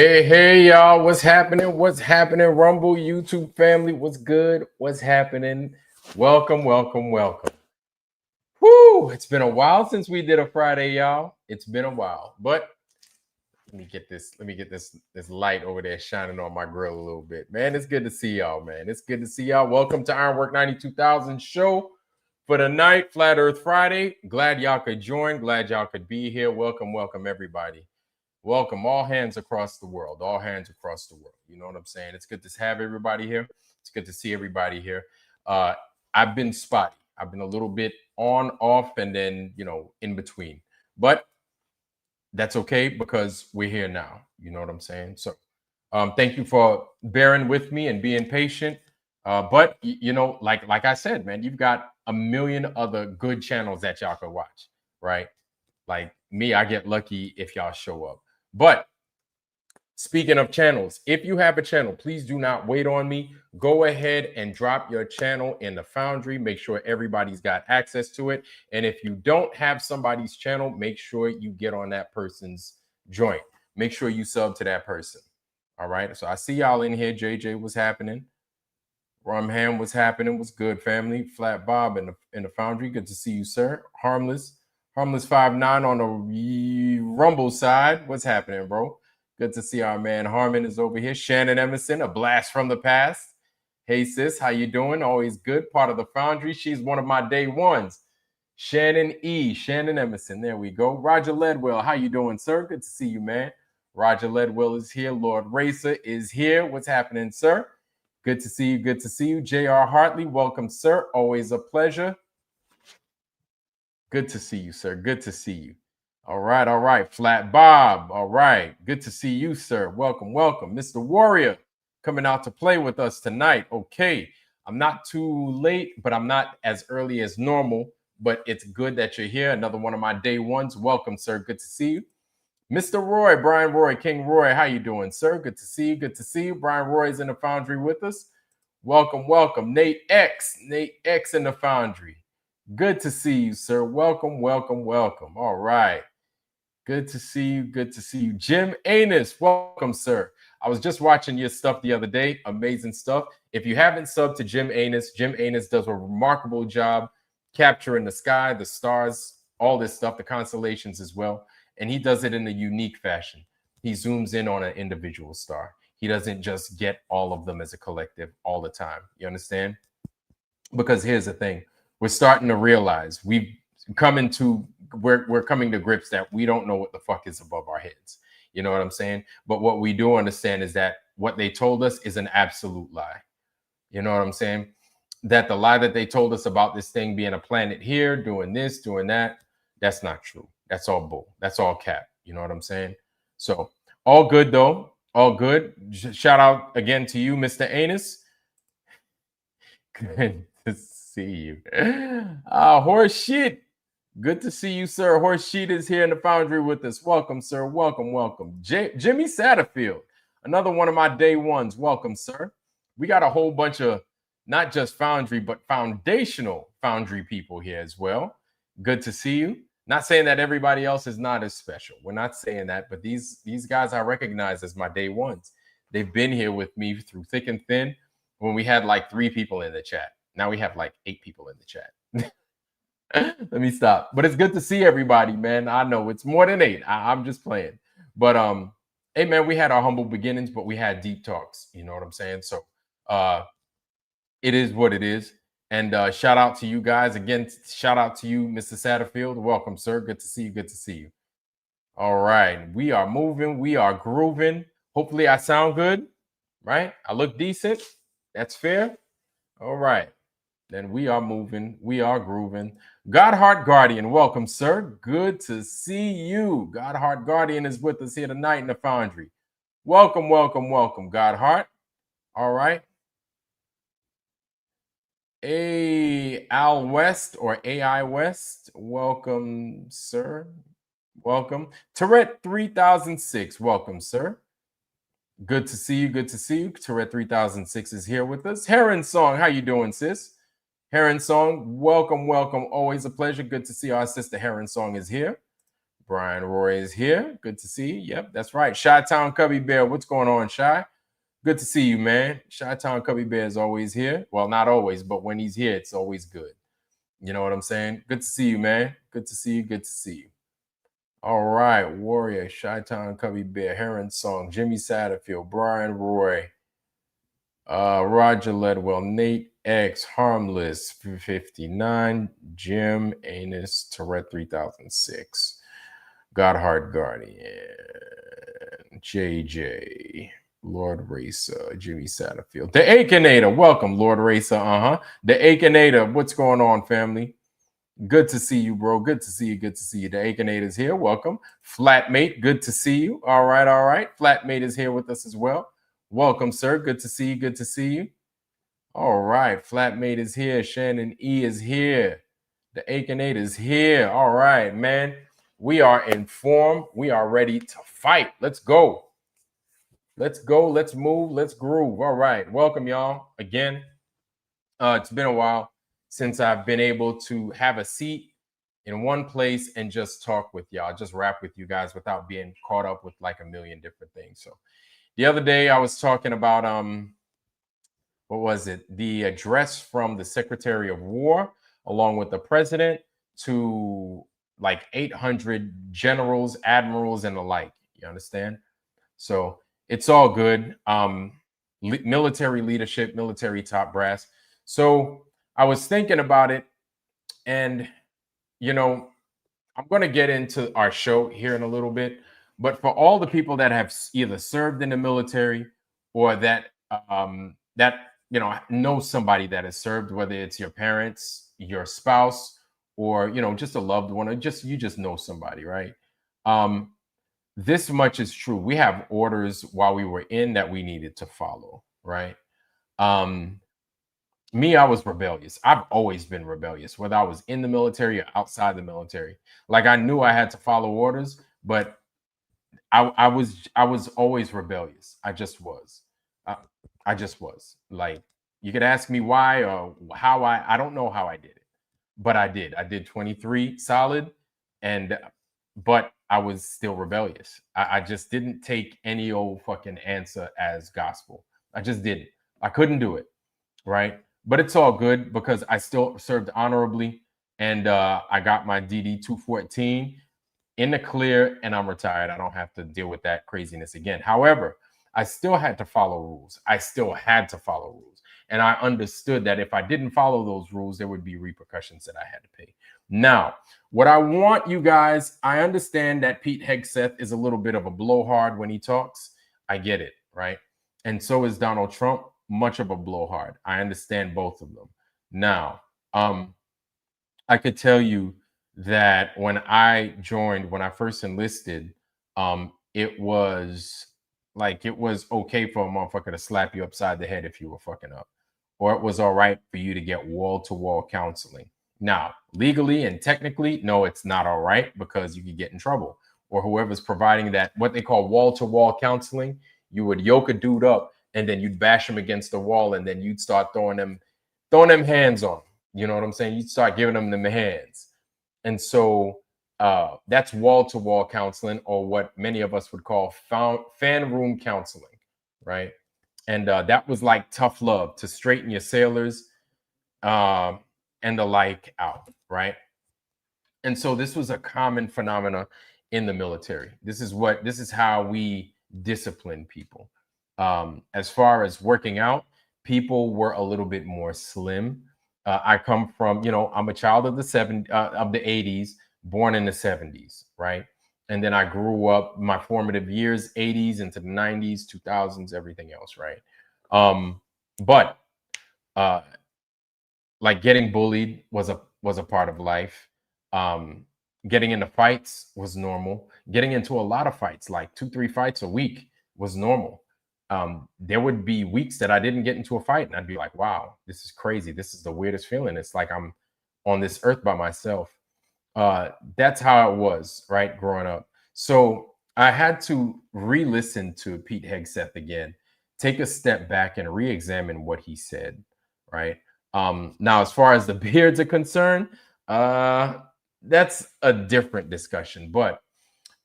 Hey, y'all, what's happening? What's happening? Rumble, YouTube family, what's good? What's happening? Welcome, welcome, welcome. Whoo, it's been a while since we did a Friday, y'all. It's been a while, but let me get this light over there shining on my grill a little bit. Man, it's good to see y'all, man. It's good to see y'all. Welcome to Ironwork 92,000 show for the night, Flat Earth Friday. Glad y'all could join. Glad y'all could be here. Welcome, welcome, everybody. Welcome all hands across the world, all hands across the world. You know what I'm saying? It's good to have everybody here. It's good to see everybody here. I've been spotty. I've been a little bit on, off, and then, in between. But that's okay because we're here now. You know what I'm saying? So thank you for bearing with me and being patient. But, like I said, man, you've got a million other good channels that y'all could watch, right? Like me, I get lucky if y'all show up. But speaking of channels, if you have a channel, please do not wait on me. Go ahead and drop your channel in the Foundry. Make sure everybody's got access to it. And if you don't have somebody's channel, make sure you get on that person's joint. Make sure you sub to that person. All right. So I see y'all in here. JJ was happening. Rumham was happening. Was good, family. Flat Bob in the Foundry. Good to see you, sir. Harmless 5'9" on the Rumble side. What's happening, bro? Good to see our man Harmon is over here. Shannon Emerson, a blast from the past. Hey, sis, how you doing? Always good. Part of the Foundry. She's one of my day ones. Shannon Emerson. There we go. Roger Ledwell, how you doing, sir? Good to see you, man. Roger Ledwell is here. Lord Racer is here. What's happening, sir? Good to see you. Good to see you. J.R. Hartley, welcome, sir. Always a pleasure. Good to see you, sir. Good to see you. All right. Flat Bob. All right. Good to see you, sir. Welcome. Mr. Warrior coming out to play with us tonight. Okay. I'm not too late, but I'm not as early as normal. But it's good that you're here. Another one of my day ones. Welcome, sir. Good to see you. Mr. Roy, Brian Roy, King Roy, how you doing, sir? Good to see you. Good to see you. Brian Roy's in the Foundry with us. Welcome. Nate X in the Foundry. Good to see you, sir. Welcome. All right. Good to see you. Jim Anus, welcome, sir. I was just watching your stuff the other day. Amazing stuff. If you haven't subbed to Jim Anus does a remarkable job capturing the sky, the stars, all this stuff, the constellations as well. And he does it in a unique fashion. He zooms in on an individual star. He doesn't just get all of them as a collective all the time. You understand? Because here's the thing. We're starting to realize we're coming to grips that we don't know what the fuck is above our heads. You know what I'm saying? But what we do understand is that what they told us is an absolute lie. You know what I'm saying? That the lie that they told us about this thing being a planet here, doing this, doing that, that's not true. That's all bull. That's all cap. You know what I'm saying? So all good though. All good. Shout out again to you, Mr. Anus. Good to see you. Horse shit. Good to see you, sir. Horse Sheet is here in the Foundry with us. Welcome, sir. Welcome. Jimmy Satterfield, another one of my day ones. Welcome, sir. We got a whole bunch of not just Foundry, but foundational Foundry people here as well. Good to see you. Not saying that everybody else is not as special. We're not saying that, but these guys I recognize as my day ones. They've been here with me through thick and thin when we had like 3 people in the chat. Now we have like 8 people in the chat. Let me stop. But it's good to see everybody, man. I know it's more than 8. I'm just playing. But hey, man, we had our humble beginnings, but we had deep talks. You know what I'm saying? So it is what it is. And shout out to you guys. Again, shout out to you, Mr. Satterfield. Welcome, sir. Good to see you. All right. We are moving. We are grooving. Hopefully I sound good, right? I look decent. That's fair. All right. Then we are moving. We are grooving. Godheart Guardian, welcome, sir. Good to see you. Godheart Guardian is with us here tonight in the Foundry. Welcome, Godheart. All right. Al West or AI West, welcome, sir. Welcome. Tourette 3006, welcome, sir. Good to see you. Tourette 3006 is here with us. Heron Song, how you doing, sis? Heron Song, welcome. Always a pleasure. Good to see our sister Heron Song is here. Brian Roy is here. Good to see you. Yep, that's right. Chi-Town Cubby Bear. What's going on, Shy? Good to see you, man. Chi-Town Cubby Bear is always here. Well, not always, but when he's here, it's always good. You know what I'm saying? Good to see you, man. Good to see you. Good to see you. All right. Warrior, Chi-Town Cubby Bear, Heron Song, Jimmy Satterfield, Brian Roy, Roger Ledwell, Nate X, Harmless 59, Jim Anus, Tourette 3006, Godhard Guardian, JJ, Lord Racer, Jimmy Satterfield, the Akinator. Welcome, Lord Racer. The Akinator. What's going on, family? Good to see you, bro. Good to see you. Good to see you. The Akinator is here. Welcome. Flatmate, good to see you. All right, all right. Flatmate is here with us as well. Welcome, sir. Good to see you. Good to see you. All right. Flatmate is here. Shannon E is here. The Akinator is here. All right, man. We are in form. We are ready to fight. Let's go. Let's go. Let's move. Let's groove. All right. Welcome, y'all. Again, it's been a while since I've been able to have a seat in one place and just talk with y'all, just rap with you guys without being caught up with like a million different things. So the other day I was talking about, what was it? The address from the Secretary of War, along with the president, to like 800 generals, admirals, and the like. You understand? So it's all good. Military leadership, military top brass. So I was thinking about it, and, you know, I'm going to get into our show here in a little bit, but for all the people that have either served in the military or that, know somebody that has served, whether it's your parents, your spouse, or, just a loved one, or you just know somebody, right? This much is true. We have orders while we were in that we needed to follow, right? Me, I was rebellious. I've always been rebellious, whether I was in the military or outside the military. Like, I knew I had to follow orders, but I was always rebellious. I just was. I just was. Like, you could ask me why or how I don't know how I did it, but I did. I did 23 solid, but I was still rebellious. I just didn't take any old fucking answer as gospel. I just didn't. I couldn't do it, right? But it's all good because I still served honorably, and I got my DD 214 in the clear, and I'm retired. I don't have to deal with that craziness again. However, I still had to follow rules. And I understood that if I didn't follow those rules, there would be repercussions that I had to pay. Now, what I want you guys, I understand that Pete Hegseth is a little bit of a blowhard when he talks. I get it, right? And so is Donald Trump. Much of a blowhard. I understand both of them. Now, I could tell you that when I first enlisted, it was okay for a motherfucker to slap you upside the head if you were fucking up, or it was all right for you to get wall-to-wall counseling. Now, legally and technically, no, it's not all right, because you could get in trouble, or whoever's providing that, what they call wall-to-wall counseling, you would yoke a dude up, and then you'd bash him against the wall, and then you'd start throwing them hands on him. You know what I'm saying? You'd start giving them hands. And so that's wall-to-wall counseling, or what many of us would call fan room counseling, right? And that was like tough love to straighten your sailors and the like out, right? And so this was a common phenomena in the military. This is how we discipline people. As far as working out, people were a little bit more slim. I come from, I'm a child of the 80s, born in the 70s, right? And then I grew up my formative years, 80s into the 90s, 2000s, everything else, right? But like, getting bullied was a part of life. Getting into fights was normal. Getting into a lot of fights, like 2-3 fights a week, was normal. There would be weeks that I didn't get into a fight, and I'd be like, wow, this is crazy. This is the weirdest feeling. It's like I'm on this earth by myself. That's how it was, right, growing up. So I had to re-listen to Pete Hegseth again, take a step back and re-examine what he said, right? Now, as far as the beards are concerned, that's a different discussion. But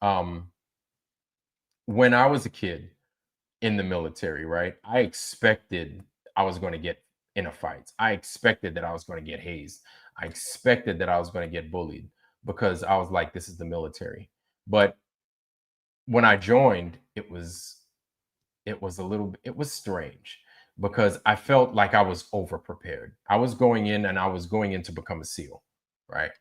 Um, when I was a kid in the military, right, I expected I was going to get in a fight. I expected that I was going to get hazed. I expected that I was going to get bullied because I was like, this is the military. But when I joined, it was strange because I felt like I was over prepared. I was going in and I was going in to become a SEAL, right?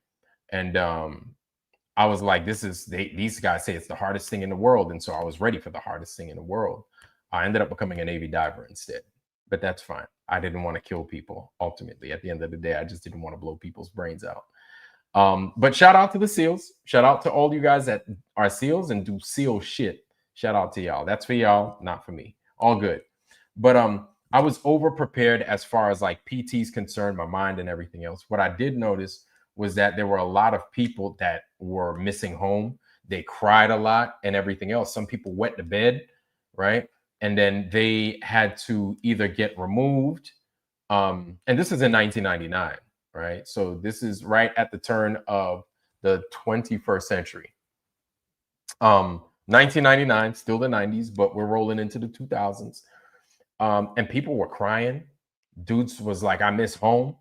And I was like, these guys say it's the hardest thing in the world. And so I was ready for the hardest thing in the world. I ended up becoming a Navy diver instead, but that's fine. I didn't want to kill people ultimately. At the end of the day, I just didn't want to blow people's brains out. But shout out to the SEALs. Shout out to all you guys that are SEALs and do SEAL shit. Shout out to y'all. That's for y'all, not for me. All good. But I was over prepared as far as like PT's concerned, my mind and everything else. What I did notice was that there were a lot of people that were missing home. They cried a lot and everything else. Some people wet the bed, right? And then they had to either get removed. And this is in 1999, right? So this is right at the turn of the 21st century. 1999, still the 90s, but we're rolling into the 2000s. And people were crying. Dudes was like, I miss home.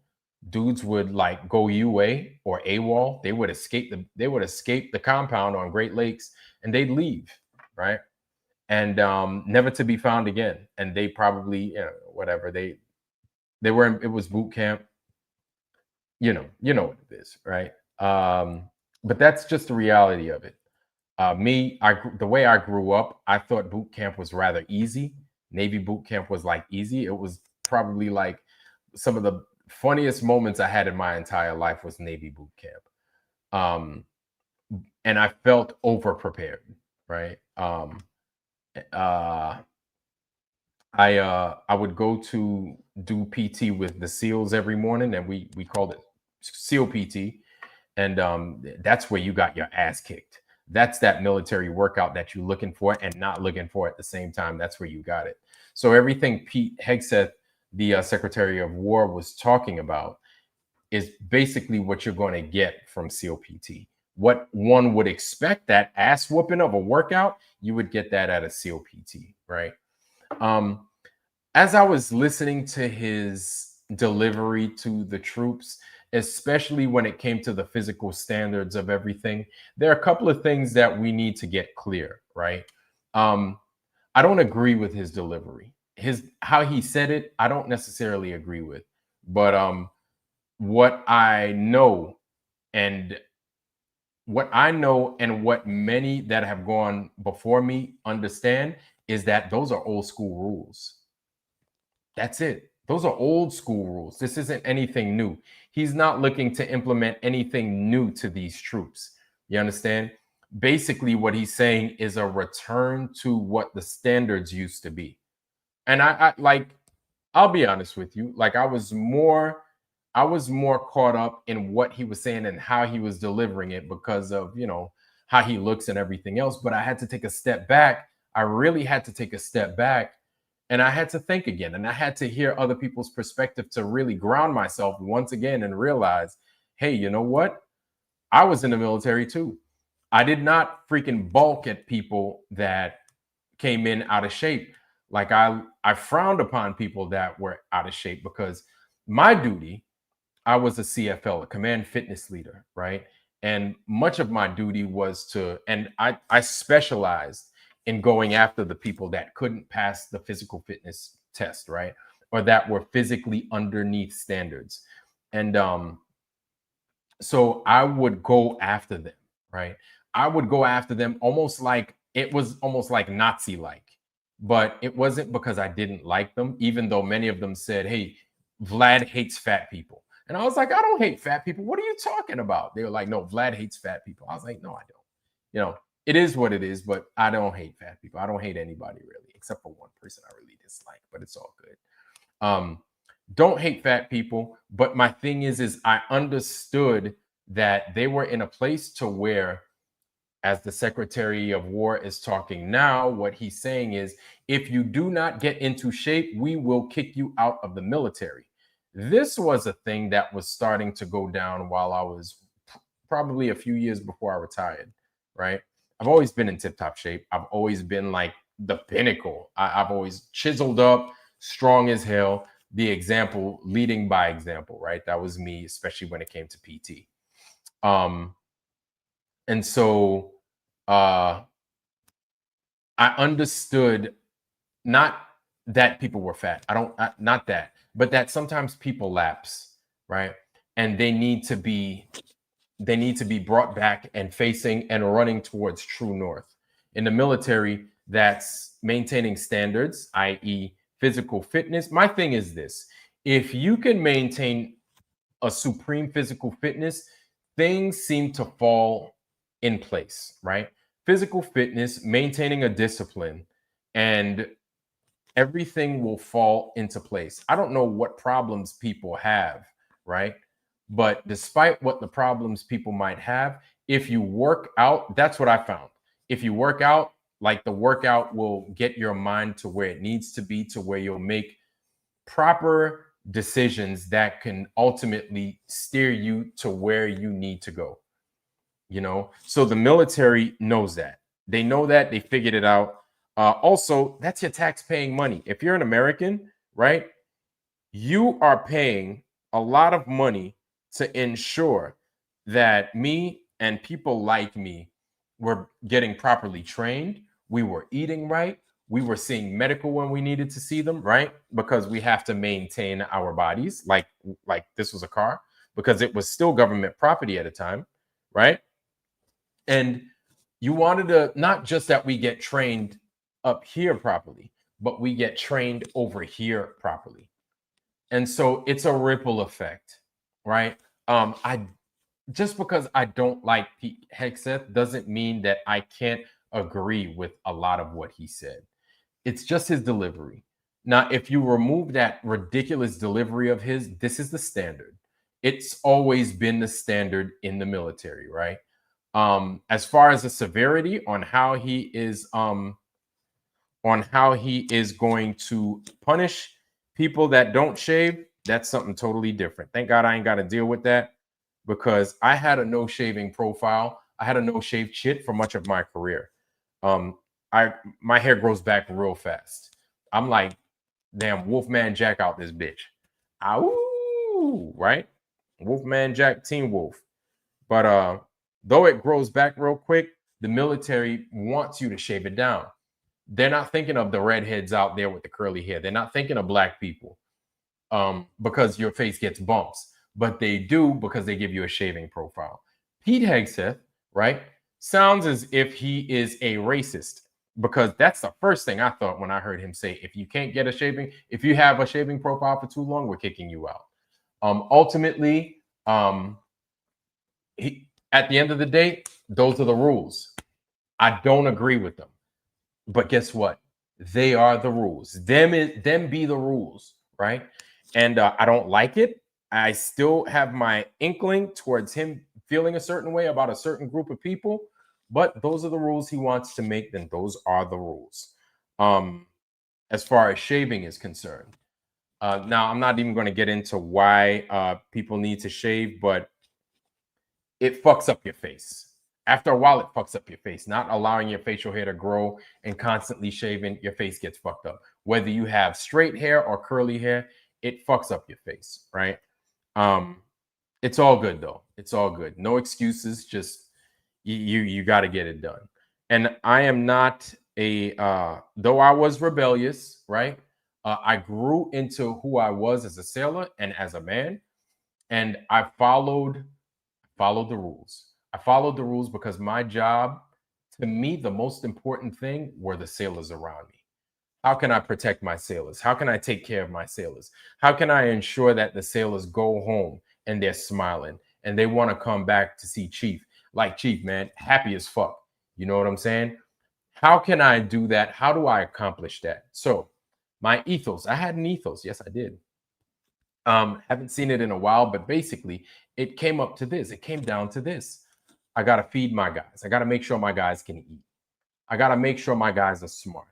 Dudes would like go UA or AWOL. They would escape the compound on Great Lakes and they'd leave, right? And never to be found again. And they probably, whatever, they were it was boot camp. You know what it is, right? But that's just the reality of it. The way I grew up, I thought boot camp was rather easy. Navy boot camp was like easy. It was probably like some of the funniest moments I had in my entire life was Navy boot camp. And I felt over prepared, right? Uh, I would go to do PT with the SEALs every morning, and we called it SEAL PT, and that's where you got your ass kicked. That's that military workout that you're looking for and not looking for at the same time. That's where you got it. So everything Pete Hegseth, the Secretary of War, was talking about is basically what you're going to get from SEAL PT. What one would expect, that ass whooping of a workout, you would get that at a SEAL PT, right? As I was listening to his delivery to the troops, especially when it came to the physical standards of everything, there are a couple of things that we need to get clear, right? I don't agree with his delivery. How he said it, I don't necessarily agree with. But what I know and what many that have gone before me understand is that those are old school rules. That's it. Those are old school rules. This isn't anything new. He's not looking to implement anything new to these troops. You understand? Basically, what he's saying is a return to what the standards used to be. And I like, I'll be honest with you. Like, I was more caught up in what he was saying and how he was delivering it because of, how he looks and everything else. But I had to take a step back. I really had to take a step back and I had to think again. And I had to hear other people's perspective to really ground myself once again and realize, hey, you know what? I was in the military too. I did not freaking balk at people that came in out of shape. Like I frowned upon people that were out of shape because my duty, I was a CFL, a command fitness leader, right? And much of my duty was and I specialized in going after the people that couldn't pass the physical fitness test, right? Or that were physically underneath standards. And so I would go after them, right? I would go after them almost like it was almost like Nazi like, but it wasn't because I didn't like them, even though many of them said, hey, Vlad hates fat people. And I was like, I don't hate fat people. What are you talking about? They were like, no, Vlad hates fat people. I was like, no, I don't. It is what it is, but I don't hate fat people. I don't hate anybody really, except for one person I really dislike, but it's all good. Don't hate fat people. But my thing is I understood that they were in a place to where, as the Secretary of War is talking now, what he's saying is, if you do not get into shape, we will kick you out of the military. This was a thing that was starting to go down while I was probably a few years before I retired, right? I've always been in tip-top shape. I've always been like the pinnacle. I've always chiseled up, strong as hell, the example, leading by example, right? That was me, especially when it came to PT. And so uh I understood, not that people were fat. Not that, but that sometimes people lapse, right? And they need to be brought back and facing and running towards true north. In the military, that's maintaining standards, i.e., physical fitness. My thing is this: if you can maintain a supreme physical fitness, things seem to fall in place, right? Physical fitness, maintaining a discipline, and everything will fall into place. I don't know what problems people have, right? But despite what the problems people might have, if you work out, that's what I found. If you work out, like the workout will get your mind to where it needs to be, to where you'll make proper decisions that can ultimately steer you to where you need to go. So the military knows that. They know that. They figured it out. Also, that's your tax paying money. If you're an American, right, you are paying a lot of money to ensure that me and people like me were getting properly trained. We were eating right. We were seeing medical when we needed to see them, right? Because we have to maintain our bodies like this was a car, because it was still government property at a time, right? And you wanted to, not just that we get trained up here properly, but we get trained over here properly. And so it's a ripple effect, right? I Just because I don't like Pete Hegseth doesn't mean that I can't agree with a lot of what he said. It's just his delivery. Now, if you remove that ridiculous delivery of his, this is the standard. It's always been the standard in the military, right? As far as the severity on how he is going to punish people that don't shave, that's something totally different. Thank God I ain't got to deal with that, because I had a no shaving profile. I had a no shave chit for much of my career. My hair grows back real fast. I'm like, damn, Wolfman Jack out this bitch. Ow, right? Wolfman Jack, Teen Wolf. But though it grows back real quick, the military wants you to shave it down. They're not thinking of the redheads out there with the curly hair. They're not thinking of black people because your face gets bumps. But they do, because they give you a shaving profile. Pete Hegseth, right, sounds as if he is a racist, because that's the first thing I thought when I heard him say, if you have a shaving profile for too long, we're kicking you out. Ultimately, at the end of the day, those are the rules. I don't agree with them. But guess what? They are the rules. Them be the rules, right? And I don't like it. I still have my inkling towards him feeling a certain way about a certain group of people, but those are the rules he wants to make. Then those are the rules. As far as shaving is concerned, now I'm not even going to get into why people need to shave, but it fucks up your face. After a while, it fucks up your face. Not allowing your facial hair to grow and constantly shaving, your face gets fucked up. Whether you have straight hair or curly hair, it fucks up your face, right? It's all good though. It's all good. No excuses. Just you got to get it done. And I am not though I was rebellious, right? I grew into who I was as a sailor and as a man, and I followed the rules. I followed the rules because my job, to me, the most important thing were the sailors around me. How can I protect my sailors? How can I take care of my sailors? How can I ensure that the sailors go home and they're smiling and they want to come back to see Chief? Like, Chief, man, happy as fuck. You know what I'm saying? How can I do that? How do I accomplish that? So my ethos, I had an ethos. Yes, I did. Haven't seen it in a while, but basically it came up to this. It came down to this. I got to feed my guys. I got to make sure my guys can eat. I got to make sure my guys are smart.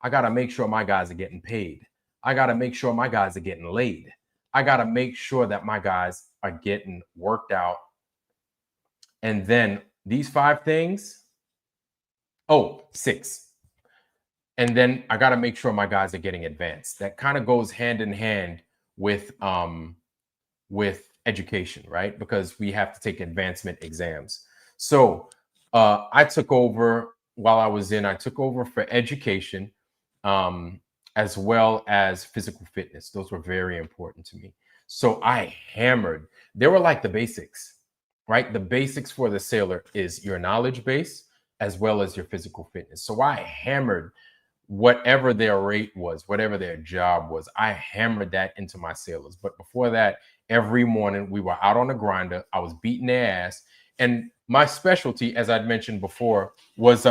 I got to make sure my guys are getting paid. I got to make sure my guys are getting laid. I got to make sure that my guys are getting worked out. And then these 5 things, Oh, 6. And then I got to make sure my guys are getting advanced. That kind of goes hand in hand with education, right? Because we have to take advancement exams. So I took over while I was in. I took over for education, as well as physical fitness. Those were very important to me. So I hammered. They were like the basics, right? The basics for the sailor is your knowledge base as well as your physical fitness. So I hammered whatever their rate was, whatever their job was, I hammered that into my sailors. But before that, every morning we were out on the grinder. I was beating their ass. And my specialty, as I'd mentioned before, was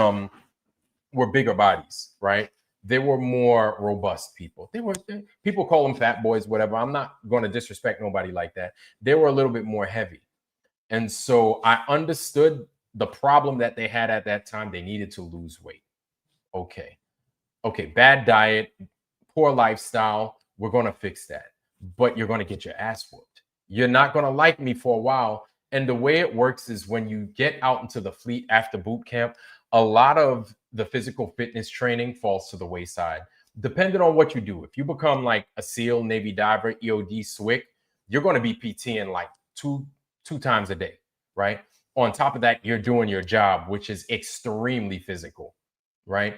were bigger bodies, right? They were more robust people. People call them fat boys, whatever. I'm not going to disrespect nobody like that. They were a little bit more heavy. And so I understood the problem that they had at that time. They needed to lose weight. Okay, bad diet, poor lifestyle, we're going to fix that. But you're going to get your ass whooped. You're not going to like me for a while. And the way it works is when you get out into the fleet after boot camp, a lot of the physical fitness training falls to the wayside. Depending on what you do, if you become like a SEAL, Navy diver, EOD, SWIC, you're going to be PTing like two times a day, right? On top of that, you're doing your job, which is extremely physical, right?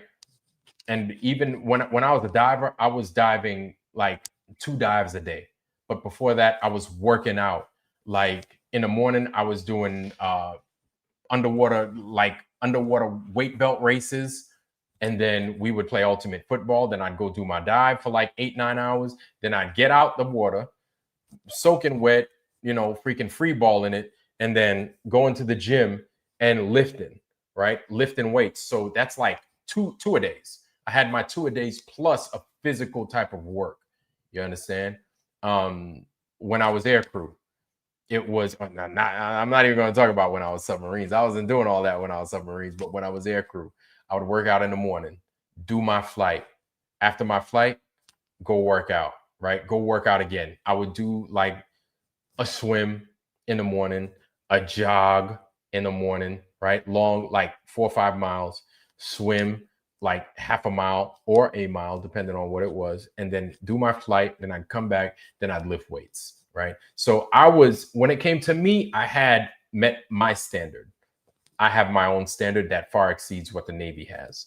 And even when I was a diver, I was diving like 2 dives a day. But before that, I was working out. Like in the morning, I was doing underwater weight belt races. And then we would play ultimate football. Then I'd go do my dive for like 8-9 hours. Then I'd get out the water, soaking wet, freaking free balling it, and then going to the gym and lifting, right? Lifting weights. So that's like two a days. I had my 2 a days plus a physical type of work. You understand? When I was air crew, it was I'm not even going to talk about when I was submarines. I wasn't doing all that when I was submarines, but when I was air crew, I would work out in the morning, do my flight. After my flight, go work out, right? Go work out again. I would do like a swim in the morning, a jog in the morning, right? Long, like 4 or 5 miles, swim like half a mile or a mile, depending on what it was, and then do my flight. Then I'd come back, then I'd lift weights, right? So when it came to me, I had met my standard. I have my own standard that far exceeds what the Navy has.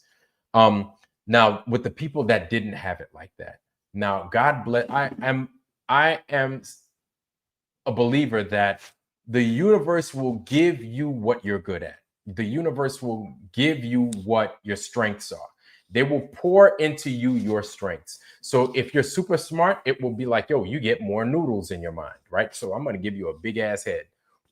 Now, with the people that didn't have it like that, now God bless. I am a believer that the universe will give you what you're good at. The universe will give you what your strengths are. They will pour into you your strengths. So if you're super smart, it will be like, yo, you get more noodles in your mind, right? So I'm going to give you a big ass head.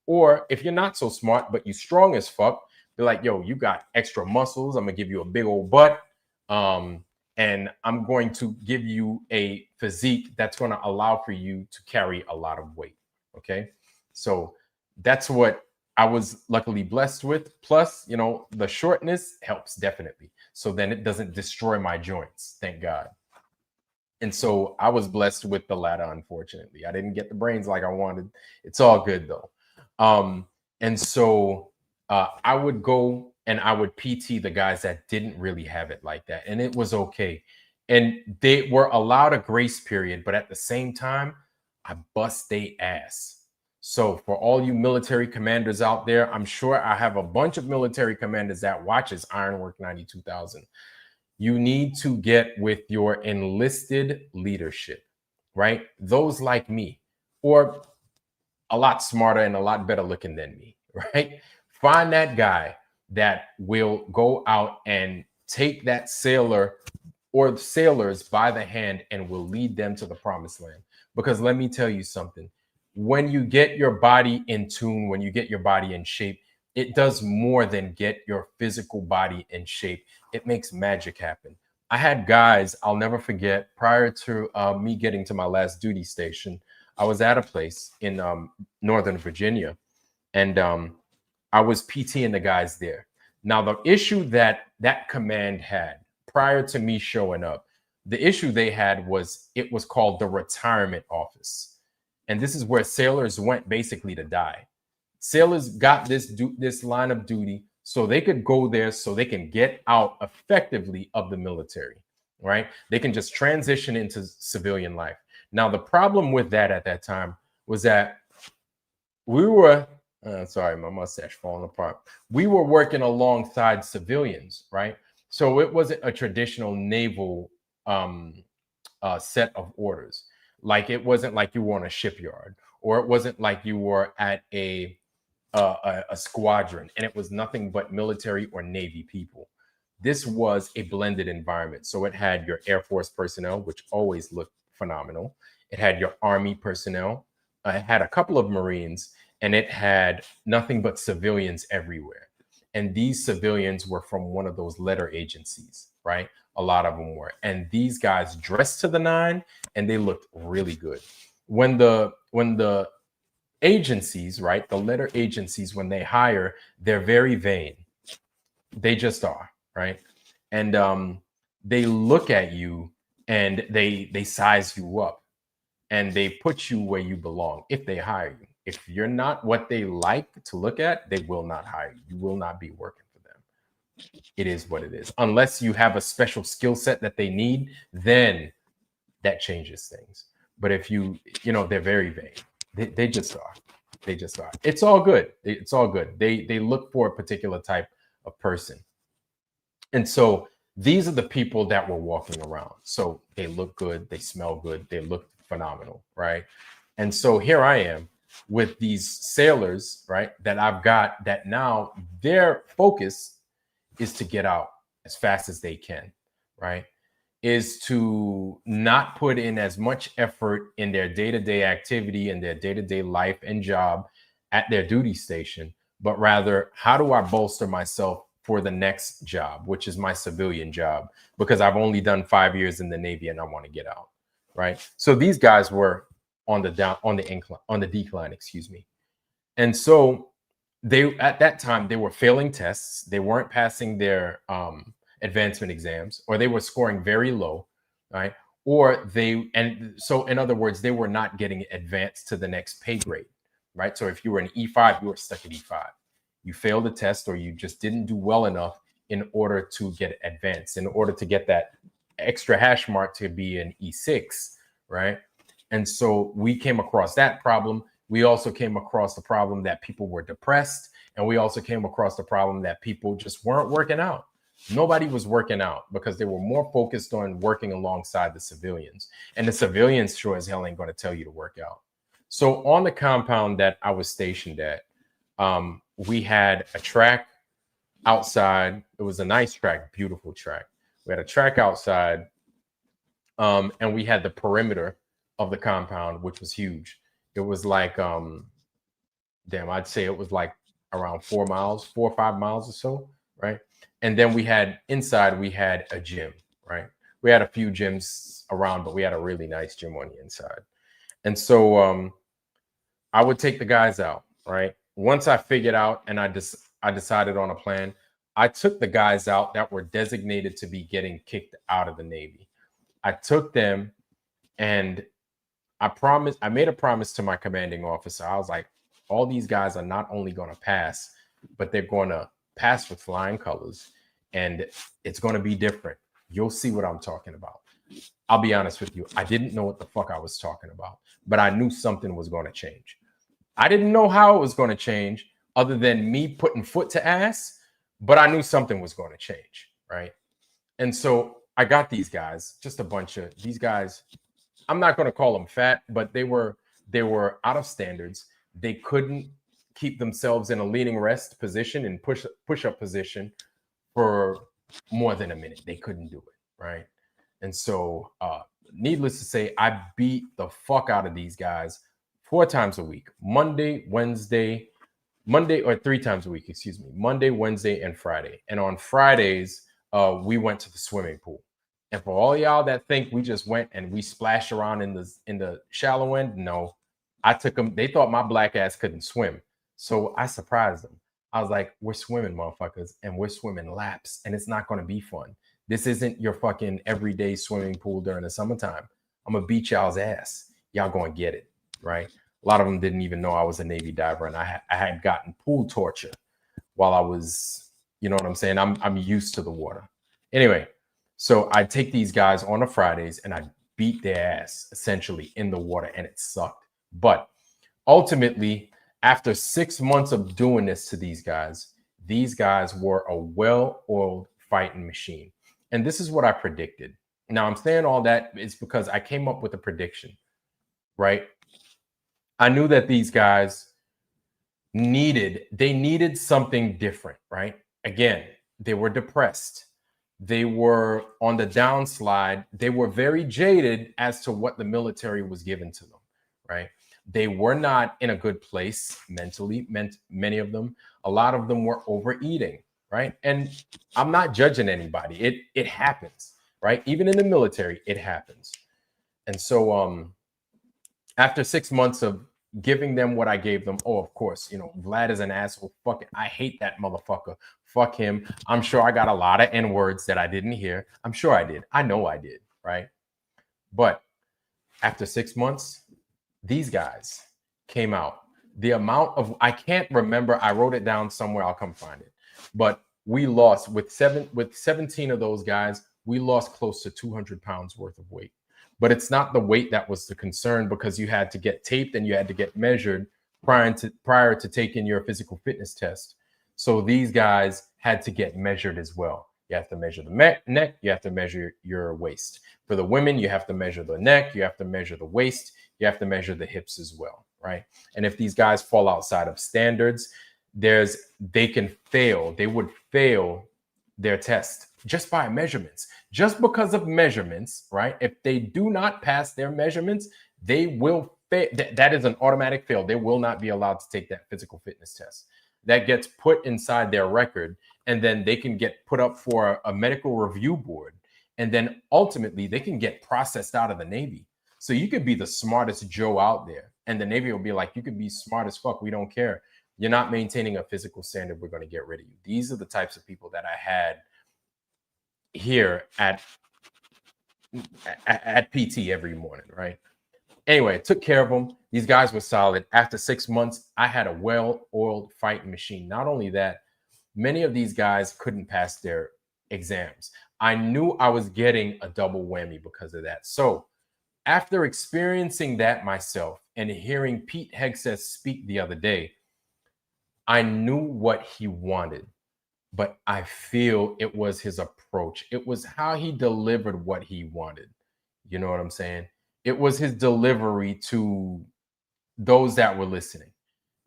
Or if you're not so smart, but you strong as fuck, be like, yo, you got extra muscles. I'm going to give you a big old butt. And I'm going to give you a physique that's going to allow for you to carry a lot of weight. Okay. So that's what I was luckily blessed with. Plus, the shortness helps definitely. So then it doesn't destroy my joints. Thank God. And so I was blessed with the latter, unfortunately. I didn't get the brains like I wanted. It's all good though. And so I would go and I would PT the guys that didn't really have it like that. And it was okay. And they were allowed a grace period, but at the same time, I bust they ass. So for all you military commanders out there, I'm sure I have a bunch of military commanders that watches Ironwork 92,000. You need to get with your enlisted leadership, right? Those like me, or a lot smarter and a lot better looking than me, right? Find that guy that will go out and take that sailor or sailors by the hand and will lead them to the promised land. Because let me tell you something. When you get your body in tune, when you get your body in shape, it does more than get your physical body in shape. It makes magic happen. I had guys, I'll never forget, prior to me getting to my last duty station, I was at a place in Northern Virginia, and I was PTing the guys there. Now, the issue that command had prior to me showing up, the issue they had was it was called the retirement office. And this is where sailors went basically to die. Sailors got this line of duty So they could go there so they can get out effectively of the military, right? They can just transition into civilian life. Now, the problem with that at that time was that we were, sorry, my mustache falling apart. We were working alongside civilians, right? So it wasn't a traditional naval set of orders. Like it wasn't like you were on a shipyard, or it wasn't like you were at a squadron, and it was nothing but military or Navy people. This was a blended environment. So it had your Air Force personnel, which always looked phenomenal. It had your Army personnel. It had a couple of Marines, and it had nothing but civilians everywhere. And these civilians were from one of those letter agencies, right? A lot of them were. And these guys dressed to the nine, and they looked really good. When the agencies, right, the letter agencies, when they hire, they're very vain. They just are, right? And they look at you and they size you up, and they put you where you belong if they hire you. If you're not what they like to look at, they will not hire you. You will not be working for them. It is what it is. Unless you have a special skill set that they need, then that changes things. But if they're very vain. They just are. They just are. It's all good. It's all good. They look for a particular type of person. And so these are the people that were walking around. So they look good, they smell good, they look phenomenal, right? And so here I am with these sailors, right, that I've got, that now their focus is to get out as fast as they can, right? Is to not put in as much effort in their day-to-day activity and their day-to-day life and job at their duty station, but rather, how do I bolster myself for the next job, which is my civilian job, because I've only done 5 years in the Navy and I want to get out, right? So these guys were on the decline, excuse me. And so they, at that time, they were failing tests. They weren't passing their advancement exams, or they were scoring very low, right? And so in other words, they were not getting advanced to the next pay grade, right? So if you were an E5, you were stuck at E5. You failed the test, or you just didn't do well enough in order to get advanced, in order to get that extra hash mark to be an E6, right? And so we came across that problem. We also came across the problem that people were depressed, and we also came across the problem that people just weren't working out. Nobody was working out because they were more focused on working alongside the civilians. And the civilians sure as hell ain't going to tell you to work out. So on the compound that I was stationed at, we had a track outside. It was a nice track, beautiful track. We had a track outside, and we had the perimeter of the compound, which was huge. It was like, I'd say it was like around 4 or 5 miles or so, right? And then we had a gym, right? We had a few gyms around, but we had a really nice gym on the inside. And so I would take the guys out, right? Once I figured out and I decided on a plan, I took the guys out that were designated to be getting kicked out of the Navy. I took them, and I made a promise to my commanding officer. I was like, all these guys are not only going to pass, but they're going to pass with flying colors, and it's going to be different. You'll see what I'm talking about. I'll be honest with you. I didn't know what the fuck I was talking about, but I knew something was going to change. I didn't know how it was going to change other than me putting foot to ass, but I knew something was going to change, right? And so I got these guys, just a bunch of these guys. I'm not going to call them fat, but they were out of standards. They couldn't keep themselves in a leaning rest position and push-up position for more than a minute. They couldn't do it, right? And so needless to say, I beat the fuck out of these guys 4 times a week. Monday, or 3 times a week, excuse me. Monday, Wednesday, and Friday. And on Fridays, we went to the swimming pool. And for all y'all that think we just went and we splashed around in the shallow end, no. I took them. They thought my black ass couldn't swim. So I surprised them. I was like, we're swimming, motherfuckers, and we're swimming laps, and it's not going to be fun. This isn't your fucking everyday swimming pool during the summertime. I'm going to beat y'all's ass. Y'all going to get it, right? A lot of them didn't even know I was a Navy diver, and I had gotten pool torture while I was You know what I'm saying? I'm used to the water. Anyway, so I take these guys on the Fridays and I beat their ass essentially in the water, and it sucked. But ultimately, after 6 months of doing this to these guys were a well-oiled fighting machine. And this is what I predicted. Now I'm saying all that is because I came up with a prediction, right? I knew that these guys needed something different, right? Again, they were depressed. They were on the downslide. They were very jaded as to what the military was given to them, right? They were not in a good place mentally, many of them. A lot of them were overeating, right? And I'm not judging anybody. It happens, right? Even in the military, it happens. And so after 6 months of giving them what I gave them, oh, of course, Vlad is an asshole. Fuck it. I hate that motherfucker. Fuck him. I'm sure I got a lot of N words that I didn't hear. I'm sure I did. I know I did, right? But after 6 months, these guys came out. The amount of, I can't remember, I wrote it down somewhere, I'll come find it. But we lost with 17 of those guys, we lost close to 200 pounds worth of weight. But it's not the weight that was the concern, because you had to get taped and you had to get measured prior to taking your physical fitness test. So these guys had to get measured as well. You have to measure the neck, you have to measure your waist. For the women, you have to measure the neck, you have to measure the waist, you have to measure the hips as well, right? And if these guys fall outside of standards, they would fail their test just by measurements, just because of measurements, right? If they do not pass their measurements, they will fail. That is an automatic fail. They will not be allowed to take that physical fitness test. That gets put inside their record, and then they can get put up for a medical review board, and then ultimately they can get processed out of the Navy. So you could be the smartest Joe out there, and the Navy will be like, you could be smart as fuck, we don't care. You're not maintaining a physical standard, we're going to get rid of you. These are the types of people that I had here at PT every morning, right? Anyway, took care of them. These guys were solid. After 6 months, I had a well-oiled fighting machine. Not only that, many of these guys couldn't pass their exams. I knew I was getting a double whammy because of that. So after experiencing that myself and hearing Pete Hegseth speak the other day, I knew what he wanted, but I feel it was his approach. It was how he delivered what he wanted. You know what I'm saying? It was his delivery to those that were listening.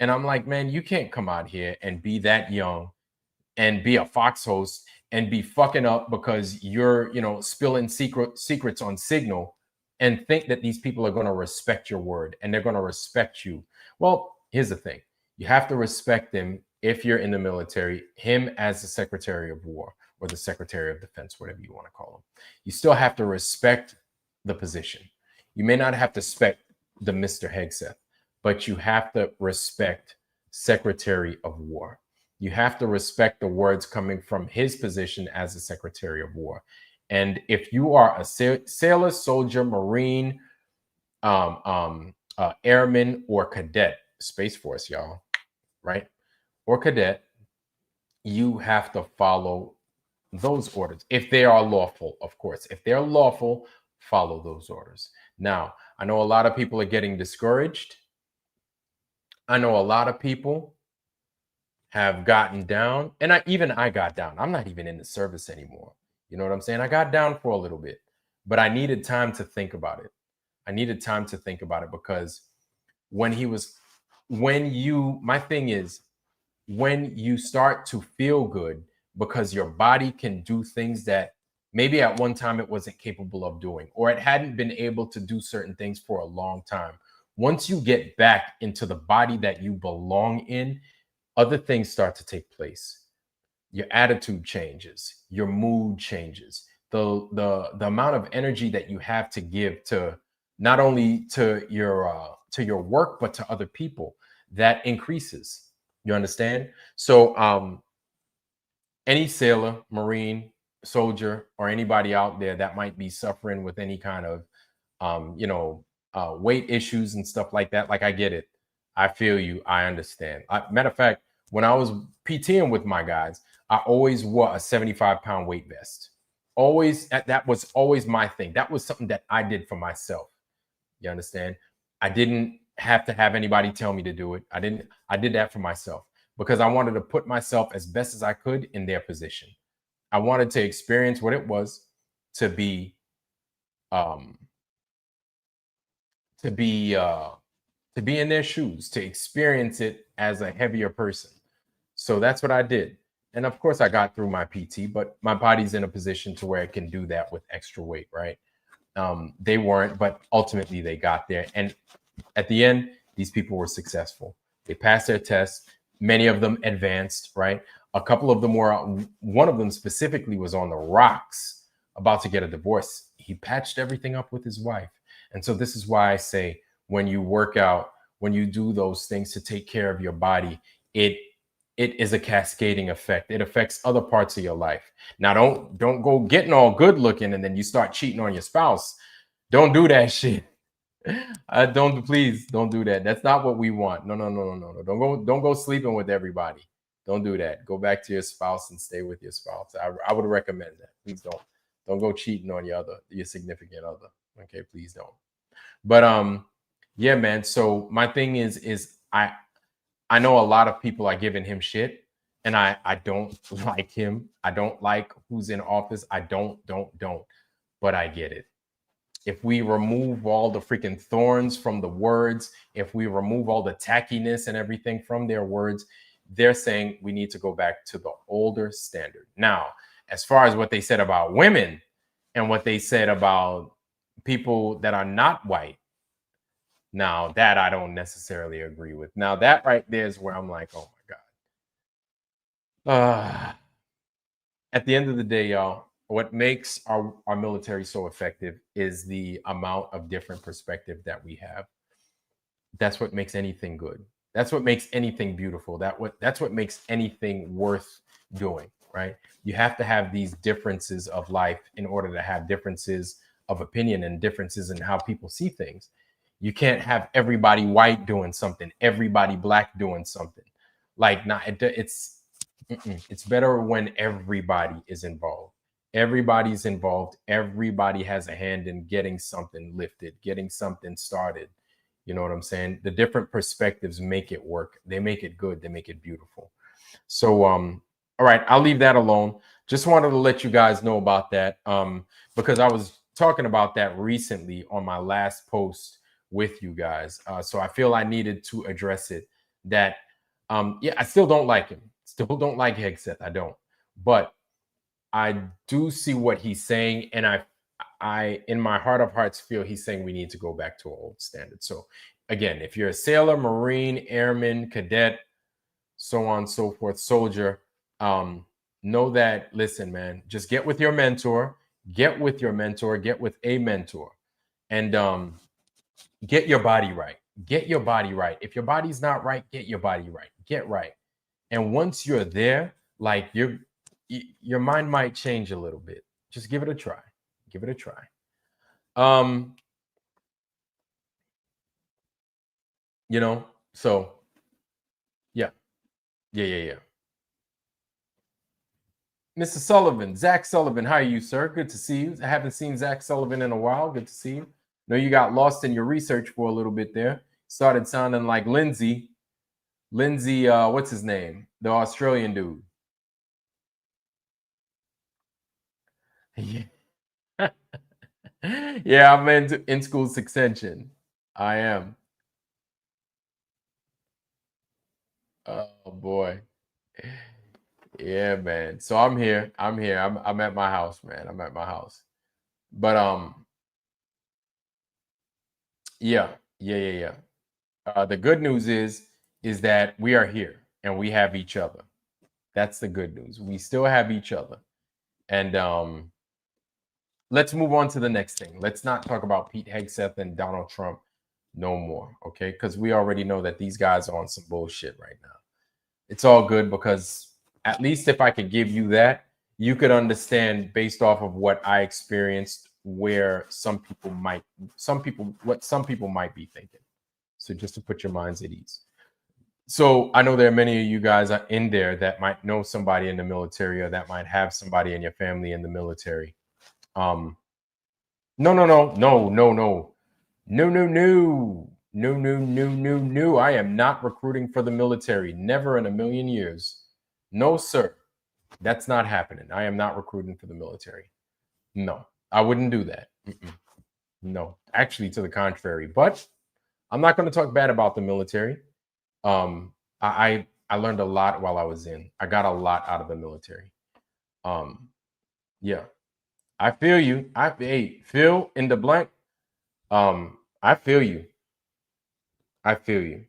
And I'm like, man, you can't come out here and be that young and be a Fox host and be fucking up because you're, spilling secrets on Signal and think that these people are going to respect your word and they're going to respect you. Well, here's the thing. You have to respect them if you're in the military, him as the Secretary of War or the Secretary of Defense, whatever you want to call him. You still have to respect the position. You may not have to respect the Mr. Hegseth, but you have to respect Secretary of War. You have to respect the words coming from his position as the Secretary of War. And if you are a sailor, soldier, Marine, airman, or cadet, Space Force, y'all, right? Or cadet, you have to follow those orders. If they are lawful, of course. If they're lawful, follow those orders. Now, I know a lot of people are getting discouraged. I know a lot of people have gotten down, and I got down. I'm not even in the service anymore. You know what I'm saying? I got down for a little bit, but I needed time to think about it. Because my thing is, when you start to feel good because your body can do things that maybe at one time it wasn't capable of doing, or it hadn't been able to do certain things for a long time. Once you get back into the body that you belong in, other things start to take place. Your attitude changes, your mood changes, the amount of energy that you have to give to not only to your work, but to other people, that increases. You understand? So any sailor, Marine, soldier, or anybody out there that might be suffering with any kind of weight issues and stuff like that, like, I get it. I feel you. I understand. Matter of fact, when I was PTing with my guys, I always wore a 75-pound weight vest. Always, that was always my thing. That was something that I did for myself. You understand? I didn't have to have anybody tell me to do it. I did that for myself because I wanted to put myself as best as I could in their position. I wanted to experience what it was to be um to be uh to be in their shoes, to experience it as a heavier person. So that's what I did. And of course I got through my PT, but my body's in a position to where it can do that with extra weight, right? They weren't, but ultimately they got there. And at the end, these people were successful. They passed their tests. Many of them advanced, right? A couple of them were, one of them specifically was on the rocks, about to get a divorce. He patched everything up with his wife. And so this is why I say, when you work out, when you do those things to take care of your body, it is a cascading effect. It affects other parts of your life. Now, don't go getting all good looking and then you start cheating on your spouse. Don't do that shit. Please don't do that. That's not what we want. No. Don't go sleeping with everybody. Don't do that. Go back to your spouse and stay with your spouse. I would recommend that. Please don't go cheating on your significant other. Okay, please don't. But yeah, man. So my thing is I know a lot of people are giving him shit, and I don't like him. I don't like who's in office. I don't. But I get it. If we remove all the freaking thorns from the words, if we remove all the tackiness and everything from their words, they're saying we need to go back to the older standard. Now, as far as what they said about women and what they said about people that are not white, now that I don't necessarily agree with. Now that right there is where I'm like, oh my God. At the end of the day, y'all, what makes our military so effective is the amount of different perspective that we have. That's what makes anything good. That's what makes anything beautiful. That's what makes anything worth doing, right? You have to have these differences of life in order to have differences of opinion and differences in how people see things. You can't have everybody white doing something, everybody black doing something. Like, not it's better when everybody is involved. Everybody's involved. Everybody has a hand in getting something lifted, getting something started. You know what I'm saying? The different perspectives make it work. They make it good. They make it beautiful. So, all right, I'll leave that alone. Just wanted to let you guys know about that because I was talking about that recently on my last post with you guys. So I feel I needed to address it. That, yeah, I still don't like him. Still don't like Hegseth. I don't. But I do see what he's saying, and I, in my heart of hearts, feel he's saying we need to go back to an old standard. So, again, if you're a sailor, Marine, airman, cadet, so on and so forth, soldier, know that, listen, man, just get with your mentor, get with a mentor, and get your body right. Get your body right. If your body's not right, get your body right. Get right. And once you're there, like your mind might change a little bit. Just give it a try. Give it a try. You know, so yeah. Mr. Sullivan, Zach Sullivan, how are you, sir? Good to see you. I haven't seen Zach Sullivan in a while. Good to see you. Know you got lost in your research for a little bit there. Started sounding like Lindsay. Lindsay, what's his name? The Australian dude. Yeah. Yeah, I'm in school succession. I am. Oh boy. Yeah, man. So I'm here. I'm at my house, man. I'm at my house. But yeah. The good news is that we are here and we have each other. That's the good news. We still have each other. And let's move on to the next thing. Let's not talk about Pete Hegseth and Donald Trump no more, okay? Because we already know that these guys are on some bullshit right now. It's all good because at least if I could give you that, you could understand based off of what I experienced where some people might be thinking. So just to put your minds at ease. So I know there are many of you guys in there that might know somebody in the military or that might have somebody in your family in the military. Um, no, no, no, no, no, no, no, no, no, no, no, no, no, no. I am not recruiting for the military. Never in a million years. No, sir. That's not happening. I am not recruiting for the military. No, I wouldn't do that. Mm-mm. No, actually, to the contrary. But I'm not going to talk bad about the military. I learned a lot while I was in. I got a lot out of the military. Um, yeah, I feel you. Hey, fill in the blank. I feel you. I feel you.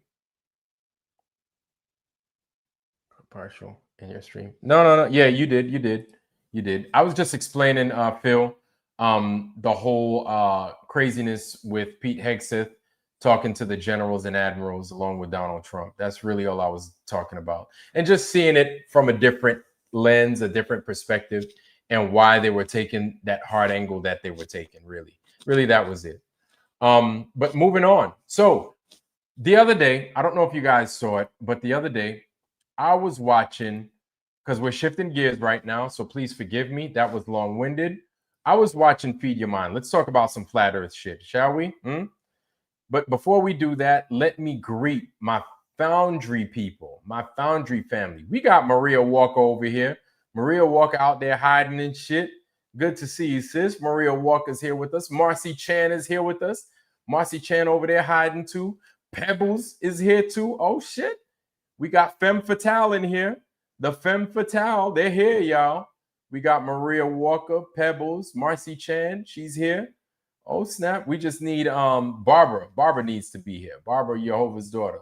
Partial in your stream. No, no, no. Yeah, you did. You did. You did. I was just explaining, Phil, the whole craziness with Pete Hegseth talking to the generals and admirals along with Donald Trump. That's really all I was talking about. And just seeing it from a different lens, a different perspective, and why they were taking that hard angle that they were taking. Really, really, that was it. But moving on. So the other day, I don't know if you guys saw it, but the other day, I was watching, because we're shifting gears right now, so please forgive me. That was long-winded. I was watching Feed Your Mind. Let's talk about some flat earth shit, shall we? But before we do that, let me greet my Foundry people, my Foundry family. We got Maria Walker over here. Maria Walker out there hiding and shit. Good to see you, sis. Maria Walker's here with us. Marcy Chan is here with us. Marcy Chan over there hiding too. Pebbles is here too. Oh shit. We got Femme Fatale in here. The Femme Fatale, they're here, y'all. We got Maria Walker, Pebbles, Marcy Chan, she's here. Oh snap! We just need Barbara. Barbara needs to be here. Barbara, Jehovah's daughter.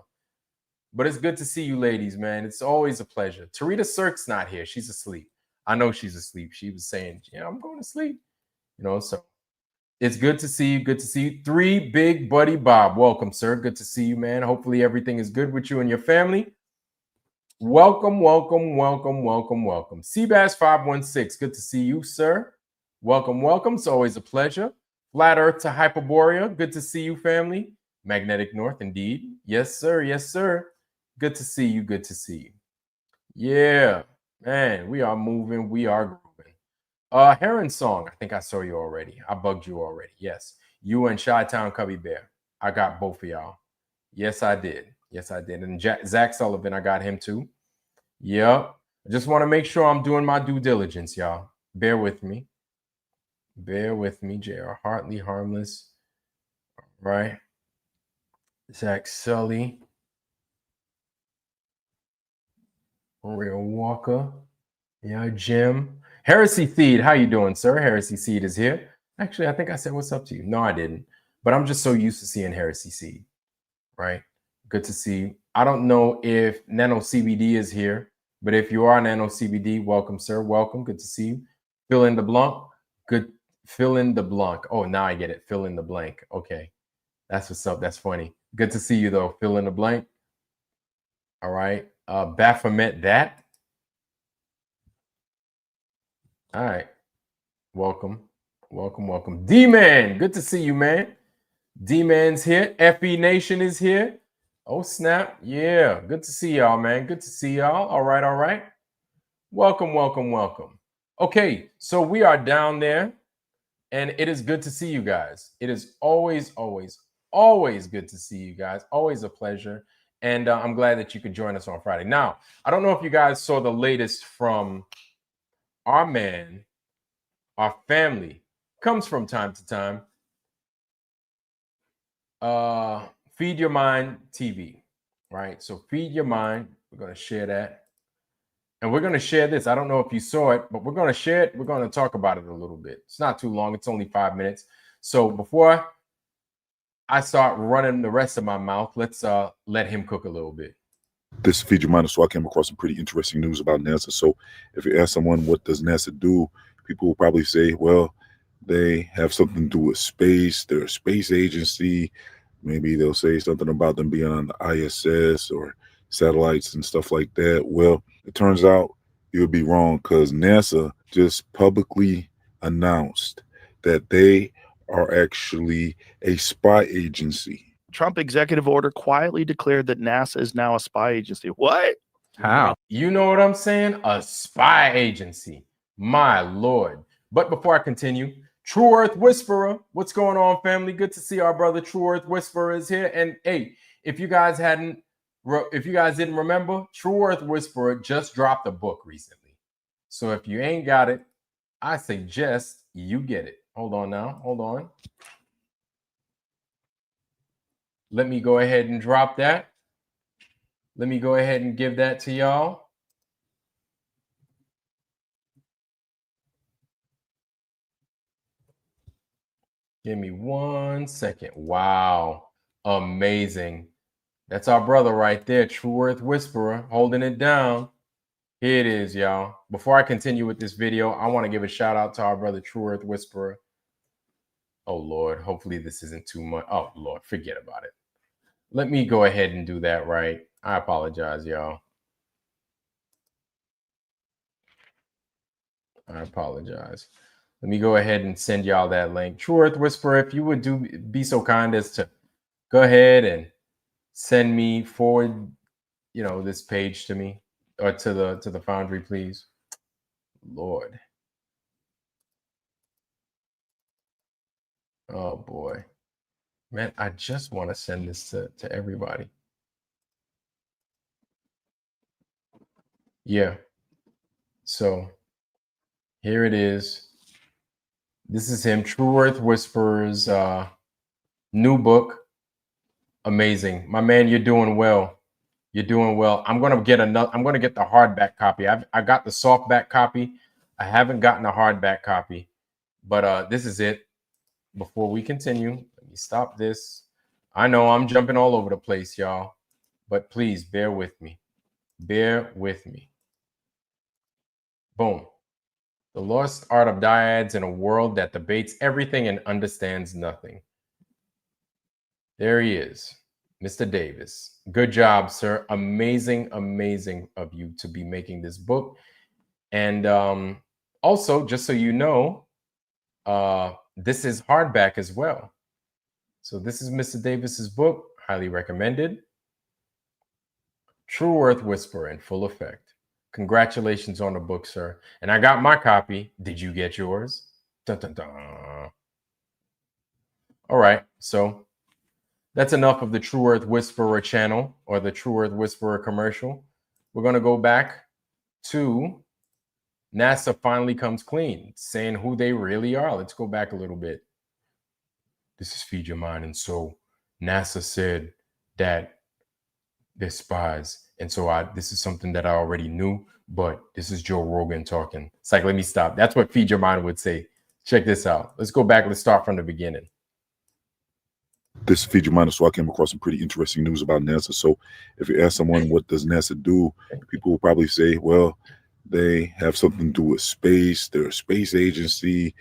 But it's good to see you, ladies, man. It's always a pleasure. Tarita Cirque's not here. She's asleep. I know she's asleep. She was saying, "Yeah, I'm going to sleep." You know, so it's good to see you. Good to see you. Three Big Buddy Bob. Welcome, sir. Good to see you, man. Hopefully everything is good with you and your family. Welcome, welcome, welcome, welcome, welcome. Seabass 516. Good to see you, sir. Welcome, welcome. It's always a pleasure. Flat Earth to Hyperborea. Good to see you, family. Magnetic North, indeed. Yes, sir. Yes, sir. Good to see you. Good to see you. Yeah, man. We are moving. We are grooving. Heron Song. I think I saw you already. I bugged you already. Yes. You and Chi-Town Cubby Bear. I got both of y'all. Yes, I did. Yes, I did. And Zach Sullivan, I got him too. Yep. I just want to make sure I'm doing my due diligence, y'all. Bear with me. Bear with me. J.R. Hartley, Harmless. Right. Zach Sully. Maria Walker. Yeah, Jim. Heresy Seed, how you doing, sir? Heresy Seed is here. Actually, I think I said what's up to you. No, I didn't. But I'm just so used to seeing Heresy Seed. Right. Good to see you. I don't know if Nano CBD is here, but if you are Nano CBD, welcome, sir. Welcome. Good to see you. Fill in the blank. Good. Fill in the blank. Oh, now I get it. Fill in the blank. Okay. That's what's up. That's funny. Good to see you, though. Fill in the blank. All right. Baphomet that. All right. Welcome. Welcome. Welcome. D-Man. Good to see you, man. D-Man's here. FE Nation is here. Oh, snap. Yeah. Good to see y'all, man. Good to see y'all. All right. All right. Welcome, welcome, welcome. Okay. So we are down there, and it is good to see you guys. It is always, always, always good to see you guys. Always a pleasure. And I'm glad that you could join us on Friday. Now, I don't know if you guys saw the latest from our man, our family, comes from time to time. Feed Your Mind TV, right? So Feed Your Mind. We're going to share that. And we're going to share this. I don't know if you saw it, but we're going to share it. We're going to talk about it a little bit. It's not too long. It's only 5 minutes. So before I start running the rest of my mouth, let's let him cook a little bit. This Feed Your Mind, so I came across some pretty interesting news about NASA. So if you ask someone what does NASA do, people will probably say, well, they have something to do with space. They're a space agency. Maybe they'll say something about them being on the ISS or satellites and stuff like that. Well, it turns out you'll be wrong, because NASA just publicly announced that they are actually a spy agency. Trump executive order quietly declared that NASA is now a spy agency. What? How? You know what I'm saying? A spy agency. My Lord. But before I continue, True Earth Whisperer, what's going on, family? Good to see our brother True Earth Whisperer is here. And hey, if you guys didn't remember, True Earth Whisperer just dropped a book recently. So if you ain't got it, I suggest you get it. Hold on now. Hold on. Let me go ahead and drop that. Let me go ahead and give that to y'all. Give me 1 second. Wow. Amazing. That's our brother right there, True Earth Whisperer, holding it down. Here it is, y'all. Before I continue with this video, I want to give a shout out to our brother, True Earth Whisperer. Oh, Lord. Hopefully this isn't too much. Oh, Lord. Forget about it. Let me go ahead and do that right. I apologize, y'all. I apologize. Let me go ahead and send y'all that link. True Earth Whisperer, if you would be so kind as to go ahead and send me forward, this page to me or to the Foundry, please. Lord. Oh boy. Man, I just want to send this to everybody. Yeah. So here it is. This is him, True Earth Whisperer's new book. Amazing. My man, you're doing well. You're doing well. I'm gonna get the hardback copy. I got the softback copy. I haven't gotten the hardback copy, but this is it. Before we continue, let me stop this. I know I'm jumping all over the place, y'all, but please bear with me. Bear with me. Boom. The Lost Art of Dyads in a World That Debates Everything and Understands Nothing. There he is, Mr. Davis. Good job, sir. Amazing, amazing of you to be making this book. And also, just so you know, this is hardback as well. So this is Mr. Davis's book, highly recommended. True Earth Whisperer in full effect. Congratulations on the book, sir. And I got my copy. Did you get yours? Dun, dun, dun. All right. So that's enough of the True Earth Whisperer channel or the True Earth Whisperer commercial. We're going to go back to NASA finally comes clean, saying who they really are. Let's go back a little bit. This is Feed Your Mind. And so NASA said that they're spies. And so this is something that I already knew, but this is Joe Rogan talking. It's like, let me stop. That's what Feed Your Mind would say. Check this out. Let's go back. Let's start from the beginning. This is Feed Your Mind. So I came across some pretty interesting news about NASA. So if you ask someone, what does NASA do? People will probably say, well, they have something to do with space. They're a space agency.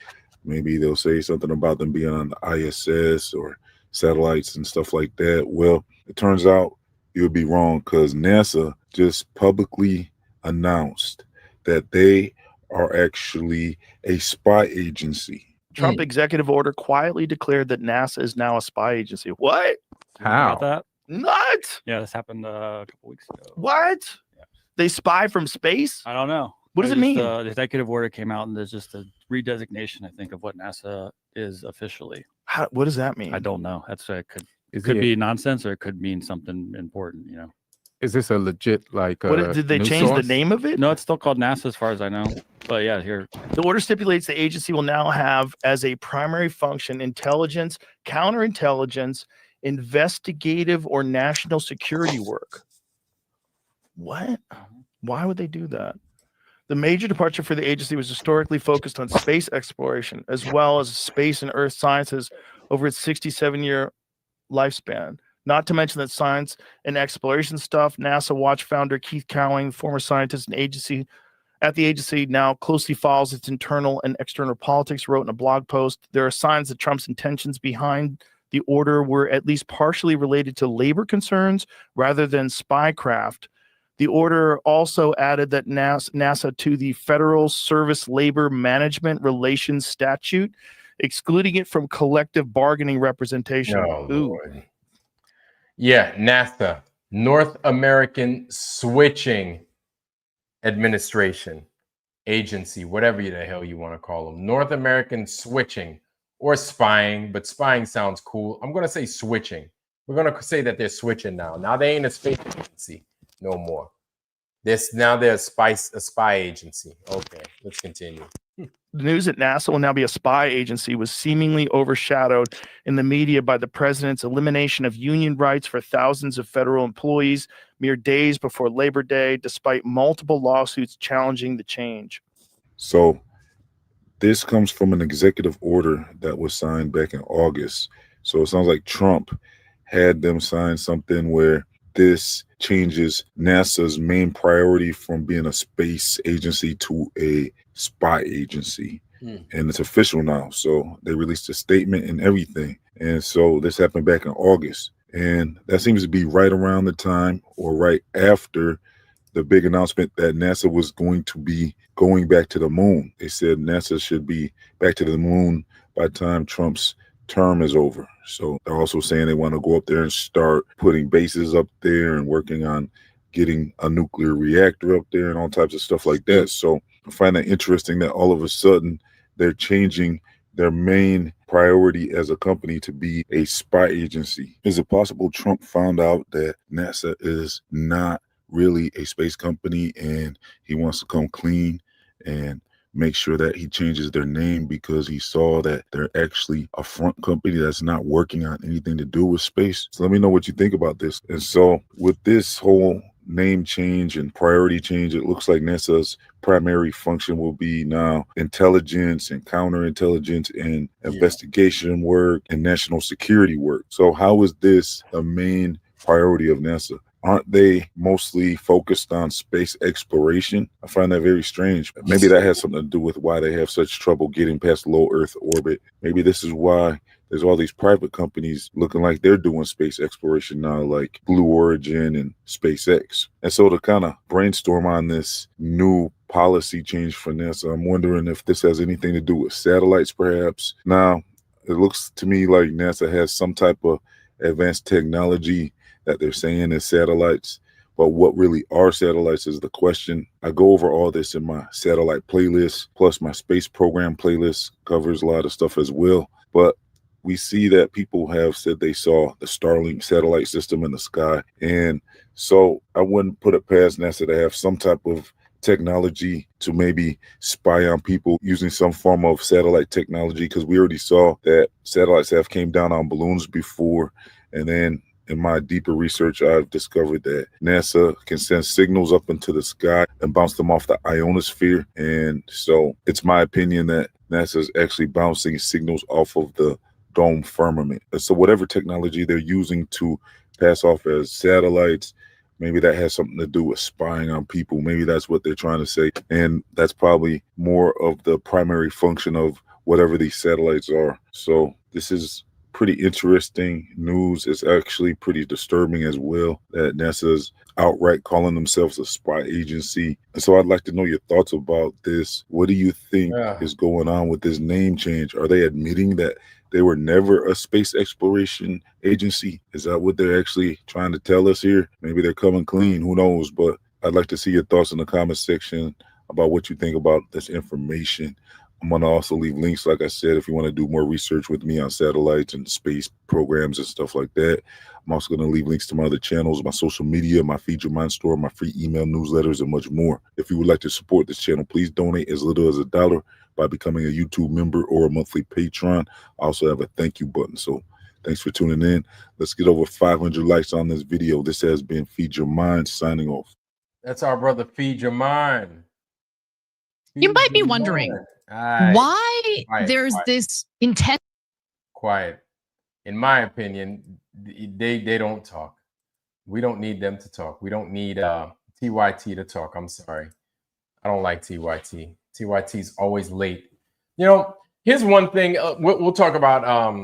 Maybe they'll say something about them being on the ISS or satellites and stuff like that. Well, it turns out you would be wrong, because NASA just publicly announced that they are actually a spy agency. Trump executive order quietly declared that NASA is now a spy agency. What? How? About that? What? Yeah, this happened a couple weeks ago. What? Yeah. They spy from space? I don't know. What does it mean? The executive order came out, and there's just a redesignation, I think, of what NASA is officially. What does that mean? I don't know. That's it could be nonsense, or it could mean something important. Is this a legit Did they change the name of it? No, it's still called NASA as far as I know. But yeah, here. The order stipulates the agency will now have as a primary function intelligence, counterintelligence, investigative, or national security work. What? Why would they do that? The major departure for the agency was historically focused on space exploration, as well as space and earth sciences over its 67-year lifespan. Not to mention that science and exploration stuff, NASA Watch founder Keith Cowling, former scientist and at the agency now closely follows its internal and external politics, wrote in a blog post, there are signs that Trump's intentions behind the order were at least partially related to labor concerns rather than spycraft. The order also added that NASA to the Federal Service Labor Management Relations Statute, excluding it from collective bargaining representation. Oh, Lord. Yeah, NASA, North American Switching Administration Agency, whatever the hell you want to call them. North American Switching or spying, but spying sounds cool. I'm going to say switching. We're going to say that they're switching now. Now they ain't a space agency no more. Now they're a spy agency. Okay, let's continue. The news that NASA will now be a spy agency was seemingly overshadowed in the media by the president's elimination of union rights for thousands of federal employees mere days before Labor Day, despite multiple lawsuits challenging the change. So this comes from an executive order that was signed back in August. So it sounds like Trump had them sign something where this changes NASA's main priority from being a space agency to a spy agency. And it's official now. So they released a statement and everything. And so this happened back in August. And that seems to be right around the time or right after the big announcement that NASA was going to be going back to the moon. They said NASA should be back to the moon by the time Trump's term is over. So they're also saying they want to go up there and start putting bases up there and working on getting a nuclear reactor up there and all types of stuff like that. So I find that interesting that all of a sudden they're changing their main priority as a company to be a spy agency. Is it possible Trump found out that NASA is not really a space company and he wants to come clean and make sure that he changes their name because he saw that they're actually a front company that's not working on anything to do with space? So let me know what you think about this. And so with this whole name change and priority change, it looks like NASA's primary function will be now intelligence and counterintelligence and investigation work and national security work. So how is this the main priority of NASA? Aren't they mostly focused on space exploration? I find that very strange. Maybe that has something to do with why they have such trouble getting past low Earth orbit. Maybe this is why there's all these private companies looking like they're doing space exploration now, like Blue Origin and SpaceX. And so to kind of brainstorm on this new policy change for NASA, I'm wondering if this has anything to do with satellites, perhaps. Now, it looks to me like NASA has some type of advanced technology that they're saying is satellites, but what really are satellites is the question. I go over all this in my satellite playlist, plus my space program playlist covers a lot of stuff as well. But we see that people have said they saw the Starlink satellite system in the sky. And so I wouldn't put it past NASA to have some type of technology to maybe spy on people using some form of satellite technology, because we already saw that satellites have came down on balloons before. And then in my deeper research, I've discovered that NASA can send signals up into the sky and bounce them off the ionosphere. And so it's my opinion that NASA is actually bouncing signals off of the dome firmament. And so whatever technology they're using to pass off as satellites, maybe that has something to do with spying on people. Maybe that's what they're trying to say. And that's probably more of the primary function of whatever these satellites are. So this is pretty interesting news. It's actually pretty disturbing as well that NASA's outright calling themselves a spy agency. And so I'd like to know your thoughts about this. What do you think is going on with this name change? Are they admitting that they were never a space exploration agency? Is that what they're actually trying to tell us here? Maybe they're coming clean. Who knows? But I'd like to see your thoughts in the comment section about what you think about this information. I'm going to also leave links, like I said, if you want to do more research with me on satellites and space programs and stuff like that. I'm also going to leave links to my other channels, my social media, my Feed Your Mind store, my free email newsletters, and much more. If you would like to support this channel, please donate as little as $1 by becoming a YouTube member or a monthly patron. I also have a thank you button. So thanks for tuning in. Let's get over 500 likes on this video. This has been Feed Your Mind signing off. That's our brother Feed Your Mind. You might be wondering why there's this intense. Quiet. In my opinion, they don't talk. We don't need them to talk. We don't need TYT to talk. I'm sorry. I don't like TYT. TYT's always late. You know, here's one thing. We'll talk about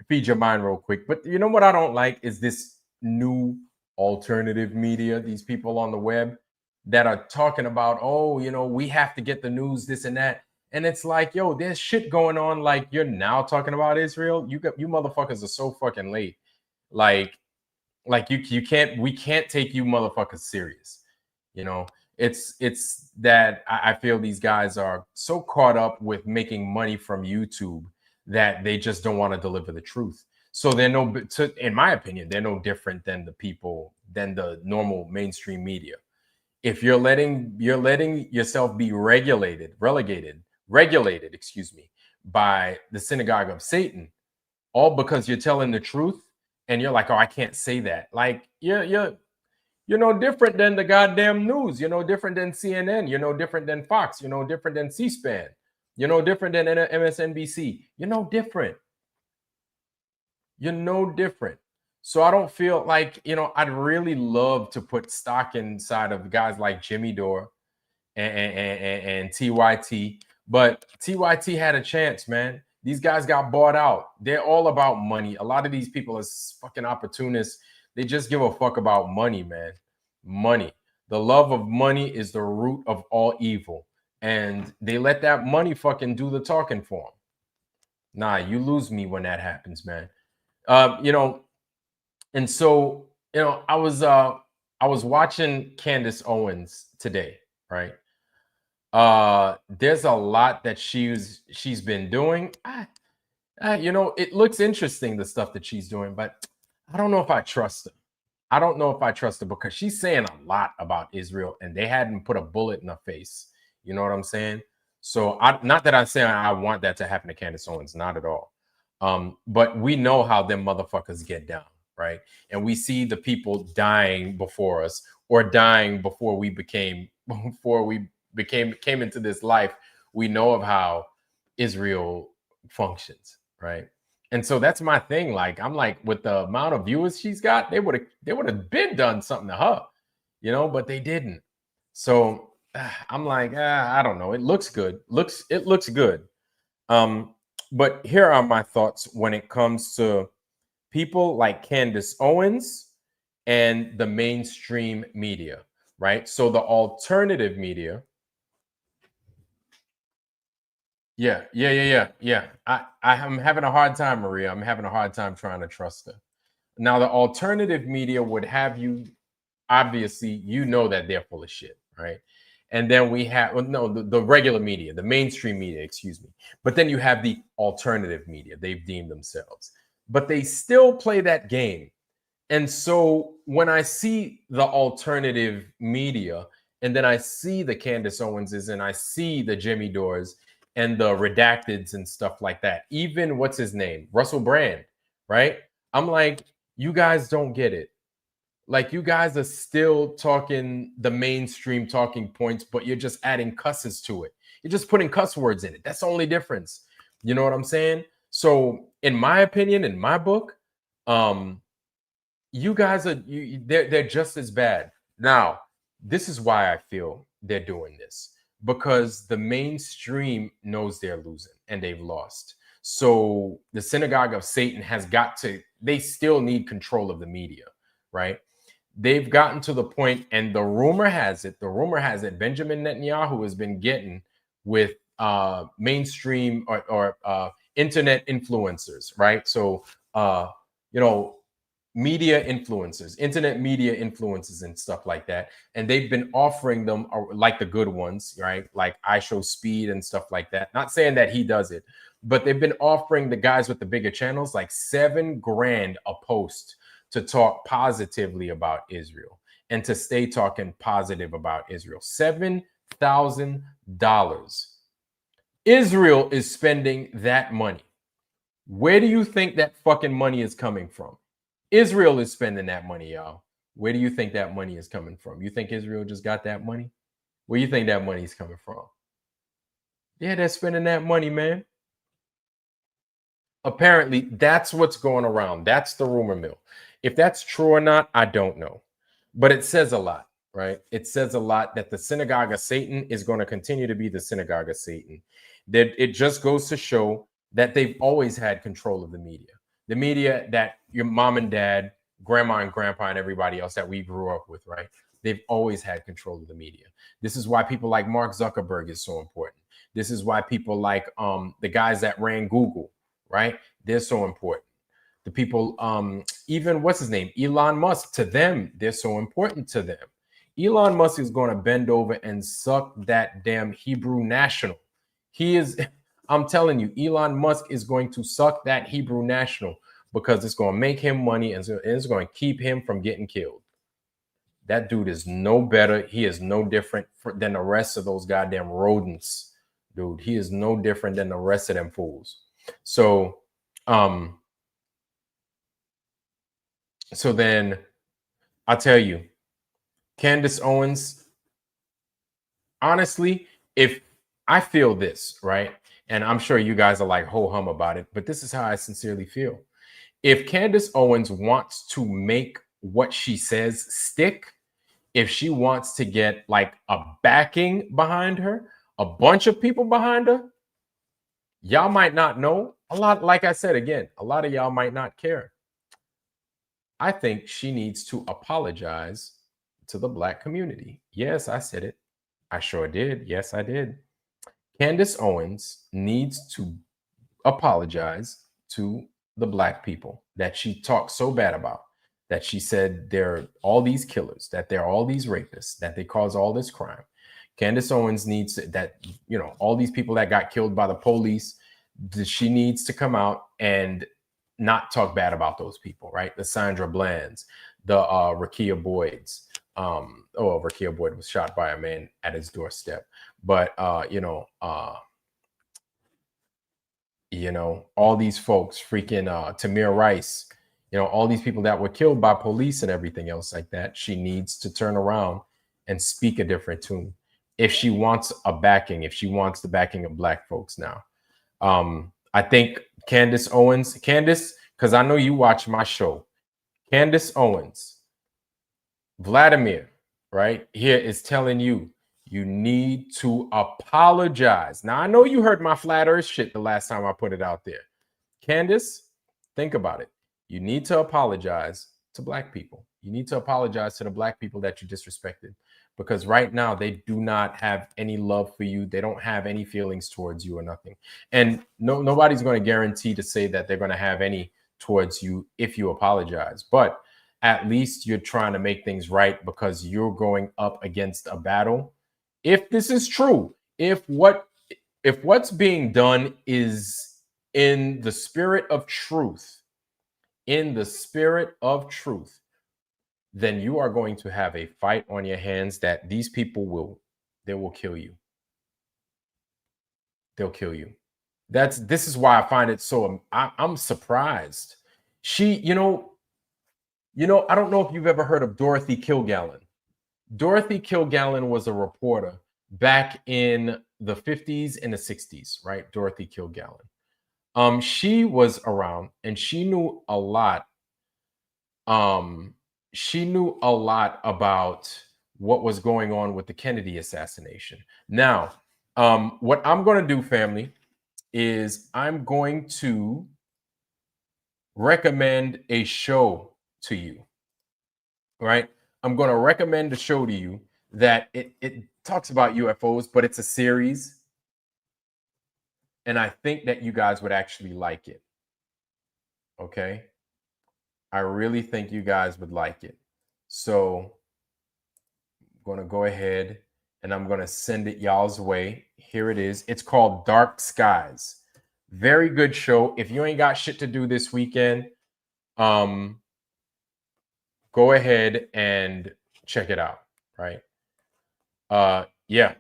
Feed Your Mind real quick. But you know what I don't like is this new alternative media, these people on the web that are talking about, oh, you know, we have to get the news, this and that. And it's like, yo, there's shit going on. Like, you're now talking about Israel. You motherfuckers are so fucking late. Like, Like we can't take you motherfuckers serious. You know, it's that I feel these guys are so caught up with making money from YouTube that they just don't want to deliver the truth. So they're in my opinion, they're no different than the normal mainstream media. If you're letting yourself be regulated, excuse me, by the synagogue of Satan, all because you're telling the truth, and you're like, oh, I can't say that. Like you're no different than the goddamn news. You're no different than CNN. You're no different than Fox. You're no different than C-SPAN. You're no different than MSNBC. You're no different. You're no different. So I don't feel like, I'd really love to put stock inside of guys like Jimmy Dore and TYT, but TYT had a chance, man. These guys got bought out. They're all about money. A lot of these people are fucking opportunists. They just give a fuck about money, man. Money. The love of money is the root of all evil. And they let that money fucking do the talking for them. Nah, you lose me when that happens, man. And so, I was watching Candice Owens today, right? There's a lot that she's been doing. It looks interesting, the stuff that she's doing, but I don't know if I trust her. I don't know if I trust her because she's saying a lot about Israel and they hadn't put a bullet in her face. You know what I'm saying? So not that I'm saying I want that to happen to Candice Owens, not at all. But we know how them motherfuckers get down, right? And we see the people dying before us or dying before we came into this life. We know of how Israel functions, right? And so that's my thing. Like, I'm like, with the amount of viewers she's got, they would have been done something to her, but they didn't. So I'm like, I don't know. It looks good. It looks good. But here are my thoughts when it comes to people like Candice Owens and the mainstream media, right? So the alternative media. Yeah. I'm having a hard time, Maria. I'm having a hard time trying to trust her. Now, the alternative media would have you, obviously, that they're full of shit, right? And then we have, the regular media, the mainstream media, excuse me. But then you have the alternative media, they've deemed themselves. But they still play that game. And so when I see the alternative media, and then I see the Candice Owenses, and I see the Jimmy Dores, and the redacteds and stuff like that, even what's his name? Russell Brand, right? I'm like, you guys don't get it. Like, you guys are still talking the mainstream talking points, but you're just adding cusses to it. You're just putting cuss words in it. That's the only difference. You know what I'm saying? So in my opinion, in my book, you guys they're just as bad. Now, this is why I feel they're doing this, because the mainstream knows they're losing and they've lost. So the synagogue of Satan they still need control of the media, right? They've gotten to the point, and the rumor has it, Benjamin Netanyahu has been getting with mainstream or internet influencers, right? So, media influencers, internet media influencers and stuff like that. And they've been offering them, like the good ones, right? Like I Show Speed and stuff like that. Not saying that he does it, but they've been offering the guys with the bigger channels like $7,000 a post to talk positively about Israel and to stay talking positive about Israel. $7,000. Israel is spending that money. Where do you think that fucking money is coming from? Israel is spending that money, y'all. Where do you think that money is coming from? You think Israel just got that money? Where do you think that money is coming from? Yeah, they're spending that money, man. Apparently, that's what's going around. That's the rumor mill. If that's true or not, I don't know. But it says a lot, right? It says a lot that the synagogue of Satan is going to continue to be the synagogue of Satan. That it just goes to show that they've always had control of the media. The media that your mom and dad, grandma and grandpa, and everybody else that we grew up with, right? They've always had control of the media. This is why people like Mark Zuckerberg is so important. This is why people like the guys that ran Google, right? They're so important. The people, even what's his name, Elon Musk, to them, they're so important to them. Elon Musk is going to bend over and suck that damn Hebrew national. He is, I'm telling you, Elon Musk is going to suck that Hebrew national because it's going to make him money and it's going to keep him from getting killed. That dude is no better. He is no different than the rest of those goddamn rodents, dude. He is no different than the rest of them fools. So, so then I'll tell you, Candice Owens, honestly, if I feel this, right, and I'm sure you guys are like ho-hum about it, but this is how I sincerely feel. If Candice Owens wants to make what she says stick, if she wants to get like a backing behind her, a bunch of people behind her, y'all might not know. A lot, like I said again, a lot of y'all might not care. I think she needs to apologize to the Black community. Yes, I said it. I sure did. Yes, I did. Candice Owens needs to apologize to the Black people that she talked so bad about, that she said they're all these killers, that they're all these rapists, that they cause all this crime. Candice Owens needs that, you know, all these people that got killed by the police, she needs to come out and not talk bad about those people, right? The Sandra Blands, the Rakia Boyds. Rakia Boyd was shot by a man at his doorstep. But all these folks, freaking Tamir Rice, all these people that were killed by police and everything else like that. She needs to turn around and speak a different tune if she wants a backing, if she wants the backing of Black folks now. I think Candice Owens, because I know you watch my show, Candice Owens, Vladimir, right here is telling you, you need to apologize. Now, I know you heard my flat earth shit the last time I put it out there. Candice, think about it. You need to apologize to Black people. You need to apologize to the Black people that you disrespected, because right now they do not have any love for you. They don't have any feelings towards you or nothing. And nobody's going to guarantee to say that they're going to have any towards you if you apologize. But at least you're trying to make things right, because you're going up against a battle. If this is true, if what's being done is in the spirit of truth, then you are going to have a fight on your hands that these people will kill you. They'll kill you. This is why I find it so, I'm surprised. She, I don't know if you've ever heard of Dorothy Kilgallen. Dorothy Kilgallen was a reporter back in the 50s and the 60s, right? Dorothy Kilgallen. She was around and she knew a lot. She knew a lot about what was going on with the Kennedy assassination. Now, what I'm going to do, family, is I'm going to recommend a show to you, right? I'm going to recommend a show to you that it talks about UFOs, but it's a series. And I think that you guys would actually like it. Okay? I really think you guys would like it. So I'm going to go ahead and I'm going to send it y'all's way. Here it is. It's called Dark Skies. Very good show. If you ain't got shit to do this weekend, go ahead and check it out, right? Yeah,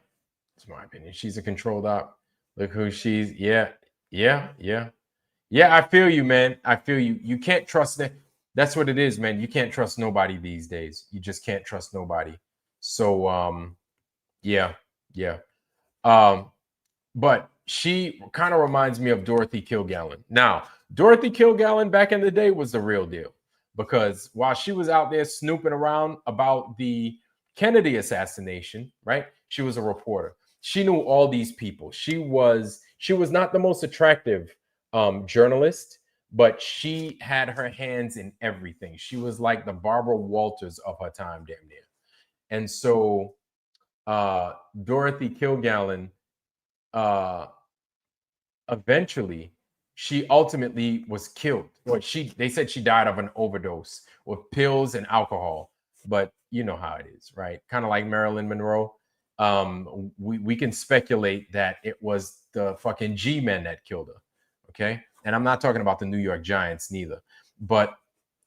it's my opinion. She's a controlled op. Look who she's. Yeah. I feel you, man. I feel you. You can't trust it. That's what it is, man. You can't trust nobody these days. You just can't trust nobody. So, yeah. But she kind of reminds me of Dorothy Kilgallen. Now, Dorothy Kilgallen back in the day was the real deal, because while she was out there snooping around about the Kennedy assassination, right? She was a reporter. She knew all these people. She was not the most attractive journalist, but she had her hands in everything. She was like the Barbara Walters of her time, damn near. And so Dorothy Kilgallen eventually she ultimately was killed. Or they said she died of an overdose with pills and alcohol. But you know how it is, right? Kind of like Marilyn Monroe. We can speculate that it was the fucking G-men that killed her. Okay. And I'm not talking about the New York Giants neither, but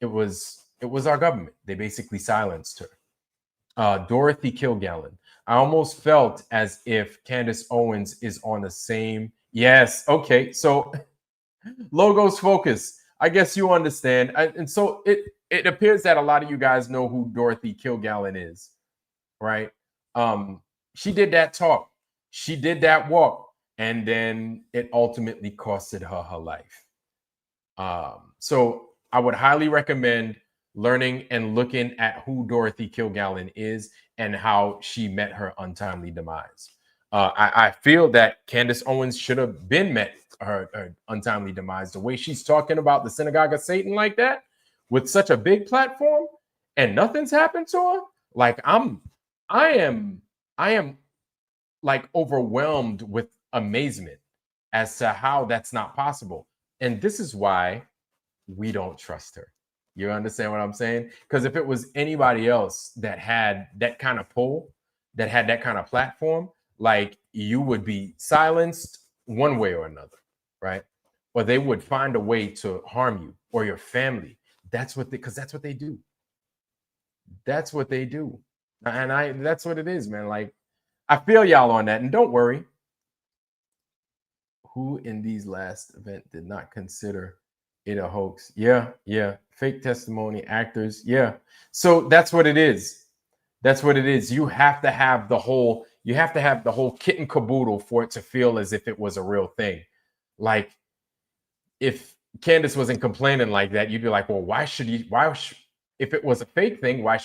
it was our government. They basically silenced her. Dorothy Kilgallen. I almost felt as if Candice Owens is on the same. Yes. Okay. So logos focus. I guess you understand. And so it appears that a lot of you guys know who Dorothy Kilgallen is, right? She did that talk. She did that walk. And then it ultimately costed her life. So I would highly recommend learning and looking at who Dorothy Kilgallen is and how she met her untimely demise. I feel that Candice Owens should have been met her untimely demise. The way she's talking about the synagogue of Satan like that, with such a big platform, and nothing's happened to her. Like I am like overwhelmed with amazement as to how that's not possible. And this is why we don't trust her. You understand what I'm saying? Because if it was anybody else that had that kind of pull, that had that kind of platform, like you would be silenced one way or another, right? Or they would find a way to harm you or your family. That's what because that's what they do. That's what they do. And that's what it is, man. Like I feel y'all on that. And don't worry. Who in these last event did not consider it a hoax? Yeah. Fake testimony, actors. Yeah. So that's what it is. That's what it is. You have to have the whole kit and caboodle for it to feel as if it was a real thing. Like if Candice wasn't complaining like that, you'd be like, well, if it was a fake thing, why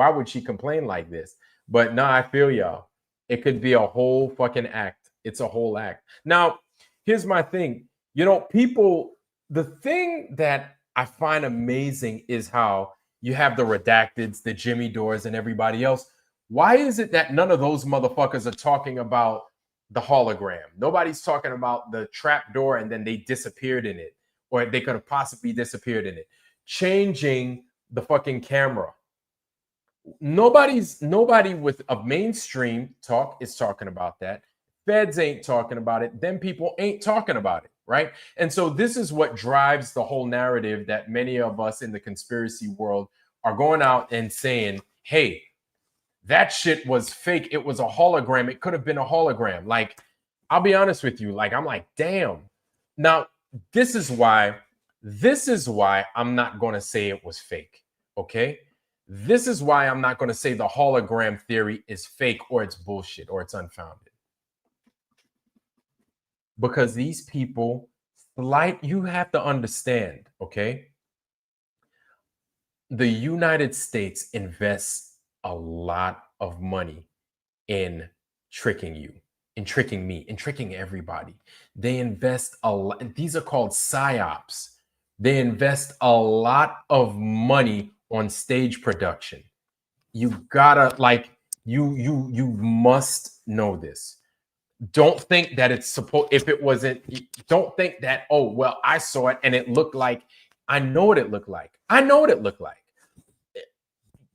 would she complain like this? But no, I feel y'all. It could be a whole fucking act. It's a whole act. Now, here's my thing. The thing that I find amazing is how you have the redacteds, the Jimmy Dores, and everybody else. Why is it that none of those motherfuckers are talking about the hologram? Nobody's talking about the trap door and then they disappeared in it, or they could have possibly disappeared in it. Changing the fucking camera. Nobody with a mainstream talk is talking about that. Feds ain't talking about it. Them people ain't talking about it, right? And so this is what drives the whole narrative that many of us in the conspiracy world are going out and saying, hey, that shit was fake. It was a hologram. It could have been a hologram. Like, I'll be honest with you. Like, I'm like, damn. Now, this is why I'm not going to say it was fake, okay? This is why I'm not going to say the hologram theory is fake or it's bullshit or it's unfounded. Because these people, you have to understand, okay? The United States invests a lot of money in tricking you, in tricking me, in tricking everybody. They invest a lot. These are called psyops. They invest a lot of money on stage production. You gotta you must know this. Don't think that it's supposed, if it wasn't, don't think that, oh, well, I saw it and it looked like, I know what it looked like.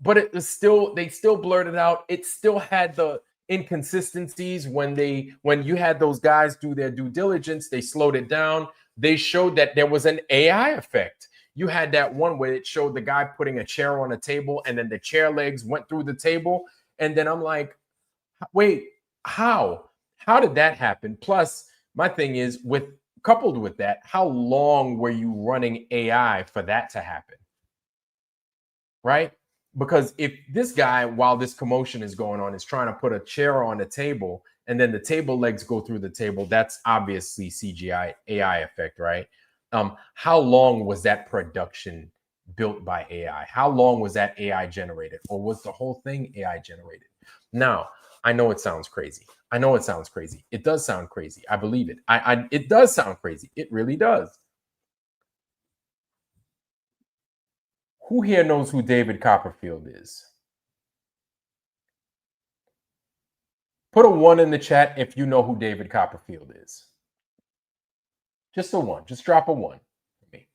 But it was still, they still blurted out. It still had the inconsistencies when you had those guys do their due diligence, they slowed it down. They showed that there was an AI effect. You had that one where it showed the guy putting a chair on a table and then the chair legs went through the table. And then I'm like, wait, how did that happen? Plus, my thing is, coupled with that, how long were you running AI for that to happen? Right? Because if this guy, while this commotion is going on, is trying to put a chair on a table and then the table legs go through the table, that's obviously CGI AI effect, right? How long was that production built by AI? How long was that AI generated? Or was the whole thing AI generated? Now, I know it sounds crazy. It does sound crazy. I believe it. It does sound crazy. It really does. Who here knows who David Copperfield is? Put a 1 in the chat if you know who David Copperfield is. Just a 1. Just drop a 1 for me.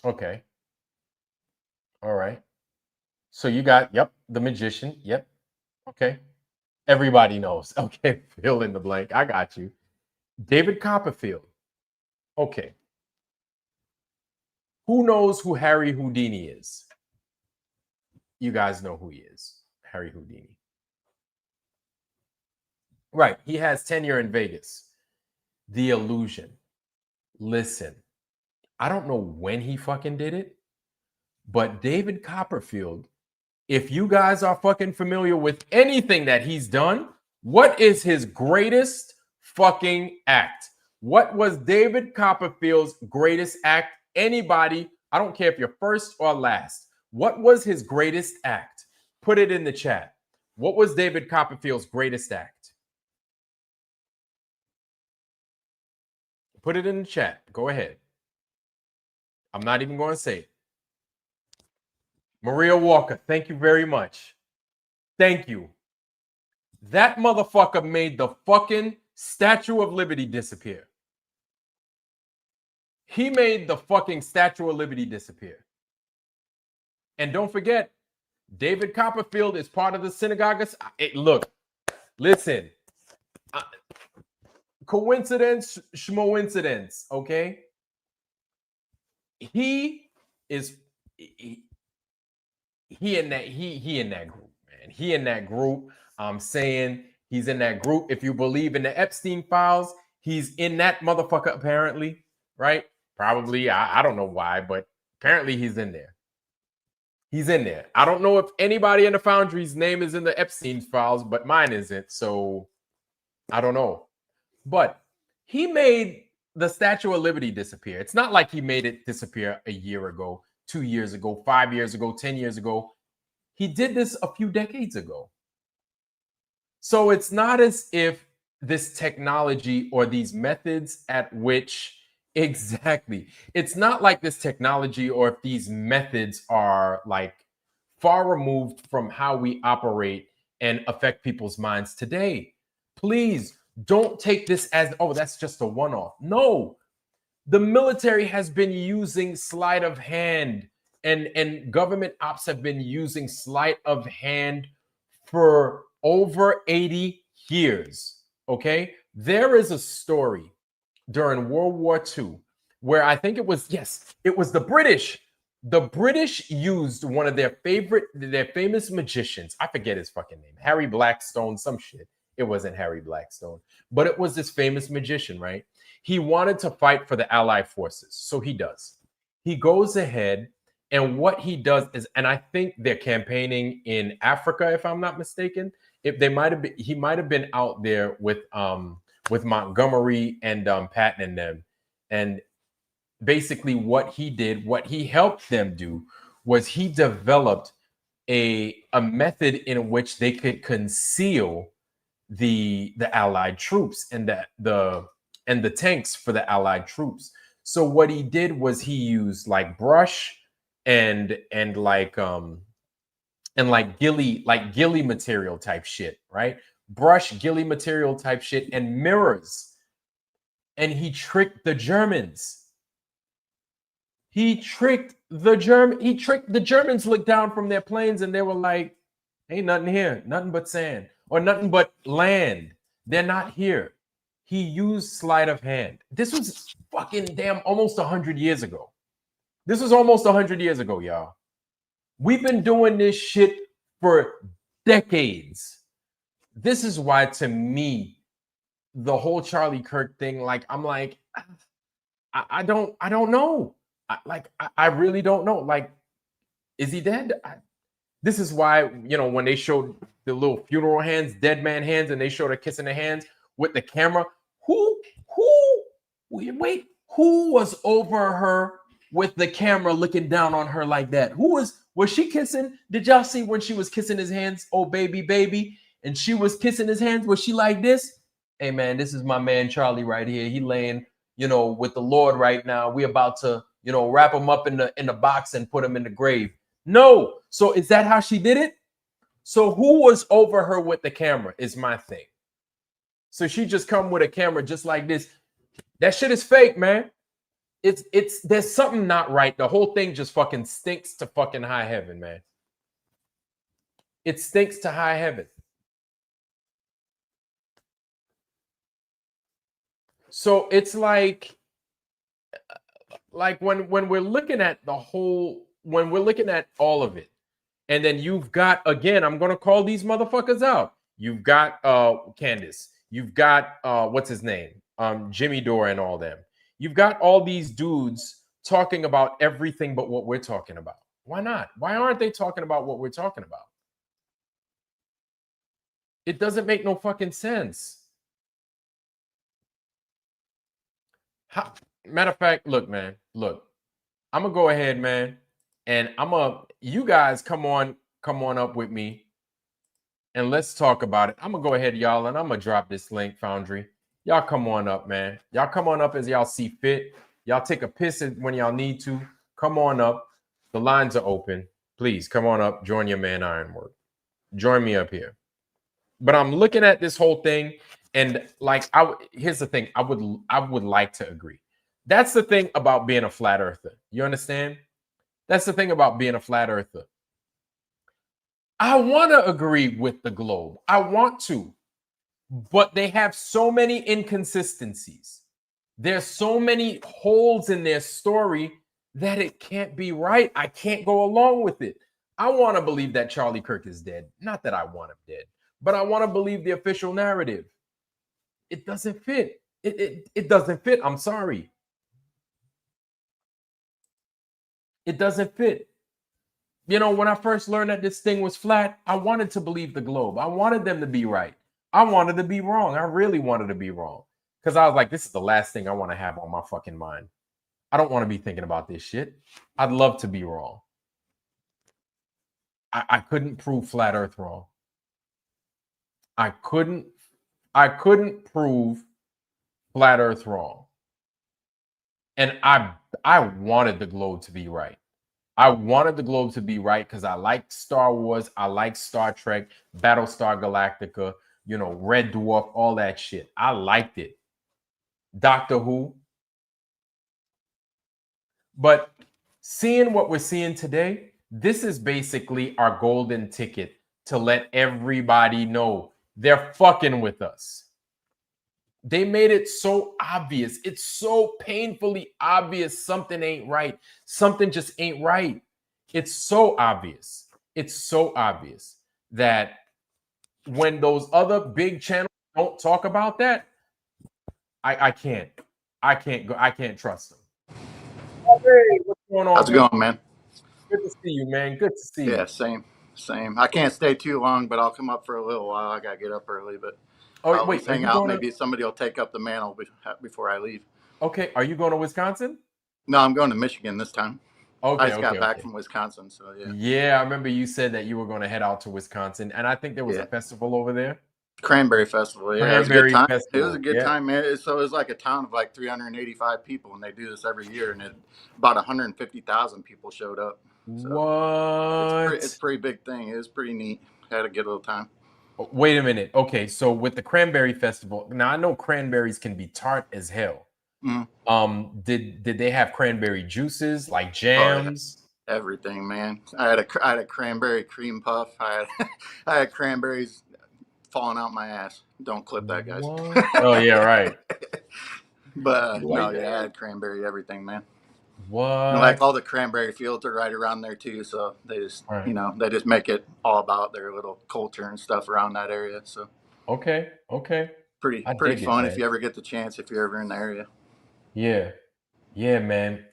Okay. All right. So you got, yep, the magician. Yep. Okay. Everybody knows. Okay. Fill in the blank. I got you. David Copperfield. Okay. Who knows who Harry Houdini is? You guys know who he is. Harry Houdini. Right. He has tenure in Vegas. The Illusion. Listen, I don't know when he fucking did it, but David Copperfield, if you guys are fucking familiar with anything that he's done, what is his greatest fucking act? What was David Copperfield's greatest act? Anybody, I don't care if you're first or last. What was his greatest act? Put it in the chat. What was David Copperfield's greatest act? Put it in the chat. Go ahead. I'm not even going to say it. Maria Walker, thank you very much. Thank you. That motherfucker made the fucking Statue of Liberty disappear. He made the fucking Statue of Liberty disappear. And don't forget, David Copperfield is part of the synagogue. Look, listen. Coincidence, schmoincidence, okay? He is he in that group, man. He in that group. I'm saying he's in that group. If you believe in the Epstein files, he's in that motherfucker apparently, right? Probably. I don't know why, but apparently he's in there. He's in there. I don't know if anybody in the Foundry's name is in the Epstein files, but mine isn't. So I don't know. But he made the Statue of Liberty disappear. It's not like he made it disappear a year ago, 2 years ago, 5 years ago, 10 years ago. He did this a few decades ago. So it's not as if this technology or these methods at which exactly, it's not like this technology or if these methods are like far removed from how we operate and affect people's minds today. Please don't take this as, oh, that's just a one-off. No, the military has been using sleight of hand and government ops have been using sleight of hand for over 80 years, okay? There is a story during World War II where I think it was the British. The British used one of their famous magicians. I forget his fucking name. Harry Blackstone, some shit. It wasn't Harry Blackstone, but it was this famous magician, right? He wanted to fight for the Allied forces. So he does. He goes ahead, and what he does is, and I think they're campaigning in Africa, if I'm not mistaken. If they might have been, he might have been out there with Montgomery and Patton and them. And basically what he did, what he helped them do was he developed a method in which they could conceal the Allied troops and the tanks for the Allied troops. So what he did was he used like brush and ghillie material type shit, right? Brush, ghillie material type shit, and mirrors. And he tricked the Germans. He tricked the Germans looked down from their planes and they were like, ain't nothing here, nothing but sand. Or nothing but land. They're not here. He used sleight of hand. This was fucking damn almost 100 years ago. This was almost 100 years ago, y'all. We've been doing this shit for decades. This is why, to me, the whole Charlie Kirk thing, like, I'm like, I don't know. I really don't know. Like, is he dead? This is why, you know, when they showed the little funeral hands, dead man hands, and they showed her kissing the hands with the camera, who was over her with the camera looking down on her like that? Who was she kissing? Did y'all see when she was kissing his hands? Oh, baby. And she was kissing his hands. Was she like this? Hey, man, this is my man, Charlie, right here. He laying, you know, with the Lord right now. We about to, you know, wrap him up in the box and put him in the grave. No. So is that how she did it? So who was over her with the camera is my thing. So she just come with a camera just like this. That shit is fake, man. It's there's something not right. The whole thing just fucking stinks to fucking high heaven, man. It stinks to high heaven. So it's like when we're looking at the whole, when we're looking at all of it, and then you've got, again, I'm gonna call these motherfuckers out. You've got Candice, you've got what's his name? Jimmy Dore and all them. You've got all these dudes talking about everything but what we're talking about. Why not? Why aren't they talking about what we're talking about? It doesn't make no fucking sense. Matter of fact, look, man, look, I'm gonna go ahead, man, and you guys come on up with me and let's talk about it. I'm gonna go ahead, y'all, and I'm gonna drop this link, Foundry. Y'all come on up, man. Y'all come on up as y'all see fit. Y'all take a piss when y'all need to. Come on up. The lines are open. Please come on up. Join your man Ironwork. Join me up here. But I'm looking at this whole thing, and like, here's the thing. I would like to agree. That's the thing about being a flat earther. You understand? That's the thing about being a flat earther. I want to agree with the globe. I want to. But they have so many inconsistencies. There's so many holes in their story that it can't be right. I can't go along with it. I want to believe that Charlie Kirk is dead. Not that I want him dead, but I want to believe the official narrative. It doesn't fit. It doesn't fit. I'm sorry. It doesn't fit. You know, when I first learned that this thing was flat, I wanted to believe the globe. I wanted them to be right. I wanted to be wrong. I really wanted to be wrong. Because I was like, this is the last thing I want to have on my fucking mind. I don't want to be thinking about this shit. I'd love to be wrong. I couldn't prove flat earth wrong. I couldn't prove flat earth wrong. And I wanted the globe to be right. I wanted the globe to be right because I like Star Wars. I like Star Trek, Battlestar Galactica, you know, Red Dwarf, all that shit. I liked it. Doctor Who. But seeing what we're seeing today, this is basically our golden ticket to let everybody know they're fucking with us. They made it so obvious. It's so painfully obvious something ain't right. Something just ain't right. It's so obvious. It's so obvious that when those other big channels don't talk about that, I can't trust them. Hey, what's going on? How's it going, man? Good to see you, man. Good to see you. Yeah, same. I can't stay too long, but I'll come up for a little while. I gotta get up early, but I'll wait, hang out. Maybe somebody will take up the mantle before I leave. Okay, are you going to Wisconsin? No, I'm going to Michigan this time. Okay, I just got back from Wisconsin, so yeah. Yeah, I remember you said that you were going to head out to Wisconsin, and I think there was a festival over there. Cranberry Festival. Yeah, Cranberry it was a good time. Festival. It was a good time, man. So it was like a town of like 385 people, and they do this every year, and about 150,000 people showed up. So what? It's a pretty big thing. It was pretty neat. Had a good little time. Wait a minute. Okay, so with the Cranberry Festival, now I know cranberries can be tart as hell. Mm-hmm. Did they have cranberry juices like jams? Oh, yeah. Everything, man. I had a cranberry cream puff. I had cranberries falling out my ass. Don't clip that, guys. Oh yeah, right. But no, yeah, I had cranberry everything, man. What? And like all the cranberry fields are right around there too, so they just they just make it all about their little culture and stuff around that area. So okay, pretty fun if you ever get the chance, if you're ever in the area. Yeah, man.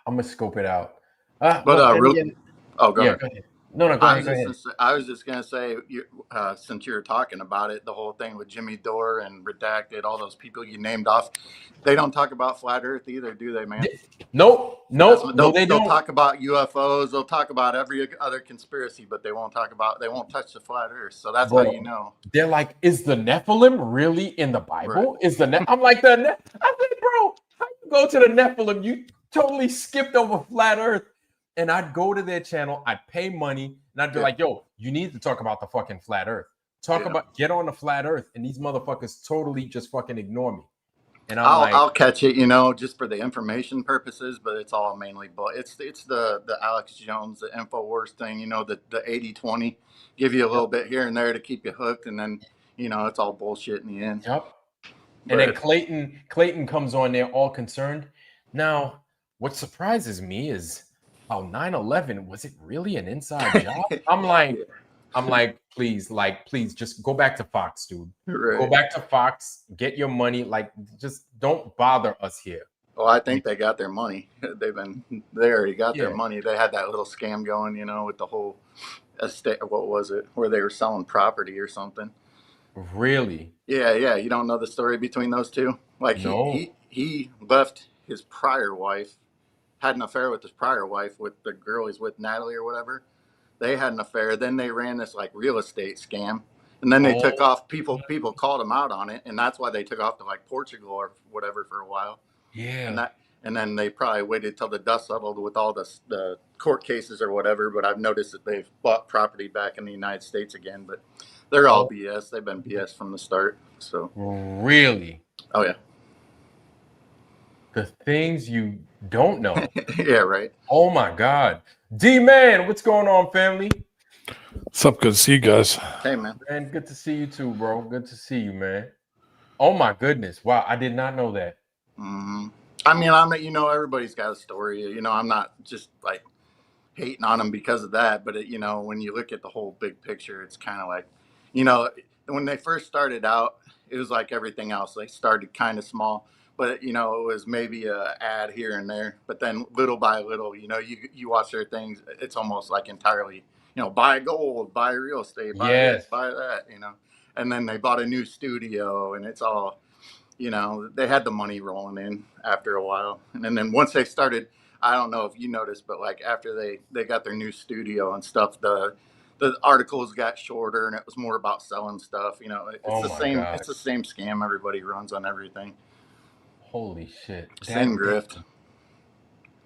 I'm gonna scope it out. Go ahead. Go ahead. No, go ahead. I was just gonna say, since you were talking about it, the whole thing with Jimmy Dore and Redacted, all those people you named off, they don't talk about flat Earth either, do they, man? No, they don't. They'll talk about UFOs. They'll talk about every other conspiracy, but they won't touch the flat Earth. So that's how you know. They're like, is the Nephilim really in the Bible? Right. I'm like, I said, bro, how you go to the Nephilim? You totally skipped over flat Earth. And I'd go to their channel, I'd pay money, And I'd be like, yo, you need to talk about the fucking flat earth. Get on the flat earth. And these motherfuckers totally just fucking ignore me. And I'll catch it, you know, just for the information purposes, but it's all mainly, but it's the Alex Jones, the InfoWars thing, you know, the 80-20, give you a little bit here and there to keep you hooked. And then, you know, it's all bullshit in the end. Yep. And then Clayton comes on there all concerned. Now, what surprises me is how 9/11, was it really an inside job? I'm like, please, just go back to Fox, dude. Right. Go back to Fox, get your money. Like, just don't bother us here. Well, I think they got their money. They already got their money. They had that little scam going, you know, with the whole estate. What was it? Where they were selling property or something. Really? Yeah. You don't know the story between those two? Like he left his prior wife, had an affair with his prior wife with the girl he's with, Natalie or whatever. They had an affair. Then they ran this like real estate scam, and then they took off. People called them out on it, and that's why they took off to like Portugal or whatever for a while. Yeah. And then they probably waited till the dust settled with all the court cases or whatever. But I've noticed that they've bought property back in the United States again. But they're all BS. They've been BS from the start. So really? Oh yeah. The things you don't know. Yeah, right. Oh my God. D-Man, what's going on, family? What's up? Good to see you guys. Hey, man. Man, good to see you too, bro. Good to see you, man. Oh my goodness. Wow, I did not know that. Mm-hmm. I mean, you know, everybody's got a story. You know, I'm not just like hating on them because of that, but you know, when you look at the whole big picture, it's kind of like, you know, when they first started out, it was like everything else. They started kind of small, but you know, it was maybe a ad here and there. But then little by little, you know, you watch their things. It's almost like entirely, you know, buy gold, buy real estate, buy this, buy that, you know. And then they bought a new studio, and it's all, you know, they had the money rolling in after a while. And then once they started, I don't know if you noticed, but like after they got their new studio and stuff, the articles got shorter and it was more about selling stuff. You know, it's the same scam everybody runs on everything. Holy shit. Same grift.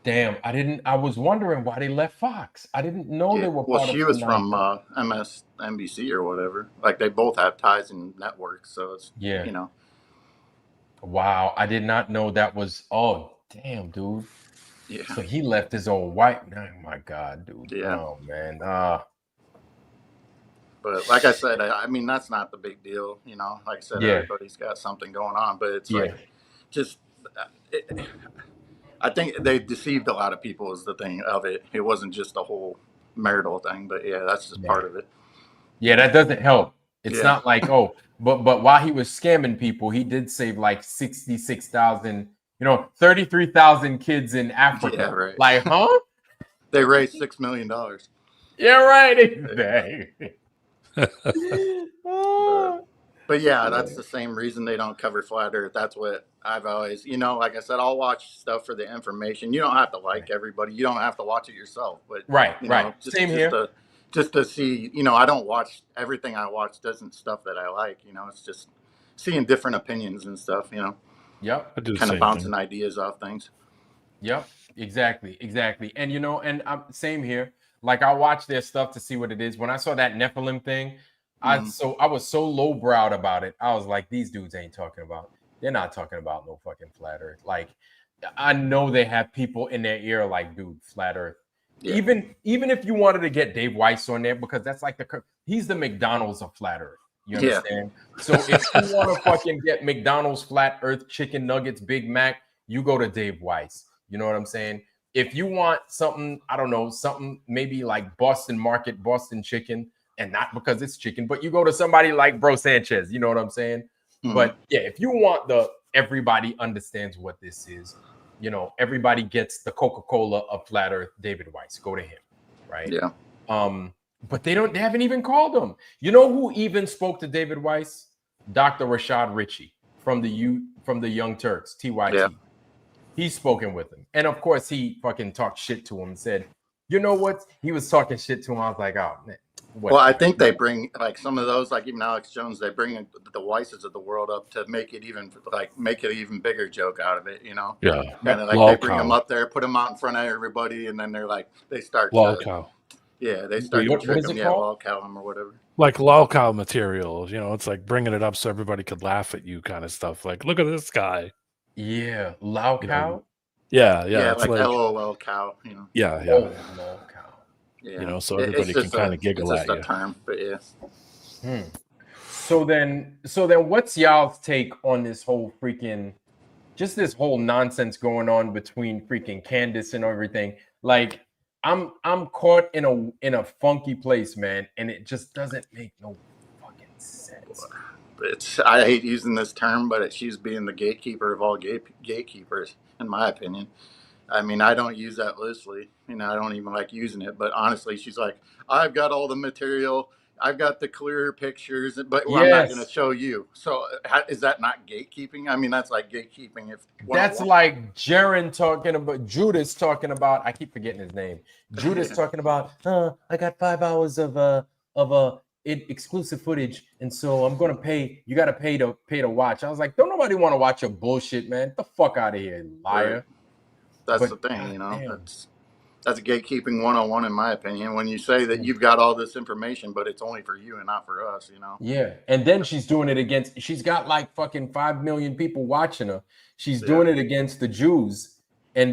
Damn, I was wondering why they left Fox. I didn't know they were part of. Well, she was from MSNBC or whatever. Like they both have ties in networks, so it's you know. Wow, I did not know that was. Oh, damn, dude. Yeah. So he left his old wife. Oh my God, dude. Yeah. Oh man. But like I said, I mean that's not the big deal, you know. Like I said, everybody's got something going on, but it's like just. I think they deceived a lot of people is the thing of it. It wasn't just a whole marital thing, but that's just part of it. Yeah, that doesn't help. It's not like, but while he was scamming people, he did save like 66,000, 33,000 kids in Africa. Yeah, right. Like, huh? They raised $6 million. Yeah, right. But yeah, that's the same reason they don't cover flat earth. That's what I've always, like I said, I'll watch stuff for the information. You don't have to like everybody. You don't have to watch it yourself. But right. Same here. Just to see, I don't watch everything I watch. Isn't stuff that I like. It's just seeing different opinions and stuff. Yep. Kind of bouncing ideas off things. Yep. Exactly. And and I'm same here. Like I watch their stuff to see what it is. When I saw that Nephilim thing. I was so lowbrowed about it. I was like, these dudes they're not talking about no fucking flat earth. Like, I know they have people in their ear like, dude, flat earth. Yeah. Even if you wanted to get Dave Weiss on there, because that's like he's the McDonald's of flat earth. You understand? Yeah. So if you want to fucking get McDonald's flat earth chicken nuggets, Big Mac, you go to Dave Weiss. You know what I'm saying? If you want something, I don't know, something maybe like Boston Market, Boston chicken, and not because it's chicken, but you go to somebody like Bro Sanchez, you know what I'm saying? Mm-hmm. But yeah, if you want everybody understands what this is, everybody gets the Coca-Cola of flat earth, David Weiss, go to him, right? Yeah. But they haven't even called him. You know who even spoke to David Weiss? Dr. Rashad Ritchie from the Young Turks, TYT. Yeah. He's spoken with him. And of course he fucking talked shit to him and said, you know what? He was talking shit to him. I was like, oh man. Well, I think they bring like some of those, like even Alex Jones, they bring the Weisses of the world up to make it even bigger joke out of it, Yeah. And like they bring them up there, put them out in front of everybody, and then they're like, they start. Yeah, they start to What trick is them. it Yeah, called? lol cow them or whatever. Like lol cow material, it's like bringing it up so everybody could laugh at you, kind of stuff. Like, look at this guy. Yeah, Lao You know, cow. Yeah, Yeah, it's like like LOL cow. yeah. Oh, lol cow. Yeah, So it's everybody can just kind of it's giggle just at a you. term, but yeah. So then, what's y'all's take on this whole freaking, just this whole nonsense going on between freaking Candice and everything? Like, I'm caught in a funky place, man, and it just doesn't make no fucking sense. I hate using this term, but she's being the gatekeeper of all gatekeepers, in my opinion. I mean, I don't use that loosely. I don't even like using it. But honestly, she's like, I've got all the material. I've got the clear pictures, but I'm not going to show you. So is that not gatekeeping? I mean, that's like gatekeeping. That's like Jaron talking about, Judas talking about, I keep forgetting his name. Judas talking about, I got 5 hours of exclusive footage, and so I'm gonna pay. You gotta pay to watch. I was like, don't nobody want to watch your bullshit, man. Get the fuck out of here, liar. Right. That's the thing, that's gatekeeping 101 in my opinion. When you say that you've got all this information, but it's only for you and not for us, Yeah, and then she's doing it against. She's got like fucking 5 million people watching her. She's doing it against the Jews, or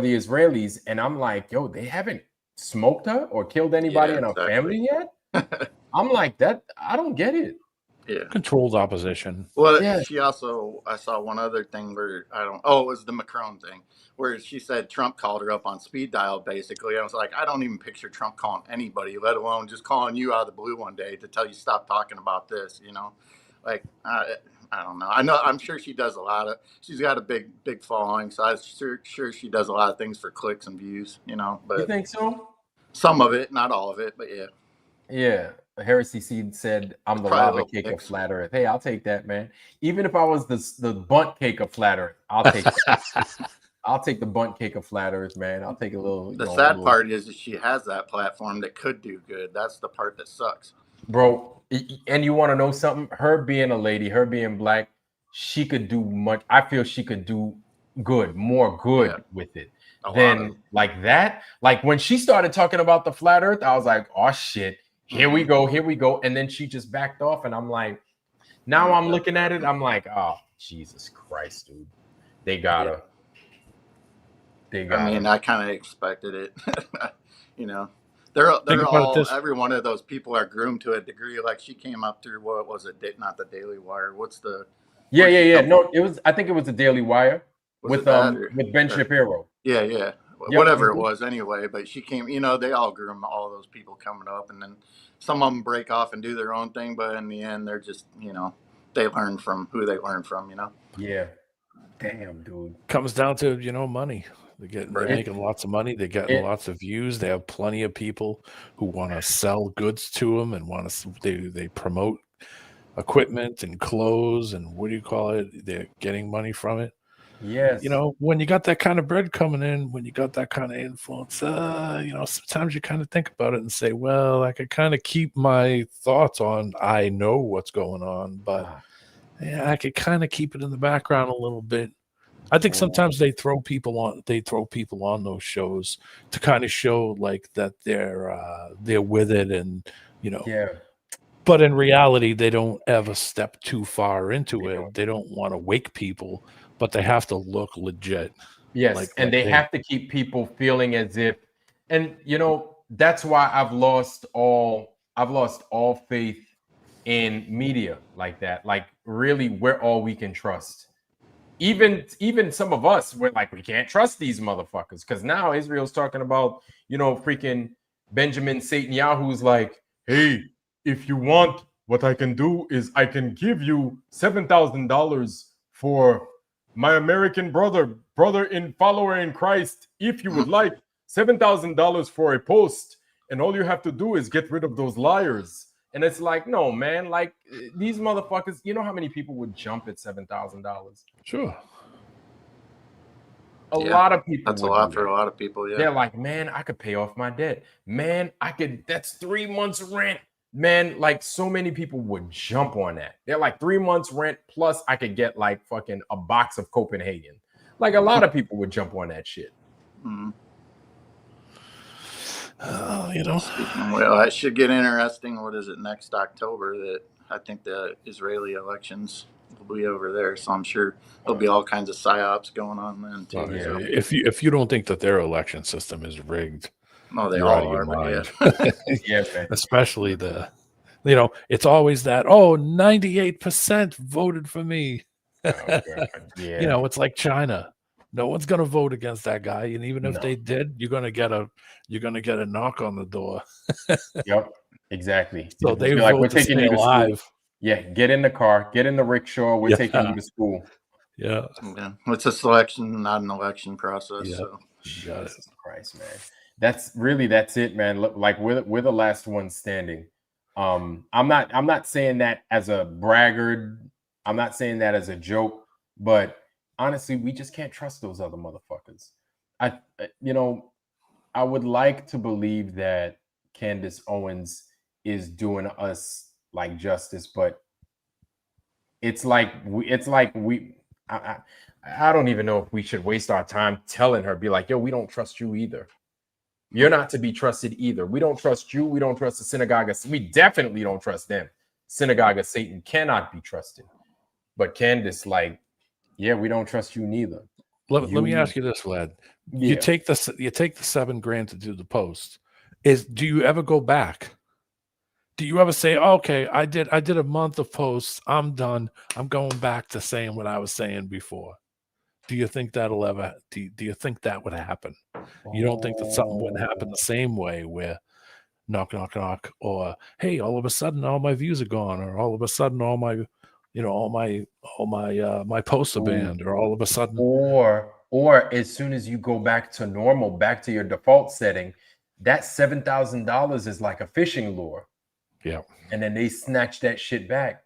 the Israelis, and I'm like, yo, they haven't smoked her or killed anybody in her family yet. I'm like that. I don't get it. Yeah, controlled opposition. Well, she also, I saw one other thing where it was the Macron thing, where she said Trump called her up on speed dial. Basically, I was like, I don't even picture Trump calling anybody, let alone just calling you out of the blue one day to tell you stop talking about this. Like I don't know. I'm sure she does she's got a big following, so I'm sure she does a lot of things for clicks and views. But you think so? Some of it, not all of it, but yeah. Yeah. Heresy Seed said, I'm the lava cake of flat earth. Hey, I'll take that, man. Even if I was the bunt cake of flat earth, I'll take that. I'll take the bunt cake of flat earth, man. I'll take a little. The sad part is that she has that platform that could do good. That's the part that sucks. Bro, and you want to know something? Her being a lady, her being black, she could do much. I feel she could do more good with it than like that. Like when she started talking about the flat earth, I was like, oh shit. Here we go. And then she just backed off. And I'm like, now I'm looking at it. I'm like, oh, Jesus Christ, dude. They got her. I mean, I kind of expected it. They're all, every one of those people are groomed to a degree. Like she came up through, what was it? Not the Daily Wire. What's the. Yeah. No, I think it was the Daily Wire with Ben Shapiro. Yeah. Whatever it was anyway, but she came, they all groom all those people coming up, and then some of them break off and do their own thing, but in the end they're just, they learn from who they learn from, Yeah. Damn, dude. Comes down to, money. They're making lots of money. They're getting lots of views. They have plenty of people who want to sell goods to them and they promote equipment and clothes and what do you call it? They're getting money from it. Yes. When you got that kind of bread coming in, when you got that kind of influence, sometimes you kind of think about it and say, well, I could kind of keep my thoughts on, I know what's going on, but I could kind of keep it in the background a little bit. I think sometimes they throw people on those shows to kind of show like that they're with it and, but in reality, they don't ever step too far into it. They don't want to wake people, but they have to look legit. Yes, and they have to keep people feeling as if, and that's why I've lost all faith in media like that. Like really, we're all we can trust. Even some of us, we're like, we can't trust these motherfuckers because now Israel's talking about, freaking Benjamin Netanyahu's like, hey, if you want, what I can do is I can give you $7,000 for my American brother in follower in Christ. If you would like $7,000 for a post, and all you have to do is get rid of those liars. And it's like, no, man, like these motherfuckers, you know how many people would jump at $7,000? Sure. A lot of people. That's a lot for a lot of people. Yeah. They're like, man, I could pay off my debt. Man, that's 3 months rent. Man, like so many people would jump on that. They're like 3 months rent plus I could get like fucking a box of Copenhagen. Like a lot of people would jump on that shit. Mm-hmm. Well, that should get interesting. What is it, next October? That I think the Israeli elections will be over there, so I'm sure there'll be all kinds of psyops going on then too. Well, yeah. So. If you don't think that their election system is rigged, They you're all out of your mind. Yeah, man. Especially it's always that 98% voted for me. Oh, God. Yeah. It's like China. No one's gonna vote against that guy, and even if they did, you're gonna get a knock on the door. Yep, exactly. So they feel vote like we're to taking stay you to alive. school. Yeah, get in the car, get in the rickshaw. We're taking you to school. Yeah. It's a selection, not an election process. Yeah. So. Jesus Christ, man. That's it, man. Like we're the last ones standing. I'm not saying that as a braggart. I'm not saying that as a joke, but honestly, we just can't trust those other motherfuckers. I would like to believe that Candice Owens is doing us like justice, but it's like I don't even know if we should waste our time telling her, be like, yo, we don't trust you either. You're not to be trusted either. We don't trust you. We don't trust the synagogue. We definitely don't trust them. Synagogue of Satan cannot be trusted. But Candice, like, yeah, we don't trust you neither. Let me ask you this, Vlad. Yeah. You take the $7,000 to do the post. Do you ever go back? Do you ever say, okay, I did a month of posts, I'm done, I'm going back to saying what I was saying before? Do you think that'll ever? Do you think that would happen? You don't think that something would happen the same way, where knock, knock, knock, or hey, all of a sudden all my views are gone, or all of a sudden all my my posts are banned, or all of a sudden, or as soon as you go back to normal, back to your default setting, that $7,000 is like a fishing lure. Yeah, and then they snatch that shit back.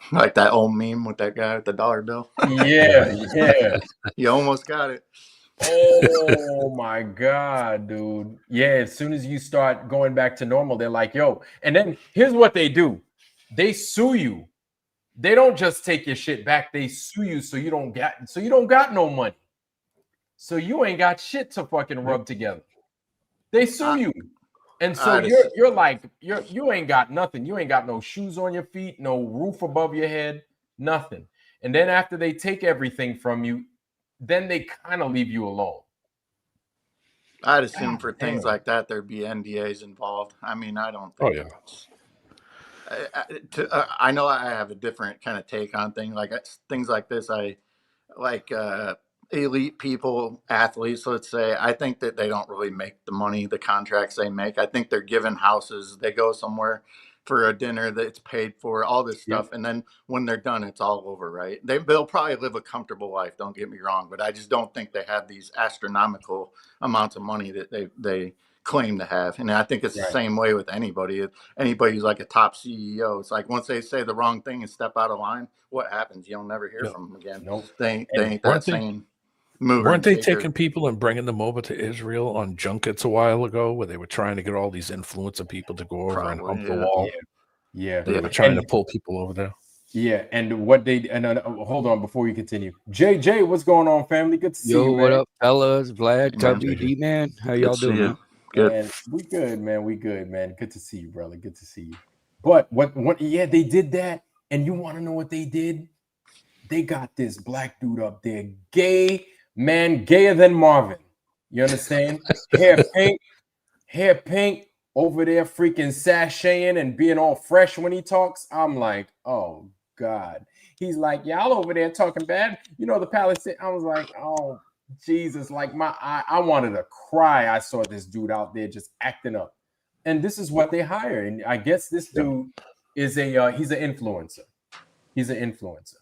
Like that old meme with that guy with the dollar bill. Yeah. You almost got it. Oh my God, dude. Yeah, as soon as you start going back to normal, they're like, yo. And then here's what they do. They sue you. They don't just take your shit back. They sue you so you don't got no money. So you ain't got shit to fucking rub together. They sue you. And so you're like, you ain't got nothing. You ain't got no shoes on your feet, no roof above your head, nothing. And then after they take everything from you, then they kind of leave you alone. I'd assume for things like that, there'd be NDAs involved. I mean, I don't think. I know I have a different kind of take on things like this. I like elite people, athletes, let's say. I think that they don't really make the money, the contracts they make. I think they're given houses. They go somewhere for a dinner that's paid for, all this stuff. And then when they're done, it's all over, right? They'll probably live a comfortable life, don't get me wrong, but I just don't think they have these astronomical amounts of money that they claim to have. And I think it's the same way with anybody. Anybody who's like a top CEO, it's like once they say the wrong thing and step out of line, what happens? You'll never hear from them again. Nope. They ain't that same. Weren't they taking people and bringing them over to Israel on junkets a while ago, where they were trying to get all these influencer people to go over and hump the wall? Yeah, they were trying to pull people over there. Yeah, and what they hold on before you continue. JJ, what's going on, family? Good to see you, man. What up, fellas? Vlad, Tubby, D-Man. How y'all doing? Man? Good. Man, we good, man. We good, man. Good to see you, brother. Good to see you. But what? Yeah, they did that, and you want to know what they did? They got this black dude up there, gay man, gayer than Marvin. You understand? hair pink, over there freaking sashaying and being all fresh when he talks. I'm like, oh God. He's like, y'all over there talking bad. You know, the Palestinian. I was like, oh Jesus, like I wanted to cry. I saw this dude out there just acting up. And this is what they hire. And I guess this dude is he's an influencer. He's an influencer.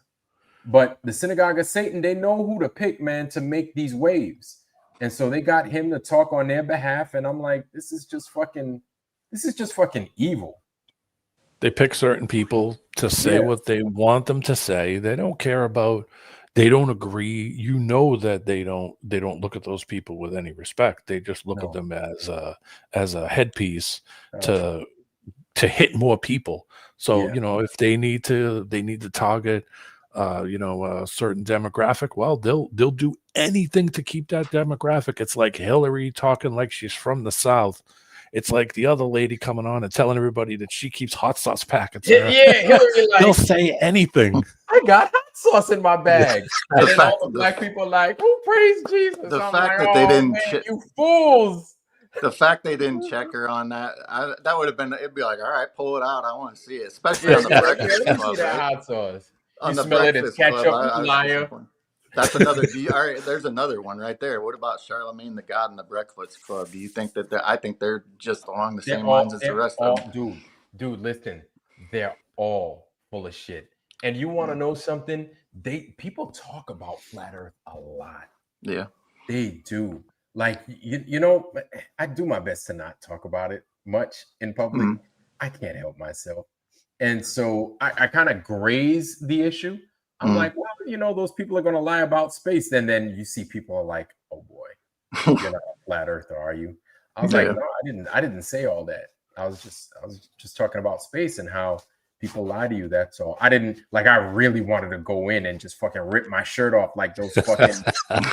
But the Synagogue of Satan, they know who to pick, man, to make these waves. And so they got him to talk on their behalf. And I'm like, this is just fucking evil. They pick certain people to say what they want them to say. They don't care about, they don't agree. You know that they don't look at those people with any respect. They just look at them as a headpiece to hit more people. So, you know, if they need to target a certain demographic, well, they'll do anything to keep that demographic. It's like Hillary talking like she's from the South It's like the other lady coming on and telling everybody that she keeps hot sauce packets. Yeah, Hillary, like, they'll say anything. I got hot sauce in my bag. The And then fact- all the black people are like, "Who praise Jesus?" The I'm fact like, that they "Oh, didn't man, you fools." the fact they didn't check her on that, that would have been, it'd be like, all right, pull it out. I want to see it. Especially on the Yeah, Breakfast let me Club, see that right? hot sauce. On You the smell it, it's Breakfast ketchup, Club, I was liar. disappointed. That's another. All right, there's another one right there. What about Charlemagne the God and the Breakfast Club? Do you think that I think they're just along the same lines as the rest of them? Dude, listen, they're all full of shit. And you want to know something? People talk about flat Earth a lot. Yeah, they do. Like you know, I do my best to not talk about it much in public. Mhm. I can't help myself, and so I kind of graze the issue. I'm Mhm. like, well, you know, those people are going to lie about space. And then you see people are like, oh boy, you're not a flat earther, are you? I was like, Yeah. no, I didn't say all that. I was just talking about space and how people lie to you. That's all. I didn't like. I really wanted to go in and just fucking rip my shirt off like those fucking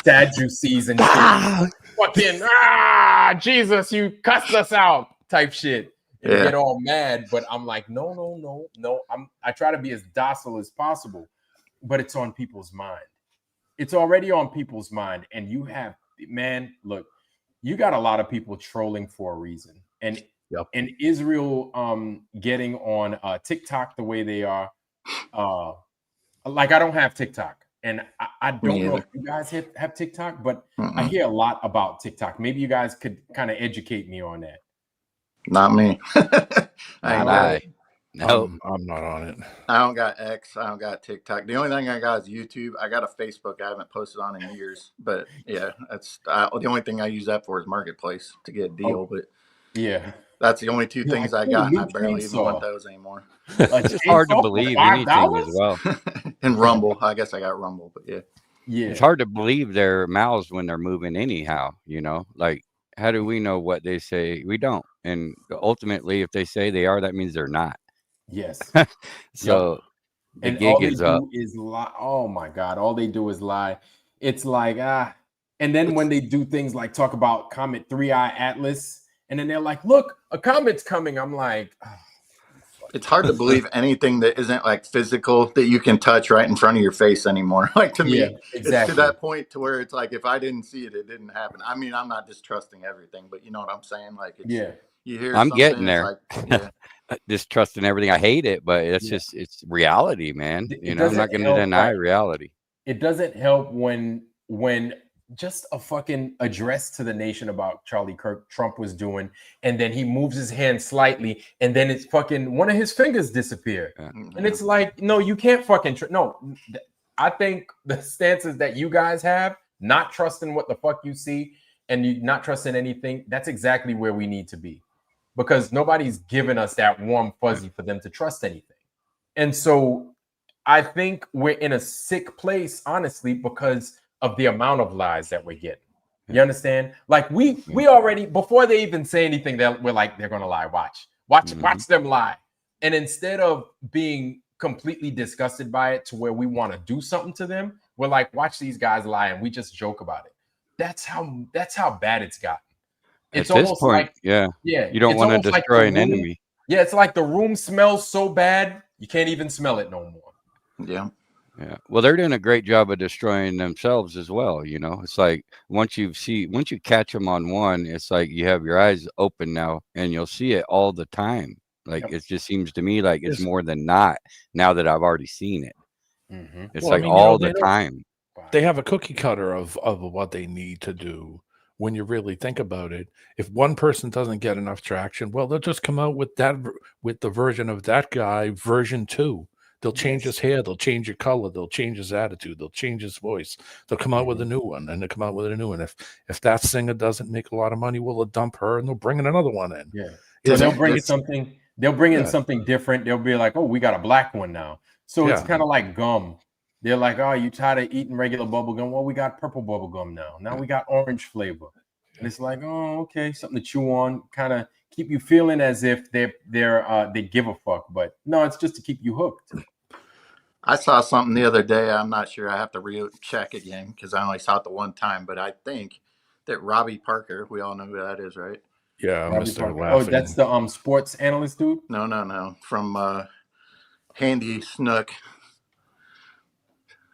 Sadducees and shit. Fucking Jesus, you cussed us out type shit. And Yeah. get all mad, but I'm like, no. I try to be as docile as possible, but it's on people's mind. It's already on people's mind, and you have, man, look, you got a lot of people trolling for a reason, and in Israel, getting on TikTok the way they are, like I don't have TikTok, and I don't know if you guys have TikTok, but I hear a lot about TikTok. Maybe you guys could kind of educate me on that. Not me. No, I'm not on it. I don't got X. I don't got TikTok. The only thing I got is YouTube. I got a Facebook I haven't posted on in years. But yeah, that's the only thing I use that for is Marketplace to get a deal. But yeah, that's the only two things I got. And I barely even want those anymore. It's just hard to believe anything as well. And Rumble. I guess I got Rumble, but yeah. It's hard to believe their mouths when they're moving anyhow, you know, like how do we know what they say? We don't. And ultimately, if they say they are, that means they're not. Yes. So the and gig all they is up. do is lie. Oh my God. All they do is lie. It's like, and then when they do things like talk about Comet 3i Atlas, and then they're like, look, a comet's coming. I'm like, it's hard to believe anything that isn't like physical that you can touch right in front of your face anymore. Like to me, it's to that point to where it's like, if I didn't see it, it didn't happen. I mean, I'm not distrusting everything, but you know what I'm saying? Like, it's, you hear I'm getting there. Like, distrusting everything. I hate it, but it's just, it's reality, man. You know, I'm not going to deny reality. It doesn't help when just a fucking address to the nation about Charlie Kirk Trump was doing, and then he moves his hand slightly, and then it's fucking one of his fingers disappear. And it's like, no, you can't fucking no. I think the stances that you guys have, not trusting what the fuck you see, and you not trusting anything, that's exactly where we need to be, because nobody's given us that warm fuzzy for them to trust anything. And so I think we're in a sick place, honestly, because of the amount of lies that we're getting. You understand? Like we already, before they even say anything, we're like, they're gonna lie. Watch them lie. And instead of being completely disgusted by it to where we want to do something to them, we're like, watch these guys lie, and we just joke about it. That's how bad it's gotten. It's at this almost point, like, you don't want to destroy an enemy. Yeah, it's like the room smells so bad you can't even smell it no more. Yeah. Well, they're doing a great job of destroying themselves as well. You know, it's like once you catch them on one, it's like you have your eyes open now, and you'll see it all the time. Like it just seems to me like it's more than not now that I've already seen it. It's all the time. They have a cookie cutter of what they need to do. When you really think about it, if one person doesn't get enough traction, well, they'll just come out with the version of that guy, version 2. They'll change his hair, they'll change your color, they'll change his attitude, they'll change his voice. They'll come out with a new one, and they'll come out with a new one. If that singer doesn't make a lot of money, well, they'll dump her and they'll bring in another one in. So they'll bring in something. They'll bring in something different. They'll be like, "Oh, we got a black one now." So it's kind of like gum. They're like, "Oh, you tired of eating regular bubble gum? Well, we got purple bubble gum now. Now we got orange flavor." And it's like, "Oh, okay, something to chew on, kind of keep you feeling as if they give a fuck." But no, it's just to keep you hooked. I saw something the other day. I'm not sure. I have to re-check again because I only saw it the one time. But I think that Robbie Parker, we all know who that is, right? Yeah, Right Mr. before- Laughing. Oh, that's the sports analyst dude. No. From Handy Snook.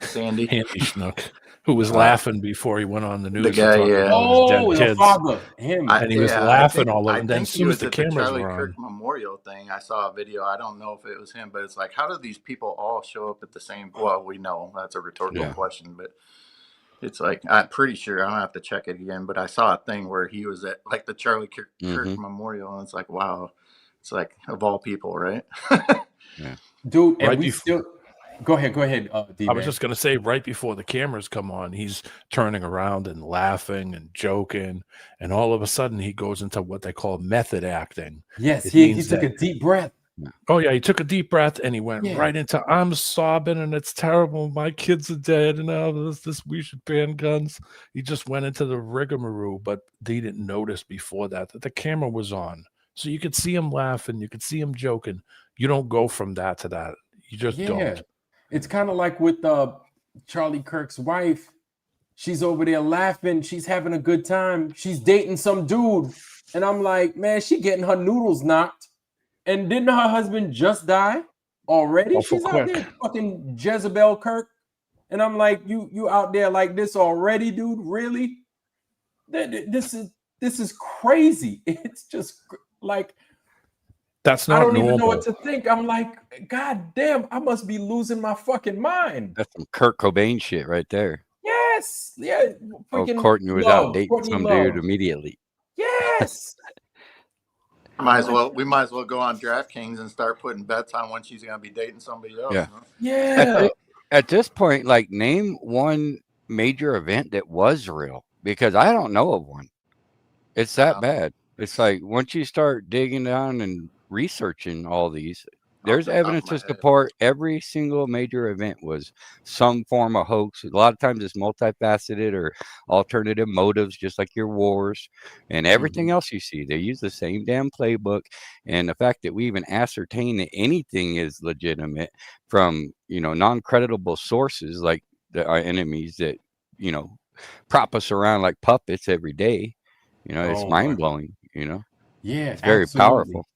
Sandy. Handy Schnook, who was Uh, laughing before he went on the news guy, to talk yeah. about his dead Oh, the kids. father, him. And he was laughing all over. And then as soon as the at cameras Charlie were on, Kirk Memorial thing, I saw a video. I don't know if it was him, but it's like, how do these people all show up at the same? Well, we know that's a rhetorical question, but it's like, I'm pretty sure, I don't have to check it again, but I saw a thing where he was at like the Charlie Kirk Memorial, and it's like, wow, it's like of all people, right? Yeah, dude. And Right we still go ahead. I was just going to say, right before the cameras come on, he's turning around and laughing and joking, and all of a sudden he goes into what they call method acting. Yes, It he means took a that- deep breath. Oh yeah, he took a deep breath and he went right into, I'm sobbing and it's terrible. My kids are dead and all this we should ban guns. He just went into the rigmarole, but they didn't notice before that the camera was on. So you could see him laughing, you could see him joking. You don't go from that to that. You just don't. It's kind of like with Charlie Kirk's wife. She's over there laughing. She's having a good time. She's dating some dude. And I'm like, man, she getting her noodles knocked. And didn't her husband just die already? Awful She's out quick. there fucking Jezebel Kirk. And I'm like, you out there like this already, dude? Really? This is crazy. It's just like, that's not I don't normal. even know what to think. I'm like, God damn, I must be losing my fucking mind. that's some Kurt Cobain shit right there. Yes. Yeah. Oh, Courtney was out dating Courtney some Love. dude immediately. Yes. We might as well go on DraftKings and start putting bets on when she's gonna be dating somebody else. Yeah. Huh? Yeah. At this point, like, name one major event that was real, because I don't know of one. It's that bad. It's like once you start digging down and researching all these, there's evidence to support every single major event was some form of hoax. A lot of times it's multifaceted or alternative motives, just like your wars and everything else you see. They use the same damn playbook. And the fact that we even ascertain that anything is legitimate from, non-creditable sources like our enemies that, prop us around like puppets every day, it's mind-blowing, Yeah, it's very powerful.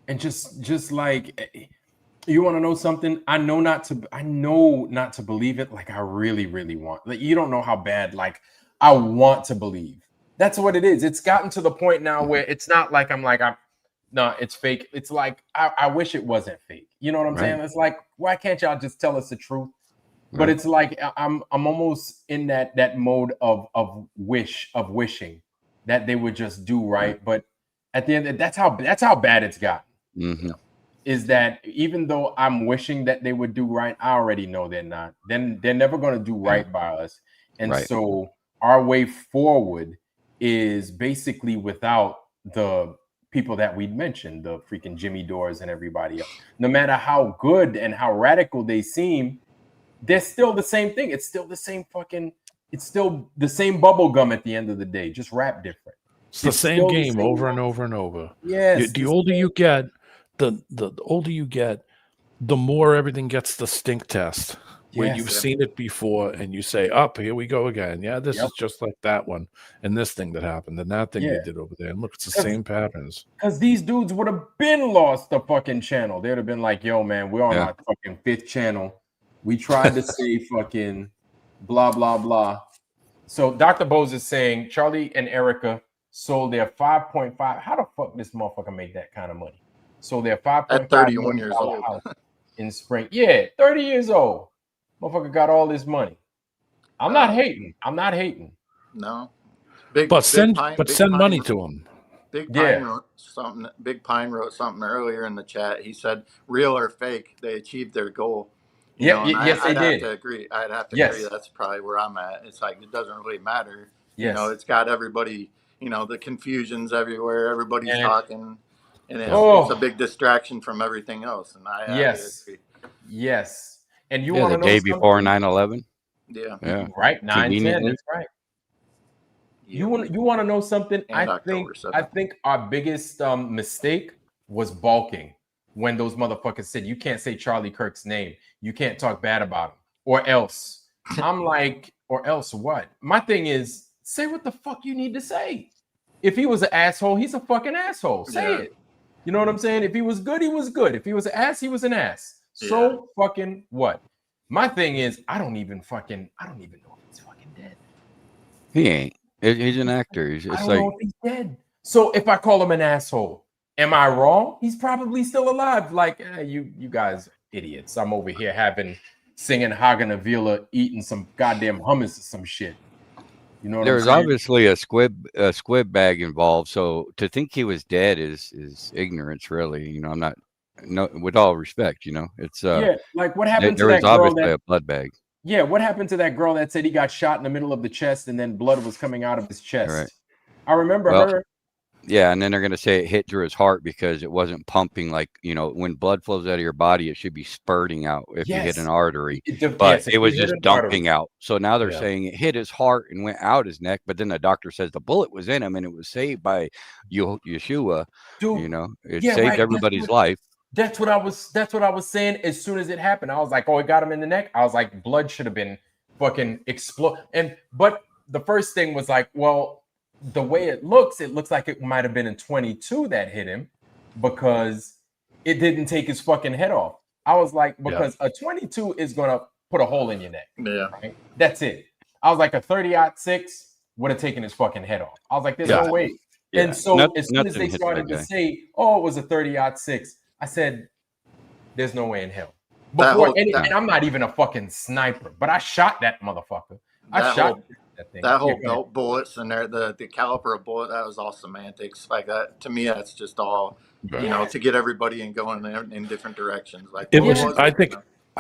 And just like, you want to know something? I know not to believe it. Like, I really, really want. Like, you don't know how bad. Like, I want to believe. That's what it is. It's gotten to the point now where it's not like no, it's fake. It's like I wish it wasn't fake. You know what I'm saying? It's like, why can't y'all just tell us the truth? But it's like I'm almost in that mode of wishing that they would just do right. But at the end, that's how bad it's gotten. Mm-hmm. Is that even though I'm wishing that they would do right, I already know they're not. Then they're never going to do right by us. And so our way forward is basically without the people that we mentioned, the freaking Jimmy Dores and everybody else. No matter how good and how radical they seem, they're still the same thing. It's still the same it's still the same bubble gum at the end of the day, just wrapped different. It's the same game over and over and over. Yes. The older you get, the older you get, the more everything gets the stink test. Where you've seen it before and you say, here we go again. Yeah, this is just like that one. And this thing that happened and that thing they did over there. And look, it's the same patterns. Because these dudes would have been lost the fucking channel. They would have been like, yo, man, we're on our fucking 5th channel. We tried to say fucking blah, blah, blah. So Dr. Bose is saying Charlie and Erica sold their 5.5. How the fuck this motherfucker make that kind of money? So they're 5.5 at 31 years old in spring. Yeah, 30 years old. Motherfucker got all this money. I'm not hating. No. Send money to him. Big Pine wrote something. Big Pine wrote something earlier in the chat. He said, "Real or fake, they achieved their goal." Yes, they did. I'd have to agree. Agree. That's probably where I'm at. It's like it doesn't really matter. Yes. It's got everybody. The confusion's everywhere. Everybody's talking, and it's a big distraction from everything else. And I agree. Yes. And you want to know the day before 9/11? Yeah. Right. 9/10. That's right. You want to know something? And I think our biggest mistake was balking when those motherfuckers said you can't say Charlie Kirk's name, you can't talk bad about him, or else. I'm like, or else what? My thing is, say what the fuck you need to say. If he was an asshole, he's a fucking asshole. Say Yeah. it. You know what I'm saying? If he was good, he was good. If he was an ass, he was an ass. So fucking what? My thing is, I don't even know if he's fucking dead. He ain't. He's an actor. It's I don't like know if he's dead. So if I call him an asshole, am I wrong? He's probably still alive. Like, you guys idiots. I'm over here singing Hagen Avila, eating some goddamn hummus or some shit. You know what there's I'm saying? obviously a squib bag involved. So to think he was dead is ignorance, really. You know, I'm not. No, with all respect, you know, it's like what happened to there that was girl obviously a blood bag. Yeah, what happened to that girl that said he got shot in the middle of the chest and then blood was coming out of his chest? Right. I remember her. Yeah, and then they're gonna say it hit through his heart because it wasn't pumping like, you know, when blood flows out of your body, it should be spurting out if you hit an artery. But it was just dumping out. So now they're saying it hit his heart and went out his neck, but then the doctor says the bullet was in him and it was saved by Yeshua. Dude, you know, it saved everybody's life. That's what I was saying as soon as it happened. I was like, oh, it got him in the neck. I was like, blood should have been fucking explode. But the first thing was like, well, the way it looks like it might have been in 22 that hit him because it didn't take his fucking head off. I was like, because a 22 is gonna put a hole in your neck. Yeah. Right? That's it. I was like, a 30-06 would have taken his fucking head off. I was like, there's no way. Yeah. And so as soon as they started to say, oh, it was a 30-06, I said, there's no way in hell. And I'm not even a fucking sniper, but I shot that motherfucker. I shot that thing. That whole belt bullets and the caliber of bullet, that was all semantics. Like that, to me, that's just all, you know, to get everybody going in different directions. Like it was, I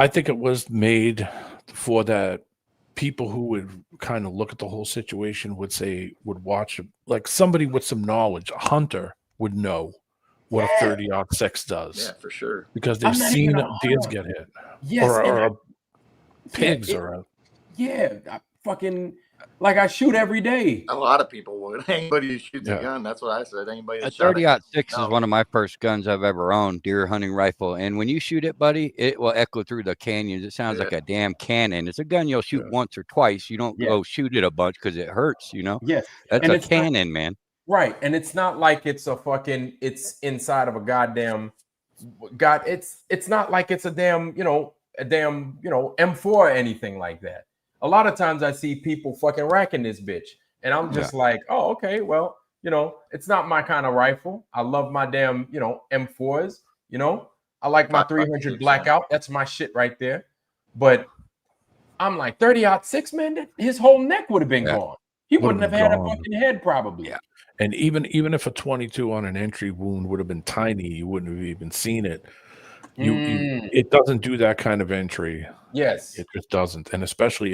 think it was made for that people who would kind of look at the whole situation would watch, like somebody with some knowledge, a hunter would know what a 30-06 does. Yeah, for sure. Because they've seen deers get hit. Yes. Or pigs I fucking, like I shoot every day. A lot of people would. Anybody who shoots a gun, that's what I said. Anybody that a 30-06 is one of my first guns I've ever owned, deer hunting rifle. And when you shoot it, buddy, it will echo through the canyons. It sounds like a damn cannon. It's a gun you'll shoot once or twice. You don't go shoot it a bunch because it hurts, you know? Yes. That's a cannon, man. Right. And it's not like it's it's inside of a goddamn it's not like it's a damn M4 or anything like that. A lot of times I see people fucking racking this bitch and I'm just like, oh, okay, well, it's not my kind of rifle. I love my damn, M4s, I like my 300 blackout. That's my shit right there. But I'm like 30-06, man, his whole neck would have been gone. He wouldn't have had a fucking head probably. Yeah. And even if a 22 on an entry wound would have been tiny, you wouldn't have even seen it. It doesn't do that kind of entry. Yes, it just doesn't. And especially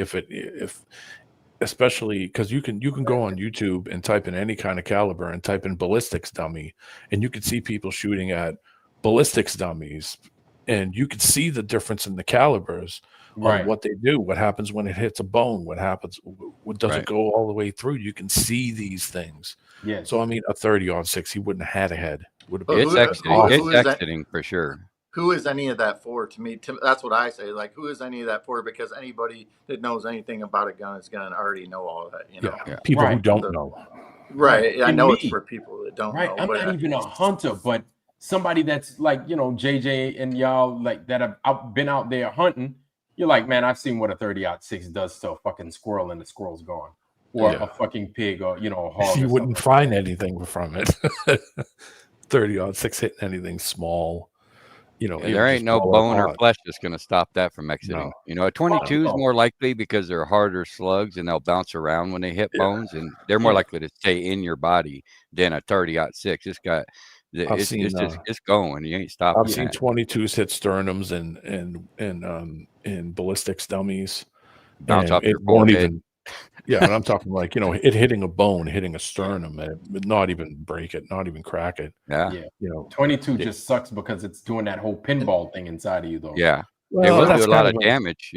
especially because you can go on YouTube and type in any kind of caliber and type in ballistics dummy, and you can see people shooting at ballistics dummies, and you can see the difference in the calibers. On what they do, what happens when it hits a bone, what happens, what does it go all the way through? You can see these things. Yeah. So I mean, a 30-06, he wouldn't have had a head. It's exiting for sure. Who is any of that for? To me, that's what I say. Like, who is any of that for? Because anybody that knows anything about a gun is going to already know all that. You know, people who don't know. Right. I know it's for people that don't know. I'm not even a hunter, but somebody that's like, JJ and y'all like that have been out there hunting. You're like, man, I've seen what a 30-06 does to a fucking squirrel and the squirrel's gone. Or a fucking pig or, a hog. You wouldn't find anything from it. 30-06 hitting anything small. There ain't no bone or flesh that's going to stop that from exiting. A 22 is more likely because they're harder slugs and they'll bounce around when they hit bones, and they're more likely to stay in your body than a 30-06. It's got... It's going. You ain't stopping. I've seen 22s hit sternums and ballistics dummies. Bounce off your forehead. And I'm talking like it hitting a bone, hitting a sternum, not even break it, not even crack it. Yeah. 22 just sucks because it's doing that whole pinball thing inside of you, though. Yeah. It will do a lot of damage,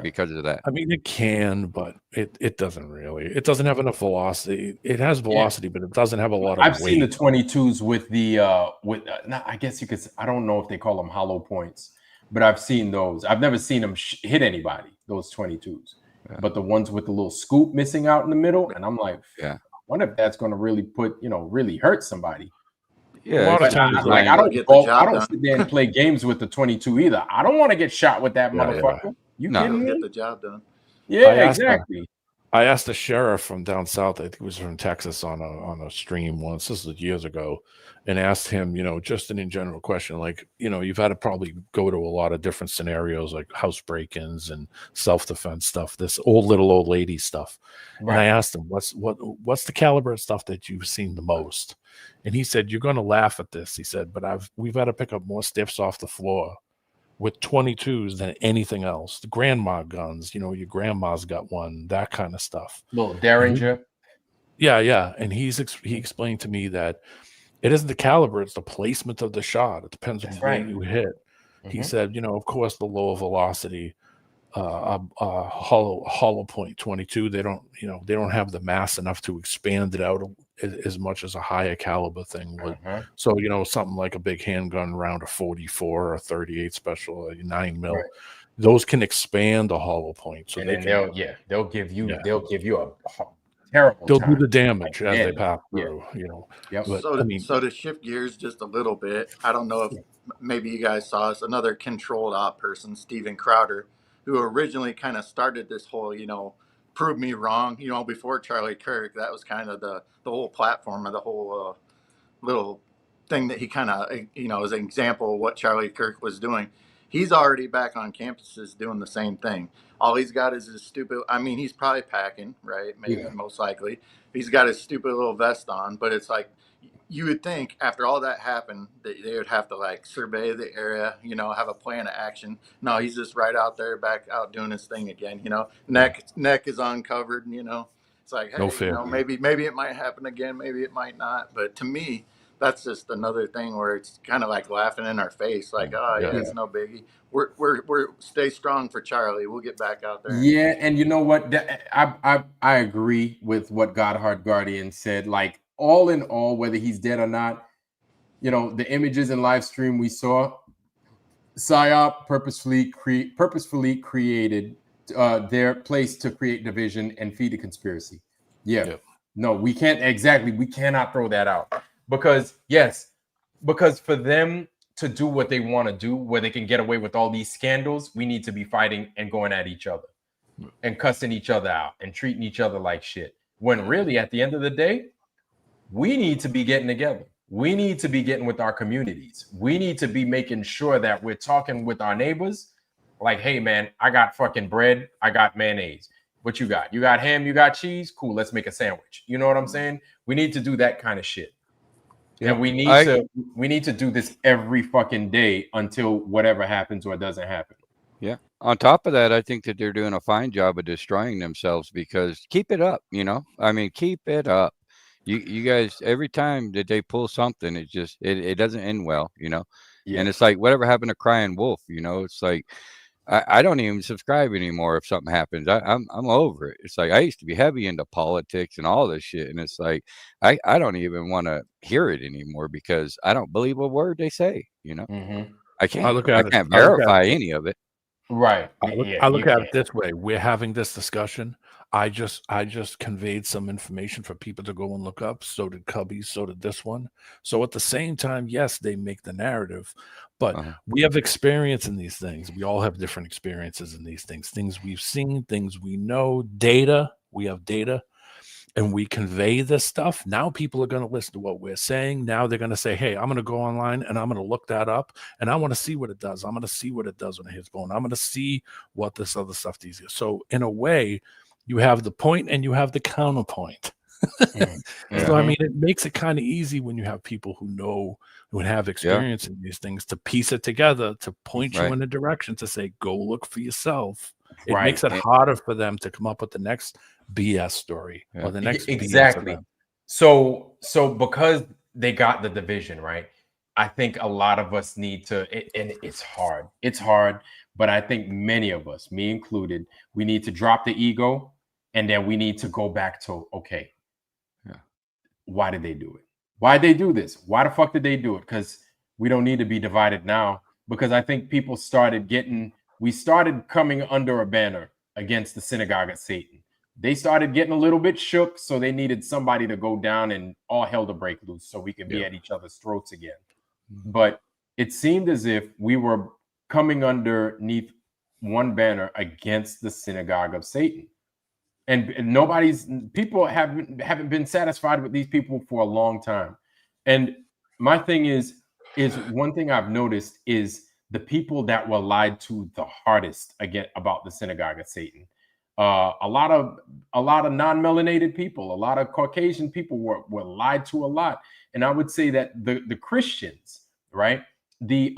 because of that. I mean, it can, but it doesn't really. It doesn't have enough velocity. It has velocity, but it doesn't have a lot of weight. I've seen the 22s with the I guess you could. I don't know if they call them hollow points, but I've seen those. I've never seen them hit anybody. Those 22s, but the ones with the little scoop missing out in the middle, and I'm like, wonder if that's going to really put, really hurt somebody. A Yeah, lot of it's times, just I It'll get the job don't done. sit there and play games with the 22 either. I don't want to get shot with that Yeah, motherfucker. You No. kidding It'll me? get the job done. Yeah, I asked exactly. I asked the sheriff from down south, I think he was from Texas, on a stream once, this was years ago, and asked him, just an in general question, like, you've had to probably go to a lot of different scenarios, like house break-ins and self-defense stuff, this old lady stuff. Right. And I asked him, what's the caliber of stuff that you've seen the most? And he said, you're going to laugh at this. He said, but we've had to pick up more stiffs off the floor with 22s than anything else. The grandma guns, your grandma's got one, that kind of stuff. Little Derringer. Yeah. And he explained to me that it isn't the caliber, it's the placement of the shot. It depends on where you hit. He said, of course, the lower velocity, hollow point 22, they don't have the mass enough to expand it out as much as a higher caliber thing would. So something like a big handgun round of 44 or 38 special 9 mil, those can expand the hollow point. So and they then can, they'll give you a terrible they'll time. do the damage as they pass through. Yep. But So to shift gears just a little bit, I don't know if maybe you guys saw this, another controlled op person, Steven Crowder, who originally kind of started this whole, prove me wrong, before Charlie Kirk. That was kind of the whole platform of the whole little thing that he kind of, as an example of what Charlie Kirk was doing. He's already back on campuses doing the same thing. All he's got is his stupid, he's probably packing, right? Maybe, most likely. He's got his stupid little vest on, but it's like, you would think after all that happened that they would have to survey the area, have a plan of action. No, he's just right out there, back out doing his thing again. Neck is uncovered. It's like, hey, No fear. maybe it might happen again, maybe it might not. But to me, that's just another thing where it's kind of like laughing in our face, like, it's no biggie. We're stay strong for Charlie. We'll get back out there. Yeah, and you know what? I agree with what Godhard Guardian said. Like, all in all, whether he's dead or not, the images and live stream we saw, PSYOP purposefully created their place to create division and feed a conspiracy. No, we cannot throw that out because for them to do what they want to do, where they can get away with all these scandals, we need to be fighting and going at each other and cussing each other out and treating each other like shit. When really, at the end of the day, we need to be getting together. We need to be getting with our communities. We need to be making sure that we're talking with our neighbors like, hey, man, I got fucking bread. I got mayonnaise. What you got? You got ham? You got cheese? Cool. Let's make a sandwich. You know what I'm saying? We need to do that kind of shit. Yeah, and we need to do this every fucking day until whatever happens or doesn't happen. Yeah. On top of that, I think that they're doing a fine job of destroying themselves because keep it up, keep it up. You guys, every time that they pull something, it doesn't end well, and it's like whatever happened to Crying Wolf, it's like I don't even subscribe anymore if something happens. I'm over it. It's like I used to be heavy into politics and all this shit, and it's like I don't even want to hear it anymore because I don't believe a word they say. I can't verify any of it. Right. I look at it this way. We're having this discussion. I just conveyed some information for people to go and look up. So did Cubby. So did this one. So at the same time, yes, they make the narrative, but we have experience in these things. We all have different experiences in these things. Things we've seen, things we know, data. We have data, and we convey this stuff. Now people are going to listen to what we're saying. Now they're going to say, hey, I'm going to go online and I'm going to look that up and I want to see what it does. I'm going to see what it does when it hits bone. I'm going to see what this other stuff does. So in a way, you have the point and you have the counterpoint. So, it makes it kind of easy when you have people who know, who have experience in these things to piece it together, to point you in a direction to say, go look for yourself. It makes it harder for them to come up with the next BS story or the next exactly. So because they got the division, right? I think a lot of us need to, and it's hard. It's hard, but I think many of us, me included, we need to drop the ego. And then we need to go back to, okay, why did they do it? Why did they do this? Why the fuck did they do it? Because we don't need to be divided now. Because I think people started coming under a banner against the synagogue of Satan. they started getting a little bit shook, so they needed somebody to go down and all hell to break loose so we can be at each other's throats again. But it seemed as if we were coming underneath one banner against the synagogue of Satan. And people haven't been satisfied with these people for a long time. And my thing is one thing I've noticed is the people that were lied to the hardest again about the synagogue of Satan. A lot of non-melanated people, a lot of Caucasian people were lied to a lot. And I would say that the Christians, right? The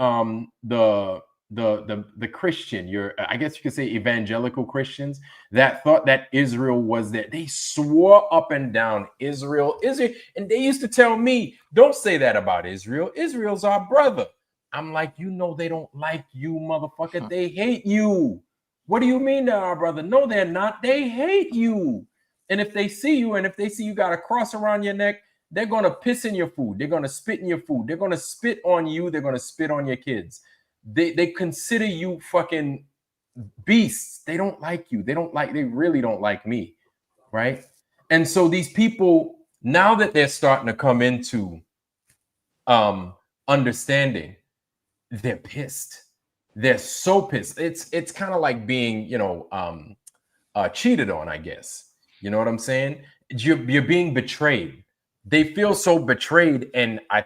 Christian, I guess you could say evangelical Christians that thought that Israel was there. They swore up and down Israel. And they used to tell me, don't say that about Israel. Israel's our brother. I'm like, they don't like you, motherfucker. They hate you. What do you mean they're our brother? No, they're not. They hate you. And if they see you, and if they see you got a cross around your neck, they're going to piss in your food. They're going to spit in your food. They're going to spit on you. They're going to spit on your kids. They consider you fucking beasts. They don't like you. They really don't like me. Right. And so these people, now that they're starting to come into understanding, they're pissed. They're so pissed. It's kind of like being, cheated on, I guess. You know what I'm saying? You're being betrayed. They feel so betrayed. And I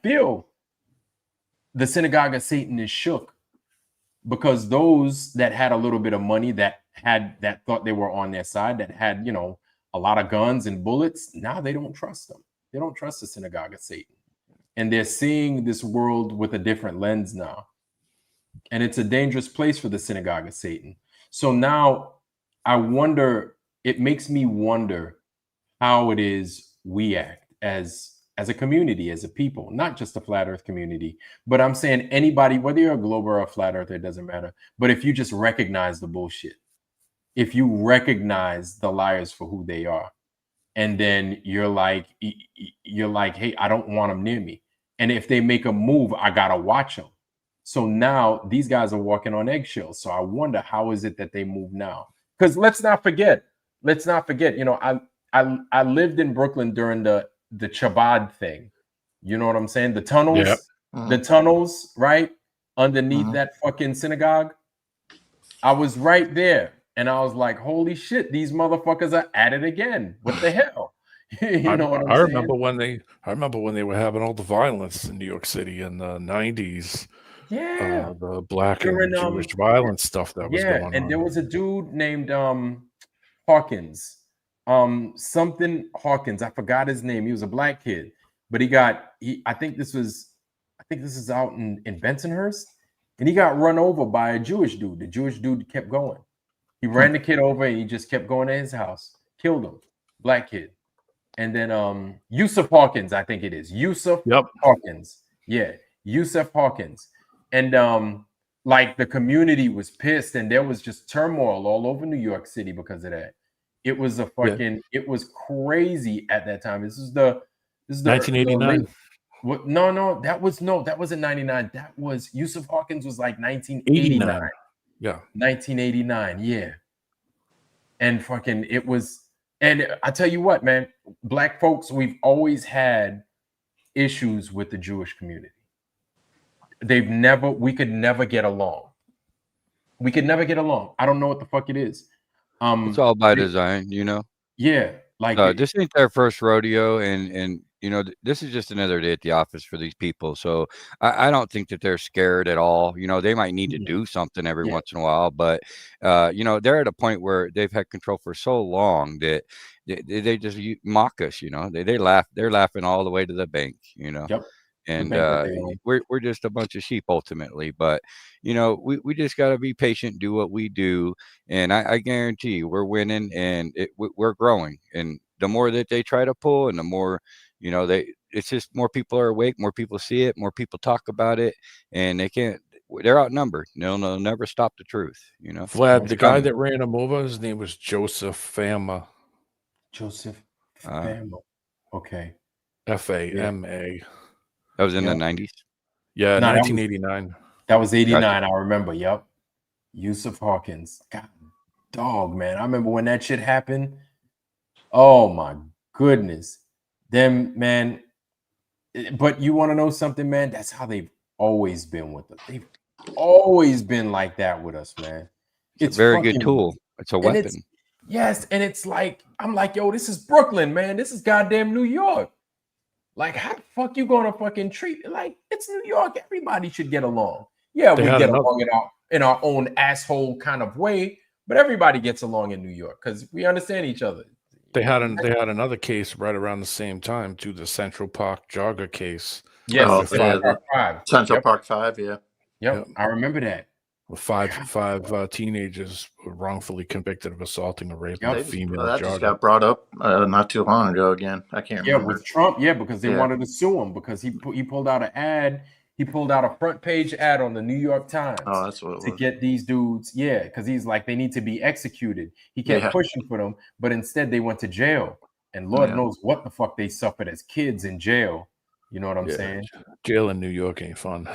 feel the synagogue of Satan is shook because those that had a little bit of money that thought they were on their side, that had, a lot of guns and bullets, now they don't trust them. They don't trust the synagogue of Satan. And they're seeing this world with a different lens now. And it's a dangerous place for the synagogue of Satan. So now it makes me wonder how it is we act as a community, as a people, not just the flat earth community, but I'm saying anybody, whether you're a globe or a flat earther, it doesn't matter. But if you just recognize the bullshit, if you recognize the liars for who they are, and then you're like, hey, I don't want them near me. And if they make a move, I got to watch them. So now these guys are walking on eggshells. So I wonder, how is it that they move now? Because let's not forget, I lived in Brooklyn during the Chabad thing. You know what I'm saying? The tunnels, right? Underneath that fucking synagogue. I was right there. And I was like, holy shit, these motherfuckers are at it again. What the hell? You know what I'm saying? I remember when they were having all the violence in New York City in the 90s. Yeah. The black and Jewish violence stuff that was going on. And there was a dude named Hawkins. Something Hawkins. I forgot his name. He was a black kid. But I think this is out in Bensonhurst. And he got run over by a Jewish dude. The Jewish dude kept going. He ran the kid over and he just kept going to his house. Killed him. Black kid. And then Yusuf Hawkins, I think it is. Hawkins. Yeah. Yusuf Hawkins. And the community was pissed, and there was just turmoil all over New York City because of that. It was it was crazy at that time. This is the 1989. That wasn't 99. That was Yusuf Hawkins was like 1989. Yeah. 1989, yeah. And it was, and I tell you what, man, black folks, we've always had issues with the Jewish community. We could never get along. We could never get along. I don't know what the fuck it is. It's all by design, Yeah. This ain't their first rodeo, and this is just another day at the office for these people. So I don't think that they're scared at all. They might need to do something every once in a while, but they're at a point where they've had control for so long that they just mock us. They laugh. They're laughing all the way to the bank. Yep. And we're just a bunch of sheep ultimately, but we just got to be patient, do what we do, and I guarantee you we're winning, and we're growing. And the more that they try to pull, and the more it's just more people are awake, more people see it, more people talk about it, and they're outnumbered. They'll never stop the truth. Vlad, the guy that ran him over, his name was Joseph Fama. Joseph Fama. Okay. Fama. That was in the 90s? Yeah, 1989. That was 89. Gotcha. I remember. Yep. Yusuf Hawkins. God dog, man. I remember when that shit happened. Oh my goodness. Them, man. But you want to know something, man? That's how they've always been with us. They've always been like that with us, man. It's a very good tool. It's a weapon. Yes, and it's like, I'm like, yo, this is Brooklyn, man. This is goddamn New York. Like, how the fuck you gonna fucking treat it? Like, it's New York. Everybody should get along. Yeah, we get along in our own asshole kind of way, but everybody gets along in New York because we understand each other. They had another case right around the same time too, the Central Park jogger case. Yes, Central Park 5, yeah. Yep, I remember that. With five teenagers were wrongfully convicted of assaulting or raping a female that jogger. just got brought up not too long ago again. I can't remember. Yeah, with Trump, because they wanted to sue him because he pulled out an ad. He pulled out a front page ad on the New York Times. Oh, that's what it was. To get these dudes, because he's like, they need to be executed. He kept pushing for them, but instead they went to jail. And Lord knows what the fuck they suffered as kids in jail. You know what I'm saying? Jail in New York ain't fun.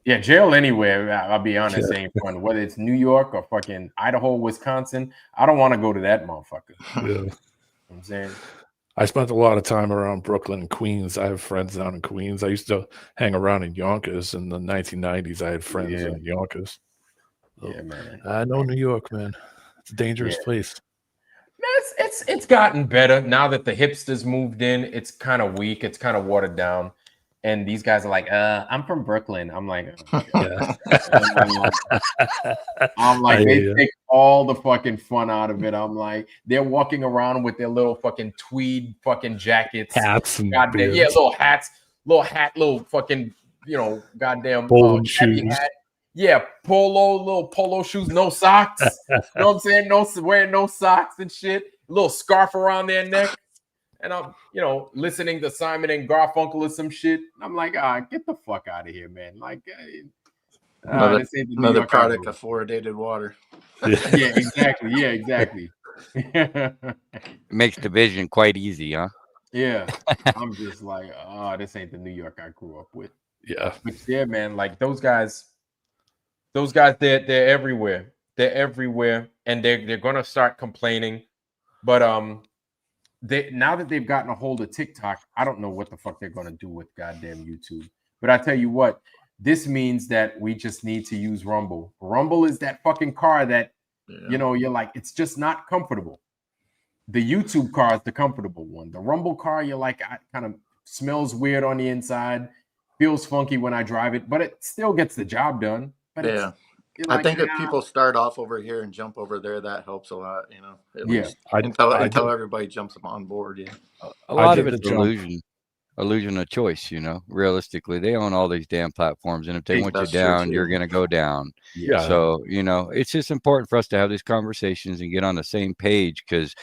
Yeah, jail anywhere, I'll be honest, ain't fun. Whether it's New York or fucking Idaho, Wisconsin, I don't want to go to that motherfucker. Yeah. You know what I'm saying? I spent a lot of time around Brooklyn and Queens. I have friends down in Queens. I used to hang around in Yonkers in the 1990s. I had friends in Yonkers. So, yeah, man. I know New York, man. It's a dangerous place. Man, it's gotten better now that the hipsters moved in. It's kind of weak. It's kind of watered down. And these guys are like, I'm from Brooklyn. I'm like, they take all the fucking fun out of it. I'm like, they're walking around with their little fucking tweed fucking jackets, hats, and little hats, little fucking, goddamn bowling shoes. Hat. Yeah, little polo shoes, no socks. You know what I'm saying? Wearing no socks and shit. A little scarf around their neck. And I'm, listening to Simon and Garfunkel or some shit. I'm like, get the fuck out of here, man. Like, another product of fluoridated water. Yeah, exactly. Yeah, exactly. It makes division quite easy, huh? Yeah. I'm just like, this ain't the New York I grew up with. Yeah. But yeah, man, like those guys, they're everywhere. They're everywhere. And they're gonna start complaining. But now that they've gotten a hold of TikTok, I don't know what the fuck they're going to do with goddamn YouTube. But I tell you what, this means that we just need to use Rumble. Rumble is that fucking car that, you're like, it's just not comfortable. The YouTube car is the comfortable one. The Rumble car, you're like, it kind of smells weird on the inside, feels funky when I drive it, but it still gets the job done. But I think if people start off over here and jump over there, that helps a lot, at least until everybody jumps on board. Yeah. A lot of it's illusion of choice, realistically. They own all these damn platforms, and if they want you down, you're going to go down. Yeah. So, it's just important for us to have these conversations and get on the same page, because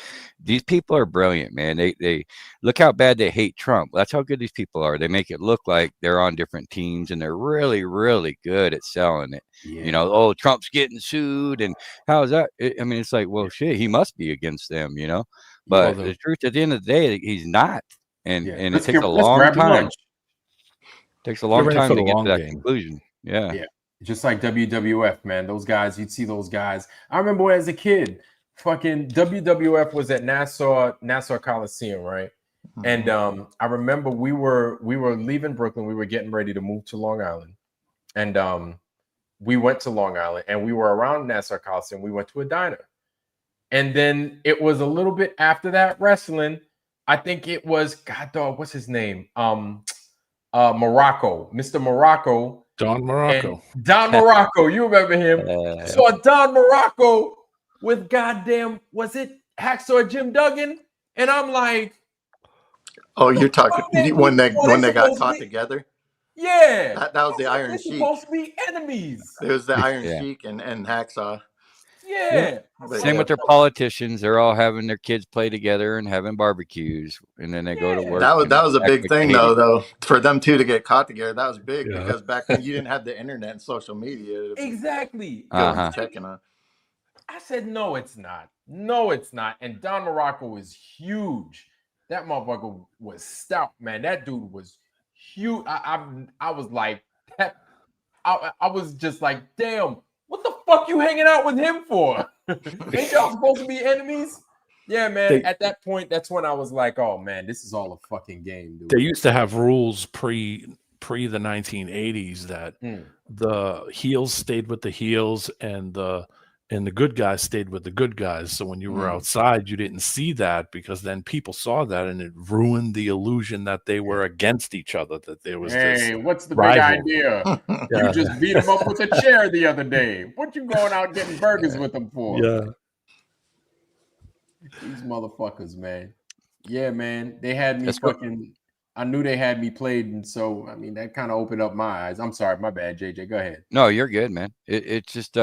these people are brilliant, man. They look how bad they hate Trump. That's how good these people are. They make it look like they're on different teams, and they're really, really good at selling it. Yeah. Trump's getting sued, and how is that? It's like, well, shit, he must be against them, But the truth, at the end of the day, he's not. And it takes a long time. Takes a long time to get to that conclusion. Yeah. Yeah. Just like WWF, man. Those guys, you'd see those guys. I remember as a kid, fucking WWF was at Nassau Coliseum, right? And I remember we were leaving Brooklyn. We were getting ready to move to Long Island. And we went to Long Island and we were around Nassau Coliseum. We went to a diner. And then it was a little bit after that wrestling. I think it was, God dog, what's his name? Morocco, Mr. Morocco. Don Morocco. Don Morocco, you remember him. So Don Morocco with goddamn, was it Hacksaw Jim Duggan? And I'm like, oh, you're talking when they got caught together? Yeah. That was the Iron Sheik. Supposed to be enemies. It was the Iron Sheik and Hacksaw. Yeah. Same with their politicians. They're all having their kids play together and having barbecues, and then they go to work. That was a big thing, though, for them two to get caught together. That was big because back then you didn't have the internet and social media. Exactly. Checking on. I said, no, it's not. No, it's not. And Don Morocco was huge. That motherfucker was stout, man. That dude was huge. I was like, I was just like, damn. What the fuck you hanging out with him for? Ain't y'all supposed to be enemies? Yeah, man. At that point, that's when I was like, oh man, this is all a fucking game, dude. They used to have rules pre the 1980s that the heels stayed with the heels and the good guys stayed with the good guys. So when you were outside, you didn't see that, because then people saw that and it ruined the illusion that they were against each other, that there was this what's the rivalry. big idea? You just beat him up with a chair the other day. What you going out getting burgers with them for? Yeah. These motherfuckers, man. Yeah, man. They had me fucking... I knew they had me played, and so I mean that kind of opened up my eyes. I'm sorry, my bad, JJ. Go ahead. No, you're good, man. It's just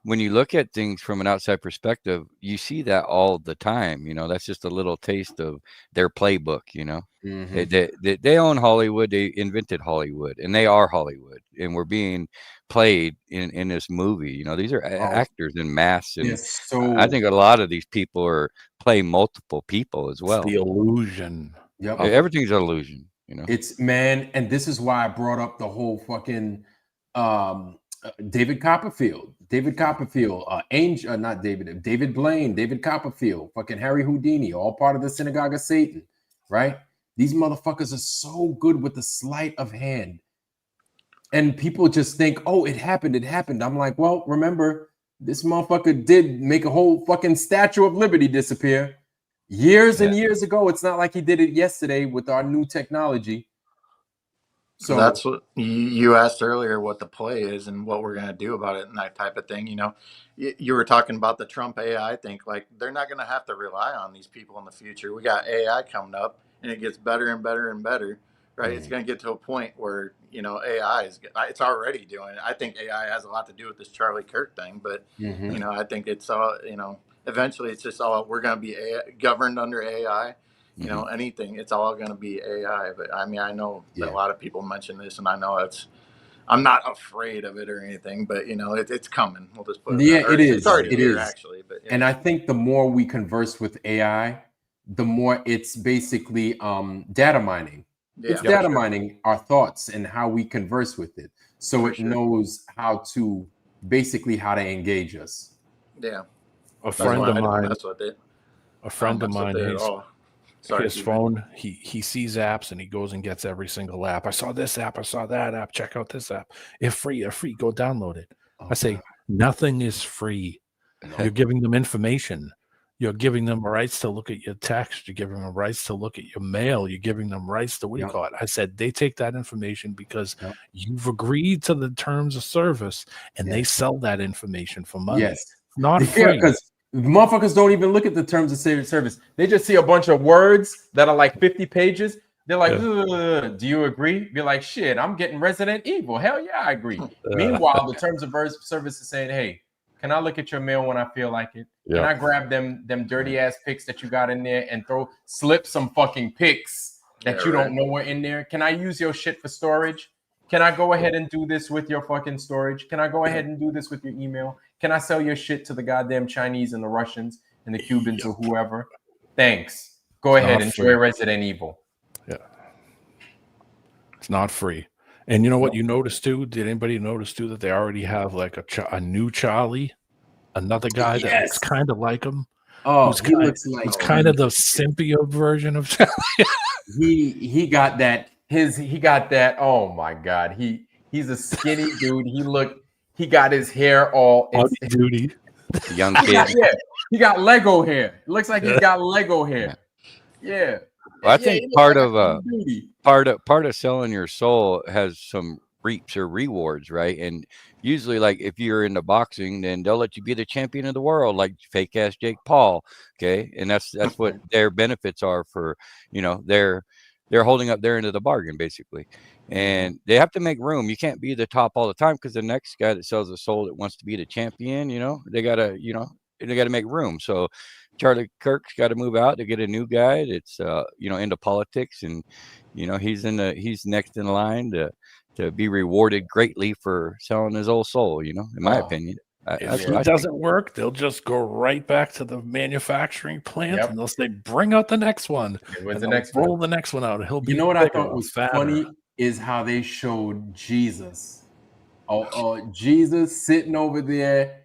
when you look at things from an outside perspective, you see that all the time. You know, that's just a little taste of their playbook. You know, they own Hollywood. They invented Hollywood, and they are Hollywood, and we're being played in this movie. You know, these are actors in masks, and so I think a lot of these people are playing multiple people as well. It's the illusion. Yep. Everything's an illusion, you know. It's, man, and this is why I brought up the whole fucking David Copperfield, David Blaine, David Copperfield, fucking Harry Houdini, all part of the Synagogue of Satan, right? These motherfuckers are so good with the sleight of hand. And people just think, oh, it happened. I'm like, well, remember, this motherfucker did make a whole fucking Statue of Liberty disappear. Years and years ago. It's not like he did it yesterday with our new technology. So that's what you asked earlier, what the play is and what we're going to do about it and that type of thing. You know, you were talking about the Trump AI thing. Like, they're not going to have to rely on these people in the future. We got AI coming up, and it gets better and better and better, right? It's going to get to a point where, you know, it's already doing it. I think AI has a lot to do with this Charlie Kirk thing, but, you know, I think it's all, you know, eventually it's just all, we're going to be governed under AI. You know, anything, it's all going to be AI. But I mean, I know that a lot of people mention this, and I know I'm not afraid of it or anything, but you know, it's coming. We'll just put it it is. It's already it here, is. actually. But and I think the more we converse with AI, the more it's basically data mining. It's data mining our thoughts and how we converse with it, so it knows how to engage us. Yeah, a friend of mine. That's what it. A friend of mine. His phone, he sees apps and he goes and gets every single app. I saw this app, I saw that app, check out this app. It's free, go download it. I say, nothing is free. You're giving them information. You're giving them rights to look at your text. You're giving them rights to look at your mail. You're giving them rights to, what do you call it? I said, they take that information because you've agreed to the terms of service, and they sell that information for money. Yes. It's not free. Because motherfuckers don't even look at the terms of service. They just see a bunch of words that are like 50 pages. They're like, do you agree? Be like, shit, I'm getting Resident Evil. Hell yeah, I agree. Meanwhile, the terms of service is saying, hey, can I look at your mail when I feel like it? Can I grab them dirty ass pics that you got in there and slip some fucking pics that you don't know are in there? Can I use your shit for storage? Can I go ahead and do this with your fucking storage? Can I go ahead and do this with your email? Can I sell your shit to the goddamn Chinese and the Russians and the Cubans or whoever? Thanks. Go ahead, enjoy Resident Evil. Yeah. It's not free. And you know what you noticed too? Did anybody notice too that they already have like a new Charlie? Another guy that looks kind of like him. Oh, he looks like it's kind of the simpia version of Charlie. he got that. He got that. Oh my God. He's a skinny dude. He got his hair all duty. Young kid. He got Lego hair. It looks like he's got Lego hair. Yeah. Well, I think part of selling your soul has some reaps or rewards, right? And usually, like if you're into boxing, then they'll let you be the champion of the world, like fake ass Jake Paul. Okay, and that's what their benefits are for. You know, they're holding up their end of the bargain, basically. And they have to make room. You can't be the top all the time, because the next guy that sells a soul that wants to be the champion, you know, they gotta make room. So Charlie Kirk's got to move out to get a new guy that's into politics, and he's next in line to be rewarded greatly for selling his old soul. In my opinion. If it doesn't work, they'll just go right back to the manufacturing plant and they'll say, "Bring out the next one." When's the next roll the next one out? He'll be. What I thought was funny is how they showed Jesus. Jesus sitting over there,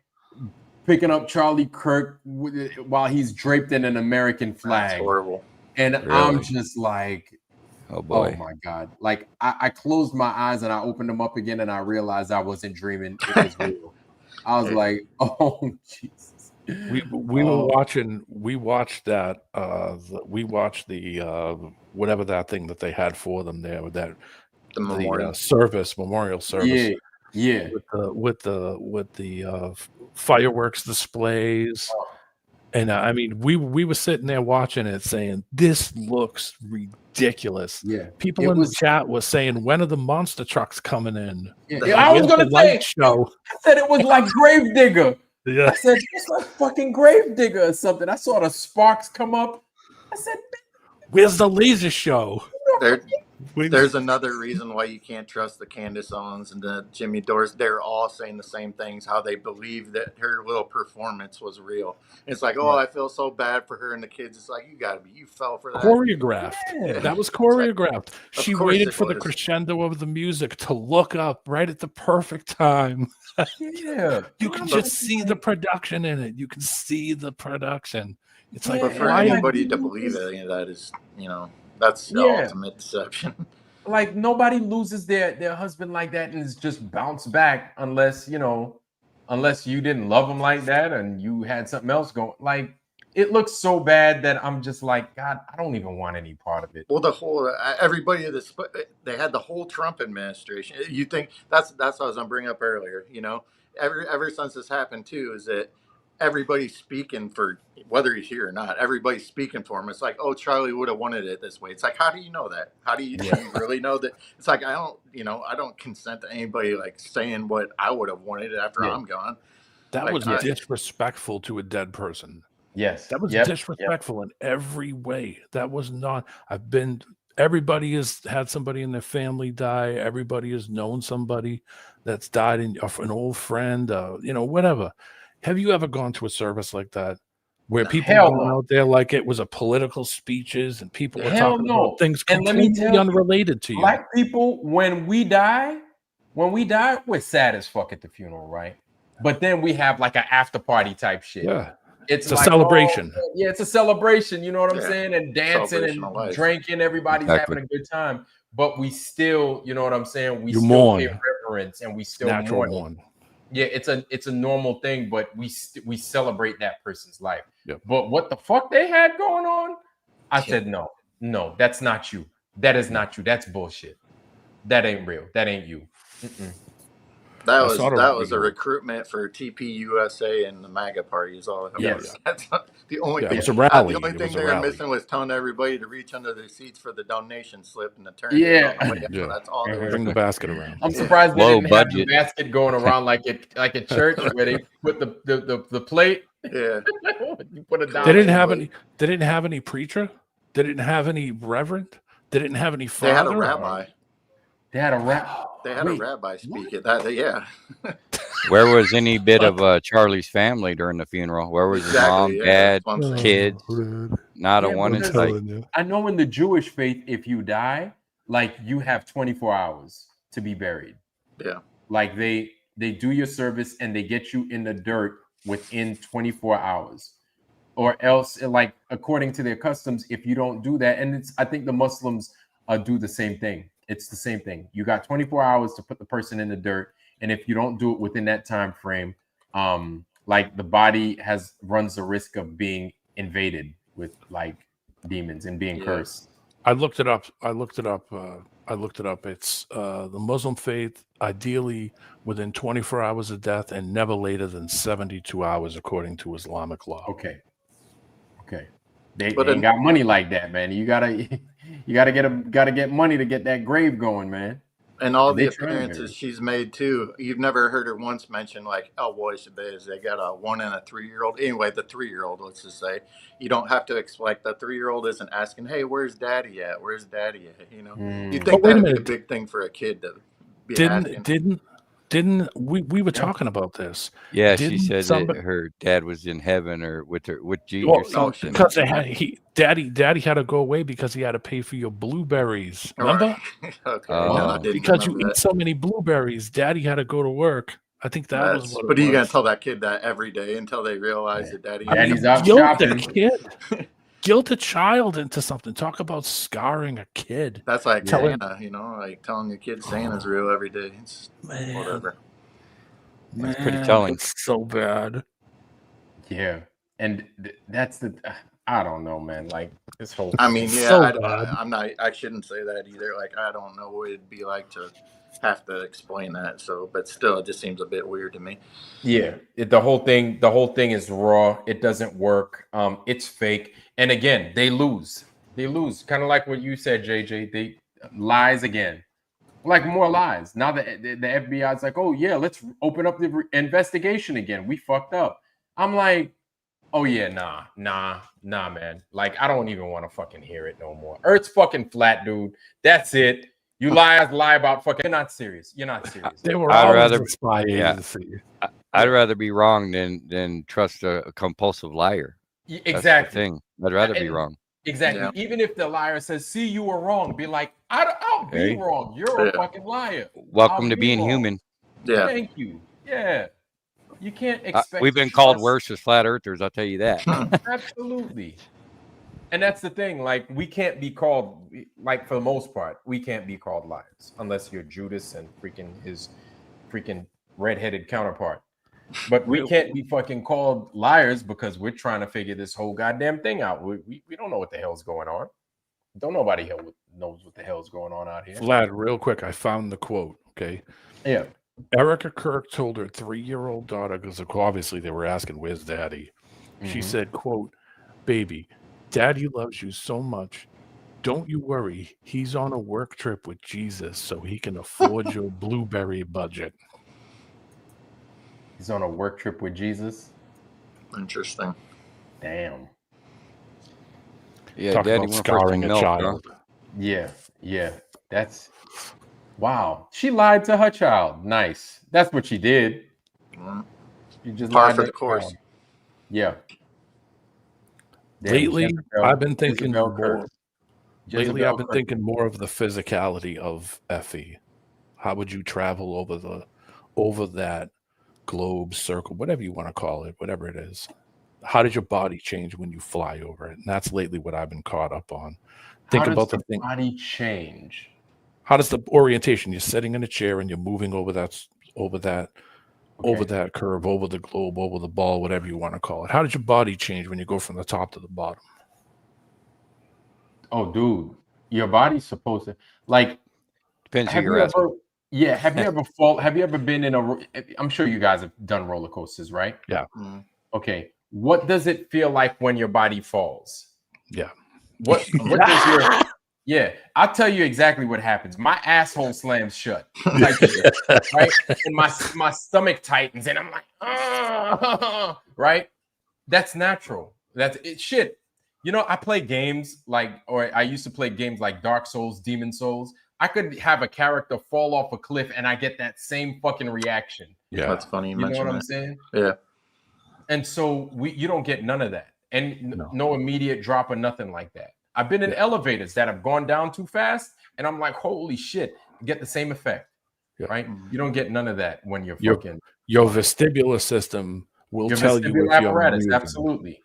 picking up Charlie Kirk while he's draped in an American flag. That's horrible. And Really? I'm just like, Oh boy. oh my God. Like I closed my eyes and I opened them up again and I realized I wasn't dreaming. It was real. I was like, oh Jesus. We were watching. We watched that. We watched the whatever that thing that they had for them there with that The memorial memorial service. Yeah. With the fireworks displays. And I mean, we were sitting there watching it, saying, "This looks ridiculous." Yeah, people in the chat were saying, "When are the monster trucks coming in?" Yeah. I was gonna say, show. I said it was like Gravedigger. Yeah, I said it's like fucking Gravedigger or something. I saw the sparks come up. I said, "Where's the laser show?" There's another reason why you can't trust the Candice Owens and the Jimmy Dores. They're all saying the same things, how they believe that her little performance was real. It's like, oh, I feel so bad for her and the kids. It's like, you fell for that. Choreographed. Yeah. That was choreographed. Like, she waited for the crescendo of the music to look up right at the perfect time. Yeah. You can just see the production in it. You can see the production. It's like, but for anybody to believe any of that is, that's the ultimate deception. Like nobody loses their husband like that and is just bounced back unless you didn't love them like that and you had something else going. Like it looks so bad that I'm just like, God, I don't even want any part of it. Well, the whole everybody they had the whole Trump administration. You think that's what I was gonna bring up earlier. Ever since this happened too, is that everybody's speaking for whether he's here or not. Everybody's speaking for him. It's like, oh, Charlie would have wanted it this way. It's like, how do you know that? How do you really know that? It's like I don't consent to anybody like saying what I would have wanted after I'm gone. That was disrespectful to a dead person. Yes, that was disrespectful in every way. That was not. Everybody has had somebody in their family die. Everybody has known somebody that's died, an old friend, whatever. Have you ever gone to a service like that where people are going out there like it was a political speeches and people were talking about things completely unrelated to you? Black people, when we die, we're sad as fuck at the funeral, right? But then we have like an after party type shit. Yeah. It's a like, celebration. It's a celebration. You know what I'm saying? And dancing and drinking, everybody's having a good time. But we still, you know what I'm saying? We still pay reverence and we still mourn. Yeah, it's a normal thing, but we celebrate that person's life. Yep. But what the fuck they had going on? I said no, that's not you. That is not you. That's bullshit. That ain't real. That ain't you. Mm-mm. That was a recruitment for TPUSA and the MAGA party is all. That's the only thing. It was a rally. The only thing they were missing was telling everybody to reach under their seats for the donation slip and the turn. That's all. Bring the basket around. I'm surprised they didn't have the basket going around like a church where they put the plate. Yeah. You put it down. They didn't have any preacher. They didn't have any reverend. They didn't have any father. They had a rabbi. They had a rabbi speak at that. Yeah. Where was any bit of Charlie's family during the funeral? Where was his mom, dad, kids? Not a one. It's like, I know in the Jewish faith, if you die, like you have 24 hours to be buried. Yeah. Like they do your service and they get you in the dirt within 24 hours. Or else, like according to their customs, if you don't do that, and I think the Muslims do the same thing. It's the same thing. You got 24 hours to put the person in the dirt. And if you don't do it within that time frame, like the body runs the risk of being invaded with like demons and being cursed. I looked it up. It's the Muslim faith, ideally within 24 hours of death and never later than 72 hours, according to Islamic law. Okay. They ain't got money like that, man. You gotta get money to get that grave going, man. And all the appearances she's made too. You've never heard her once mention like, oh boy, they got a 1 and a 3-year-old. Anyway, the 3-year-old, let's just say, you don't have to expect the 3-year-old isn't asking, hey, where's daddy at? Where's daddy at? You know, you think that'd be a big thing for a kid to be asking. Didn't we were talking about this? Yeah, she said that her dad was in heaven or with Jesus or something. Because daddy had to go away because he had to pay for your blueberries. Remember? Okay. Because you eat so many blueberries, daddy had to go to work I think that was what. But you gotta tell that kid that every day until they realize that Daddy's out guilt shopping. a kid, guilt a child into something. Talk about scarring a kid. That's like Telling- Santa, you know, like telling your kid Santa's real every day. It's whatever. That's pretty telling. It's so bad. Yeah, and that's the. I don't know, man. Like this whole. I mean, yeah, So I shouldn't say that either. Like, I don't know what it'd be like to have to explain that. So, but still, it just seems a bit weird to me. Yeah, the whole thing is raw. It doesn't work. It's fake. And again, they lose. Kind of like what you said, JJ. They lies again. Like more lies. Now the FBI's like, oh yeah, let's open up the investigation again. We fucked up. I'm like, oh yeah, nah, man. Like I don't even want to fucking hear it no more. Earth's fucking flat, dude. That's it. You lie about fucking. You're not serious. They were I'd always rather- a spy yeah. agency. I'd rather be wrong than trust a compulsive liar. That's the Exactly. thing. I'd rather be wrong. Exactly. Yeah. Even if the liar says, "See, you were wrong," be like, "I'll be Hey. wrong. You're Yeah. a fucking liar." Welcome I'll to be being wrong. human. Yeah. Thank you. Yeah. You can't expect. We've been called trust. worse as flat earthers. I'll tell you that. Absolutely. And that's the thing. Like, we can't be called, like, for the most part, we can't be called liars unless you're Judas and his redheaded counterpart. But we can't be fucking called liars because we're trying to figure this whole goddamn thing out. We don't know what the hell's going on. Don't nobody knows what the hell's going on out here. Vlad, real quick, I found the quote. Okay. Yeah. Erica Kirk told her 3-year-old daughter, because obviously they were asking, "Where's Daddy?" She said, "Quote, baby, Daddy loves you so much. Don't you worry. He's on a work trip with Jesus, so he can afford your blueberry budget." He's on a work trip with Jesus. Interesting. Damn. Yeah, Talk Daddy about went for scarring some a milk, huh? child. Yeah. That's wow. She lied to her child. Nice. That's what she did. Mhm. She just Par lied for to the her course. child. Yeah. Damn, Lately, Jezebel- I've been thinking Jezebel more. Kirk. Lately, Jezebel I've been Kirk. thinking more of the physicality of Effie. How would you travel over that globe, circle, whatever you want to call it, whatever it is? How does your body change when you fly over it? And that's lately what I've been caught up on. Think How about does the thing. body change. How does the orientation? You're sitting in a chair and you're moving over that curve, over the globe, over the ball, whatever you want to call it. How does your body change when you go from the top to the bottom? Oh, dude, your body's supposed to like. Depends who Have you're you asking. ever? Yeah. Have you ever Have you ever been in a? I'm sure you guys have done roller coasters, right? Yeah. Mhm. Okay. What does it feel like when your body falls? Yeah. What does your? Yeah, I'll tell you exactly what happens. My asshole slams shut, type shit, right? And my stomach tightens, and I'm like, "Ah," right? That's natural. That's it. Shit. You know, I play games or I used to play games like Dark Souls, Demon Souls. I could have a character fall off a cliff, and I get that same fucking reaction. Yeah. That's funny. You know what mention I'm that. saying? Yeah. And so you don't get none of that, and No. no immediate drop or nothing like that. I've been in elevators that have gone down too fast, and I'm like, holy shit, you get the same effect, Yeah. right? You don't get none of that when you're Your- fucking Your vestibular system will your tell you vestibular if you're apparatus. moving. Absolutely,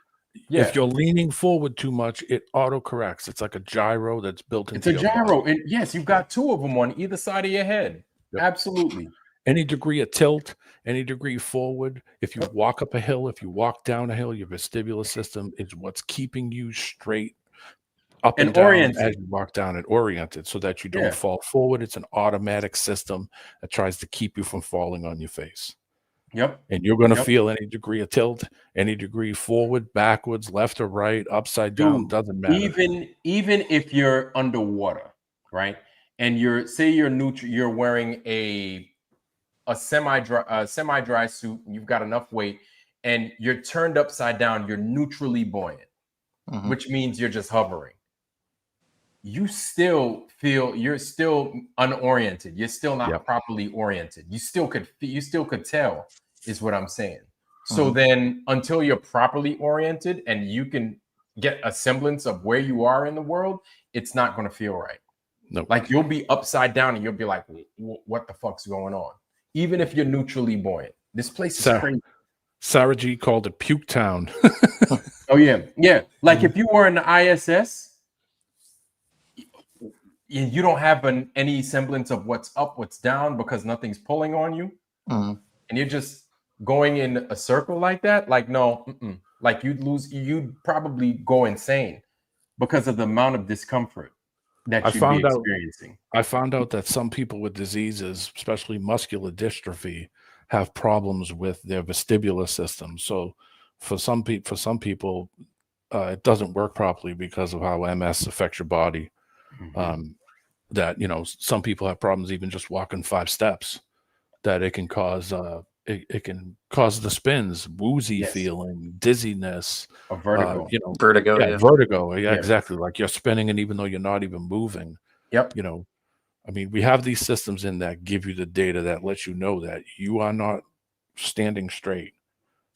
yeah. If you're leaning forward too much, it autocorrects. It's like a gyro that's built It's into a your gyro, body. and yes, you've got two of them on either side of your head. Yep. Absolutely. Any degree of tilt, any degree forward. If you walk up a hill, if you walk down a hill, your vestibular system is what's keeping you straight up and, And down oriented. as you walk down and oriented so that you don't Yeah. fall forward. It's an automatic system that tries to keep you from falling on your face. Yep. And you're going to Yep. feel any degree of tilt, any degree forward, backwards, left or right, upside down, Dude, doesn't matter. Even if you're underwater, right? And you're wearing a semi-dry suit, and you've got enough weight, and you're turned upside down, you're neutrally buoyant, Mhm. which means you're just hovering. You're still unoriented. You're still not Yep. properly oriented. You still could tell, is what I'm saying. So Mhm. then until you're properly oriented and you can get a semblance of where you are in the world, it's not going to feel right. No. Like you'll be upside down and you'll be like, what the fuck's going on? even if you're neutrally buoyant. This place is Sir. crazy. Sarah G called it Puke Town. Oh yeah. Like if you were in the ISS, you don't have any semblance of what's up, what's down, because nothing's pulling on you, and you're just going in a circle like that. Like no, like you'd probably go insane because of the amount of discomfort that you'd be experiencing. I found out that some people with diseases, especially muscular dystrophy, have problems with their vestibular system. So for some people, it doesn't work properly because of how MS affects your body. That, you know, some people have problems even just walking 5 steps, that it can cause it can cause the spins, woozy feeling, dizziness, a vertigo, you know, vertigo. Vertigo. Yeah, exactly. Like you're spinning, and even though you're not even moving. Yep. You know, I mean, we have these systems in that give you the data that lets you know that you are not standing straight.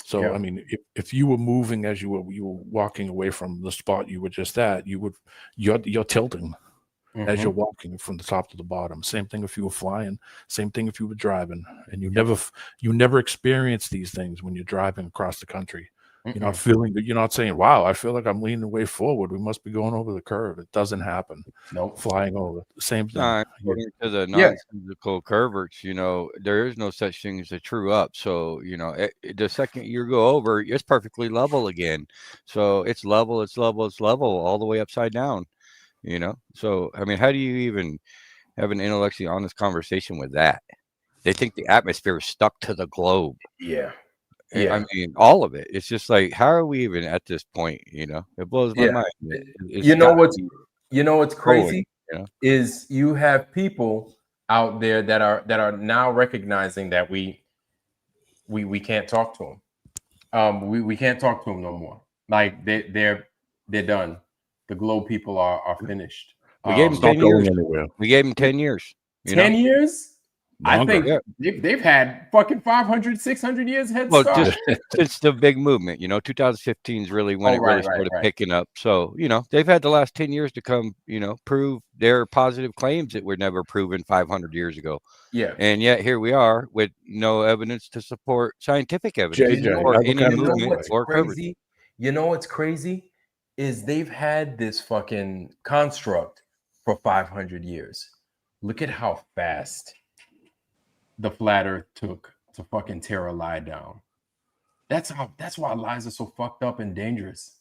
So, I mean, if you were moving as you were walking away from the spot you were just at, you're tilting as you're walking from the top to the bottom. Same thing if you were flying. Same thing if you were driving. And you never experience these things when you're driving across the country. You're not feeling that. You're not saying, "Wow, I feel like I'm leaning way forward. We must be going over the curve." It doesn't happen. Nope. Flying over. Same thing. According to the non-physical curvatures, you know, there is no such thing as a true up. So, you know, the second you go over, it's perfectly level again. So it's level all the way upside down, you know? So, I mean, how do you even have an intellectually honest conversation with that? They think the atmosphere is stuck to the globe. Yeah. I mean, all of it. It's just like, how are we even at this point? You know, it blows my mind. You know what's crazy is you have people out there that are now recognizing that we can't talk to them. We can't talk to them no more. Like they're done. The globe people are finished. We gave them 10 years. We gave them 10 years. 10 years? Longer. I think they've had fucking 500, 600 years head start. Just since the big movement, you know, 2015 is really when it really started picking up. So, you know, they've had the last 10 years to come, you know, prove their positive claims that were never proven 500 years ago. Yeah. And yet here we are with no evidence to support scientific evidence or any movement or coverage. You know what's crazy is they've had this fucking construct for 500 years. Look at how fast the flat earth took to fucking tear a lie down. That's why lies are so fucked up and dangerous.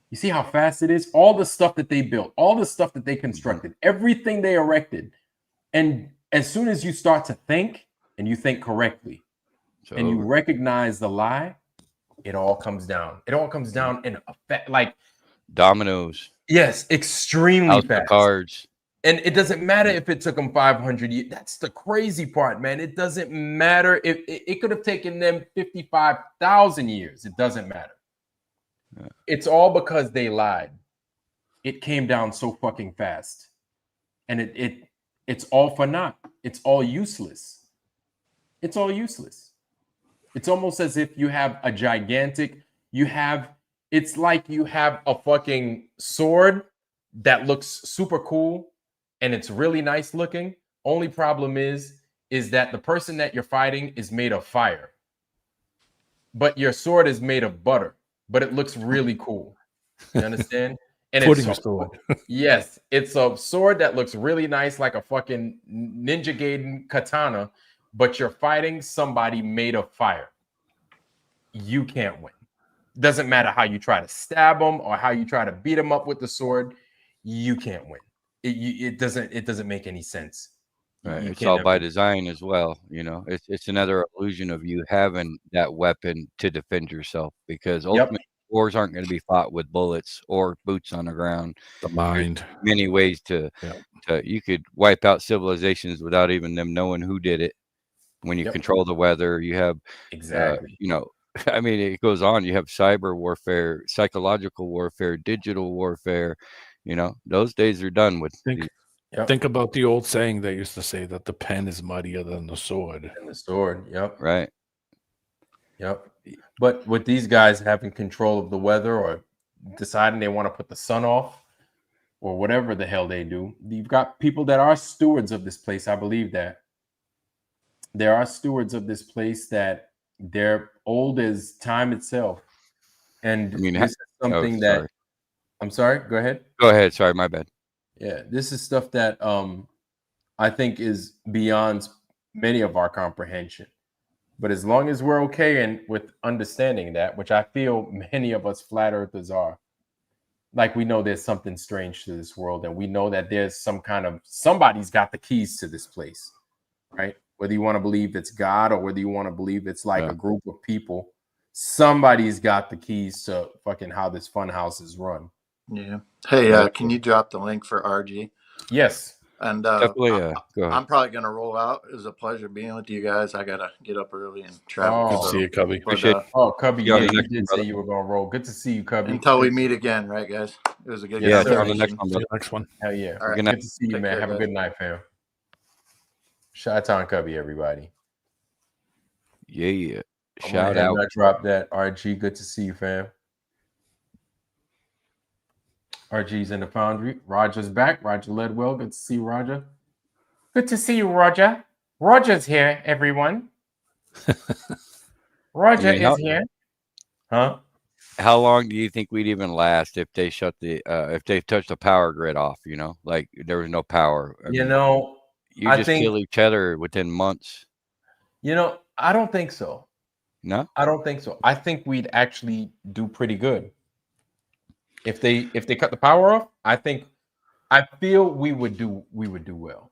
You see how fast it is? All the stuff that they built, all the stuff that they constructed, everything they erected. And as soon as you start to think, and you think correctly, and you recognize the lie, it all comes down. It all comes down in effect, like dominoes. Yes, extremely fast. Cards. And it doesn't matter if it took them 500 years. That's the crazy part, man. It doesn't matter if it could have taken them 55,000 years. It doesn't matter. Yeah. It's all because they lied. It came down so fucking fast. And it's all for naught. It's all useless. It's all useless. It's almost as if you have a gigantic, it's like you have a fucking sword that looks super cool. And it's really nice looking. Only problem is that the person that you're fighting is made of fire. But your sword is made of butter. But it looks really cool. You understand? And yes, it's a sword that looks really nice, like a fucking Ninja Gaiden katana. But you're fighting somebody made of fire. You can't win. Doesn't matter how you try to stab them or how you try to beat them up with the sword. You can't win. It doesn't make any sense. Right. It's all by design as well. You know, it's another illusion of you having that weapon to defend yourself, because ultimately wars aren't going to be fought with bullets or boots on the ground. The mind. There's many ways to you could wipe out civilizations without even them knowing who did it. When you control the weather, you have you know, I mean, it goes on. You have cyber warfare, psychological warfare, digital warfare. You know, those days are done with. Think about the old saying they used to say that the pen is mightier than the sword. And the sword, right. But with these guys having control of the weather or deciding they want to put the sun off or whatever the hell they do, you've got people that are stewards of this place. I believe that. there are stewards of this place that they're old as time itself. And I mean, this is something that I'm sorry, go ahead. Go ahead. Sorry, my bad. Yeah, this is stuff that I think is beyond many of our comprehension. But as long as we're okay and with understanding that, which I feel many of us flat earthers are, like we know there's something strange to this world, and we know that there's some kind of somebody's got the keys to this place, right? Whether you want to believe it's God or whether you want to believe it's like a group of people, somebody's got the keys to fucking how this fun house is run. Yeah. Hey, can you drop the link for RG? Yes. And definitely. Go ahead. I'm probably gonna roll out. It was a pleasure being with you guys. I gotta get up early and travel. Good to see you, Cubby. Cubby, yeah, you did say you were gonna roll. Good to see you, Cubby. Until we meet again, right, guys? It was a good on the next one. See you next one. Hell yeah. All right. Good to see you, Take man. care, Have a guys. good night, fam. Chi-Town Cubby, everybody. Yeah. Shout out. Drop that. RG, good to see you, fam. RG's in the foundry. Roger's back. Roger Ledwell. Good to see you, Roger. Good to see you, Roger. Roger's here, everyone. Roger is here. Huh? How long do you think we'd even last if they shut the if they touched the power grid off, you know? Like there was no power. I mean, you just kill each other within months. I don't think so. No? I don't think so. I think we'd actually do pretty good. If they cut the power off, I feel we would do well.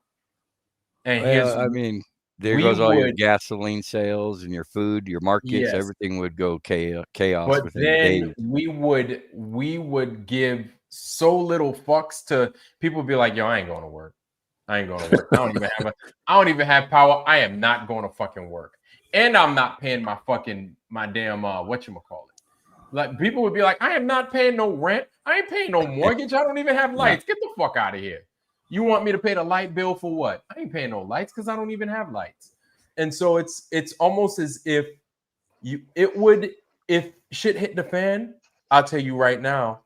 And there goes all your gasoline sales and your food, your markets, everything would go chaos. But then we would give so little fucks to people. Be like, yo, I ain't going to work. I ain't going to work. I don't even have power. I am not going to fucking work, and I'm not paying my damn whatchamacallit. Like people would be like, I am not paying no rent. I ain't paying no mortgage. I don't even have lights. Get the fuck out of here. You want me to pay the light bill for what? I ain't paying no lights because I don't even have lights. And so it's almost as if if shit hit the fan, I'll tell you right now,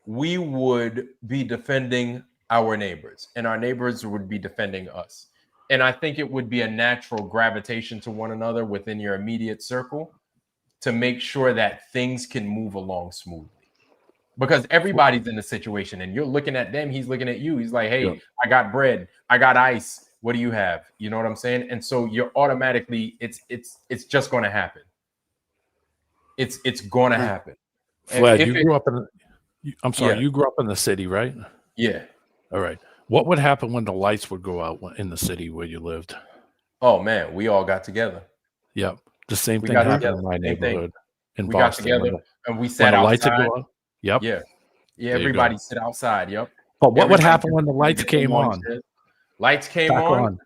we would be defending our neighbors and our neighbors would be defending us. And I think it would be a natural gravitation to one another within your immediate circle to make sure that things can move along smoothly. Because everybody's in a situation and you're looking at them, he's looking at you. He's like, hey, I got bread, I got ice. What do you have? You know what I'm saying? And so you're automatically, it's just going to happen. It's going to happen. Vlad, you grew up you grew up in the city, right? Yeah. All right. What would happen when the lights would go out in the city where you lived? Oh man, we all got together. Yep. The same thing happened in my neighborhood in Boston. Got together and we sat outside. Yep. Yeah. Everybody sit outside. Yep. But what would happen when the lights came on? Lights came on.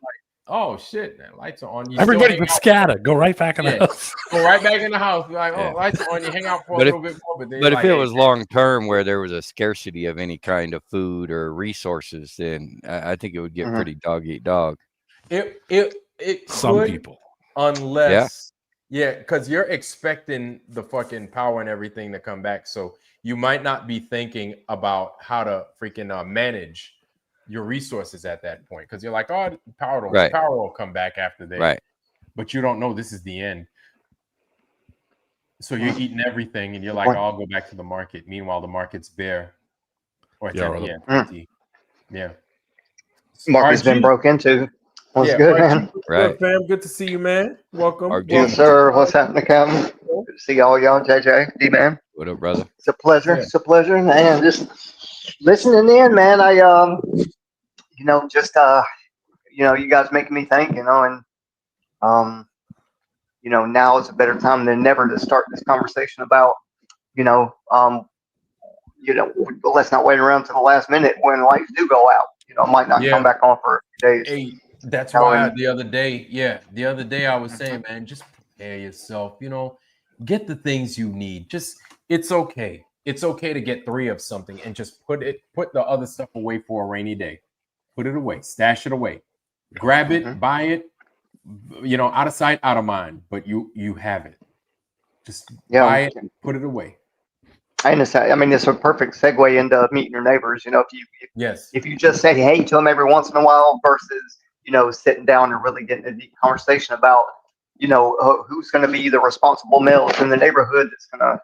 Oh shit, man. Lights are on. Everybody would scatter. Go right back in the house. Go right back in the house. Be like, lights are on. You hang out for a little bit more. But if it was long term where there was a scarcity of any kind of food or resources, then I think it would get pretty dog eat dog. It some could, people. Unless because you're expecting the fucking power and everything to come back. So you might not be thinking about how to freaking manage your resources at that point. Because you're like, oh, power will come back after this. Right. But you don't know this is the end. So you're eating everything and you're like, I'll go back to the market. Meanwhile, the market's bare. Or empty. Yeah. Market's been broke into. What's good, man? Right. Fam, good to see you, man. Welcome. Yes, sir. What's happening, Captain? Good to see all y'all, JJ, D-Man. What up, brother? It's a pleasure. It's a pleasure, man. Just listening in, man. I, you guys making me think, and, now is a better time than never to start this conversation about, let's not wait around to the last minute when lights do go out. Might not come back on for a few days. Hey, that's why the other day I was saying, man, just prepare yourself, get the things you need. It's okay. It's okay to get 3 of something and just put the other stuff away for a rainy day. Put it away, stash it away, grab it, buy it, out of sight, out of mind, but you have it. Just buy it, put it away. I understand. I mean, it's a perfect segue into meeting your neighbors. If you just say hey to them every once in a while versus sitting down and really getting a deep conversation about, who's going to be the responsible males in the neighborhood that's going to,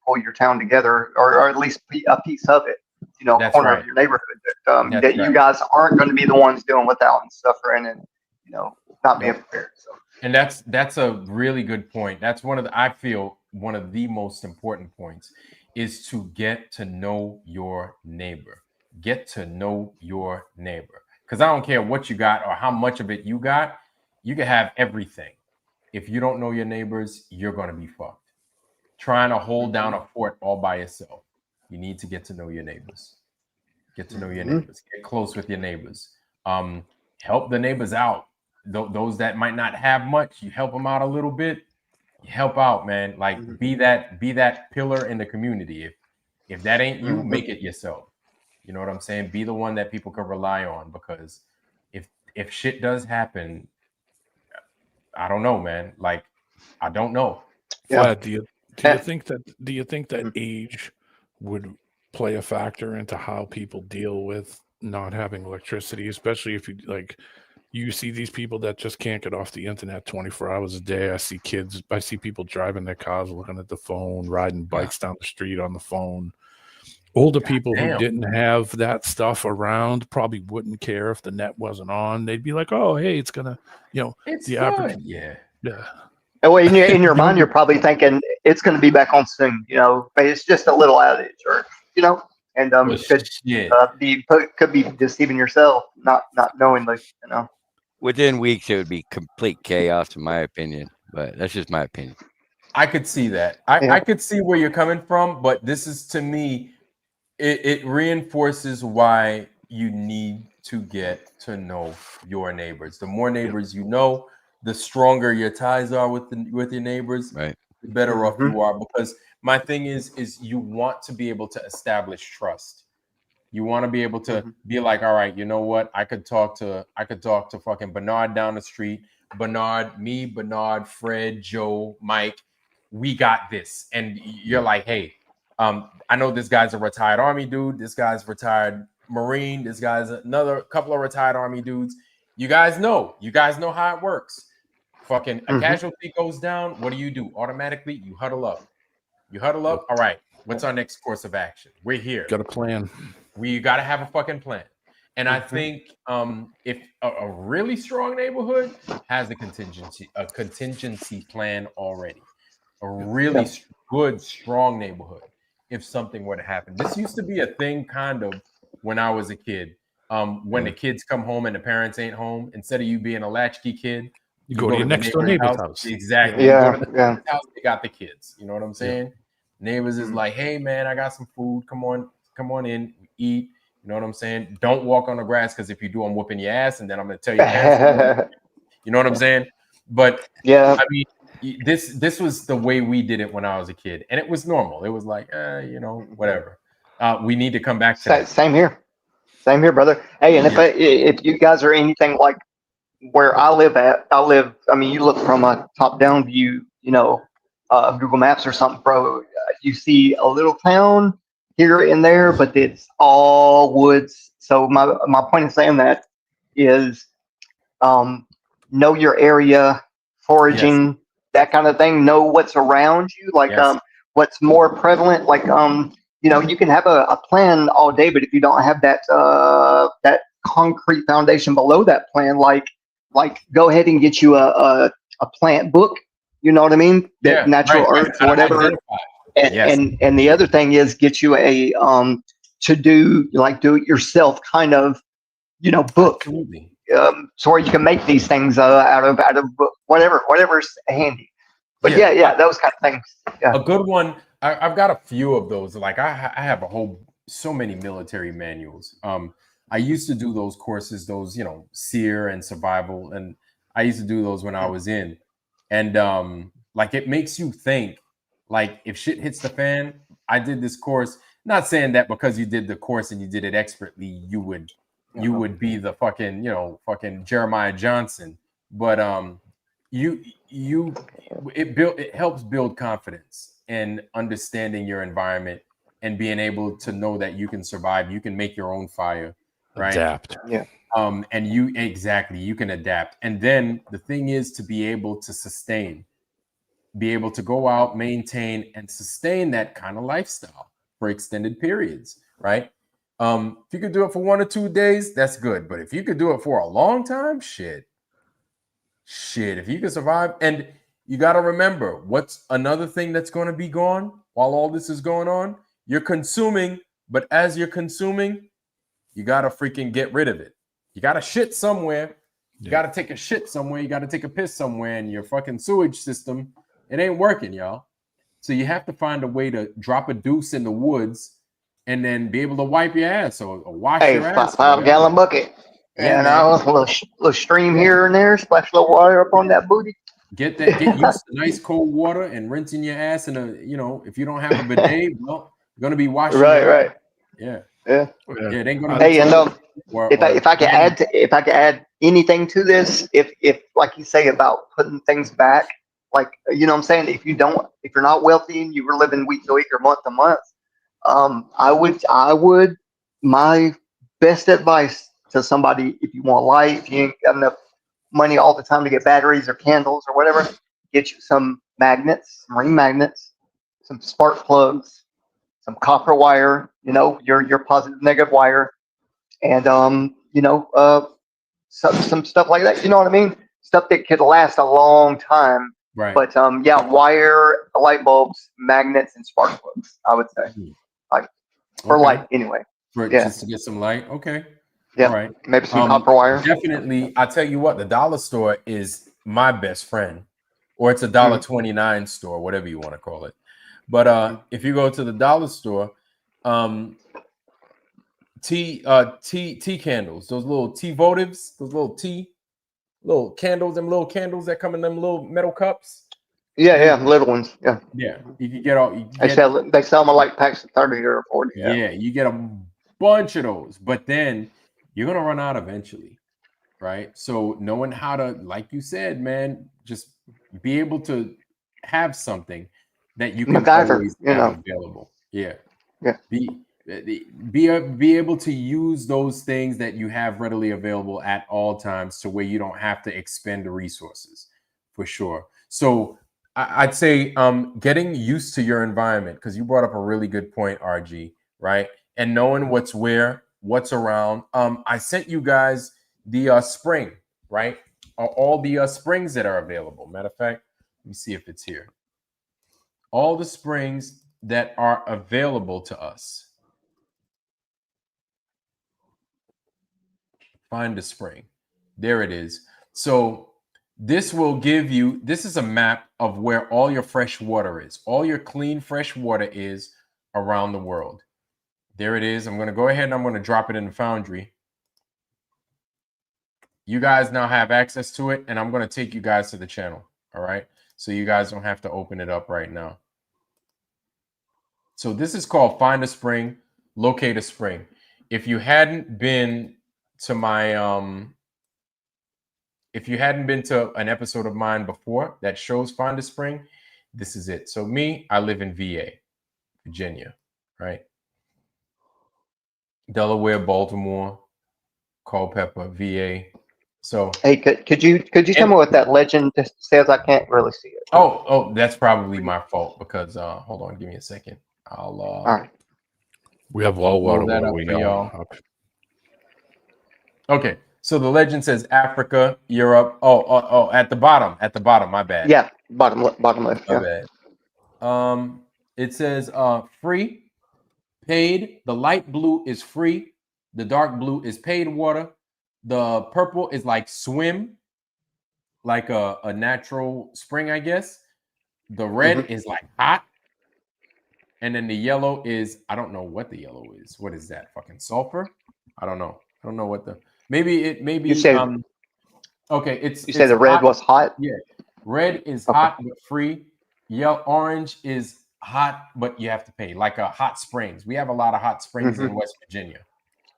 pull your town together, or at least a piece of it, That's corner right. of your neighborhood that, That's that you right. guys aren't going to be the ones dealing with out and suffering and, not being prepared. So. And that's a really good point. That's I feel one of the most important points is to get to know your neighbor. Get to know your neighbor. Because I don't care what you got or how much of it you got, you can have everything. If you don't know your neighbors, you're going to be fucked. Trying to hold down a fort all by yourself. You need to get to know your neighbors. Get to know your neighbors. Get close with your neighbors. Help the neighbors out. Those that might not have much, you help them out a little bit. You help out, man. Like be that pillar in the community. If that ain't you, make it yourself. You know what I'm saying? Be the one that people can rely on, because if shit does happen, I don't know, man. Like, I don't know. Vlad, do you think that age would play a factor into how people deal with not having electricity, especially if you see these people that just can't get off the internet 24 hours a day? I see people driving their cars, looking at the phone, riding bikes down the street on the phone. Older people who didn't have that stuff around probably wouldn't care if the net wasn't on. They'd be like, "Oh, hey, it's gonna, it's the good. average, yeah." Well, in your mind, you're probably thinking it's going to be back on soon. But it's just a little outage, or and could be deceiving yourself, not knowingly. Within weeks, it would be complete chaos, in my opinion. But that's just my opinion. I could see that. I could see where you're coming from, but this is, to me, it reinforces why you need to get to know your neighbors. The more neighbors you know, the stronger your ties are with your neighbors. Right. The better off you are. Because my thing is you want to be able to establish trust. You want to be able to be like, all right, you know what? I could talk to fucking Bernard down the street. Bernard, Fred, Joe, Mike, we got this. And you're like, hey, I know this guy's a retired Army dude. This guy's retired Marine. This guy's another couple of retired Army dudes. You guys know how it works. Fucking a casualty goes down. What do? Automatically, you huddle up. All right. What's our next course of action? We're here. Got a plan. We got to have a fucking plan. And I think if a really strong neighborhood has a contingency plan already, a really good, strong neighborhood, if something were to happen. This used to be a thing kind of when I was a kid. When the kids come home and the parents ain't home, instead of you being a latchkey kid, you go to your next door neighbor's house. Exactly. Yeah. You go to the neighbor's house, they got the kids. You know what I'm saying? Neighbors is like, hey man, I got some food. Come on in, eat. You know what I'm saying? Don't walk on the grass, because if you do, I'm whooping your ass, and then I'm gonna tell you. You know what I'm saying? But I mean, this was the way we did it when I was a kid, and it was normal. It was like, whatever. We need to come back to that. Same here, brother. Hey, and if you guys are anything like where I live at, I mean, you look from a top-down view, Google Maps or something, bro. You see a little town here and there, but it's all woods. So my point in saying that is, know your area, foraging, that kind of thing. Know what's around you, like what's more prevalent. Like you can have a plan all day, but if you don't have that that concrete foundation below that plan, like go ahead and get you a plant book. You know what I mean? That natural earth, whatever. And the other thing is get you a to do it yourself kind of book. Absolutely. So where you can make these things out of whatever's handy. But those kind of things. Yeah. A good one. I've got a few of those. Like I have so many military manuals. I used to do those courses, those SEER and survival, and I used to do those when I was in. And like it makes you think. Like if shit hits the fan, I did this course. Not saying that because you did the course and you did it expertly, you would be the fucking Jeremiah Johnson. But it helps build confidence and understanding your environment and being able to know that you can survive. You can make your own fire, right? Adapt. Yeah. And you can adapt. And then the thing is to be able to sustain, be able to go out, maintain, and sustain that kind of lifestyle for extended periods, right? If you could do it for 1 or 2 days, that's good. But if you could do it for a long time, shit, if you can survive. And you got to remember, what's another thing that's going to be gone while all this is going on? You're consuming, but as you're consuming, you got to freaking get rid of it. You got to shit somewhere. You got to take a shit somewhere. You got to take a piss somewhere, and your fucking sewage system, it ain't working, y'all. So you have to find a way to drop a deuce in the woods and then be able to wipe your ass or wash your ass. 5-gallon bucket. Yeah, and a little stream here and there, splash a little water up on that booty. Get used to nice cold water and rinsing your ass in a, if you don't have a bidet, well, you're gonna be washing. Right. Yeah. It ain't gonna. Hey, and if I could add anything to this, if like you say about putting things back, like what I'm saying, if you're not wealthy and you were living week to week or month to month, I would my best advice to somebody, if you want light, if you ain't got enough money all the time to get batteries or candles or whatever, get you some magnets, some ring magnets, some spark plugs, some copper wire, your positive negative wire, and some stuff like that. You know what I mean? Stuff that could last a long time. Right. But wire, light bulbs, magnets, and spark plugs, I would say. For light anyway. Just to get some light. Okay. Yeah. All right. Maybe some copper wire. Definitely. I tell you what, the dollar store is my best friend, or it's a $1.29 store, whatever you want to call it. But if you go to the dollar store, tea candles, those little tea votives, those little candles, them little candles that come in them little metal cups. Yeah, little ones. Yeah. You can get all. They sell them like packs of 30 or 40. Yeah, you get a bunch of those, but then you're gonna run out eventually, right? So knowing how to, like you said, man, just be able to have something that you can always have available. Yeah. Be able to use those things that you have readily available at all times, to where you don't have to expend the resources, for sure. So I'd say getting used to your environment, because you brought up a really good point, RG, right? And knowing what's around. I sent you guys the spring, right? All the springs that are available. Matter of fact, let me see if it's here. All the springs that are available to us. Find a spring. There it is. So this will give you, this is a map of where all your fresh water is. All your clean, fresh water is around the world. There it is. I'm going to go ahead and I'm going to drop it in the Foundry. You guys now have access to it, and I'm going to take you guys to the channel. All right. So you guys don't have to open it up right now. So this is called Find a Spring, Locate a Spring. If you hadn't been to my, if you hadn't been to an episode of mine before that shows Find a Spring, this is it. So me, I live in VA, Virginia, right? Delaware, Baltimore, Culpeper, VA. So hey, could you tell me what that legend says? I can't really see it. Oh, that's probably my fault, because hold on, give me a second. I'll all right. We have all water that where up we for know. y'all. Okay, so the legend says Africa, Europe. Oh, at the bottom, my bad. Yeah, bottom left. My bad. It says free, paid. The light blue is free. The dark blue is paid water. The purple is like swim, like a natural spring, I guess. The red is like hot. And then the yellow is, I don't know what the yellow is. What is that? Fucking sulfur? I don't know what the, maybe you say, okay, you say the red was hot? Yeah. Red is hot but free. Yellow, orange is hot, but you have to pay, like a hot springs. We have a lot of hot springs in West Virginia,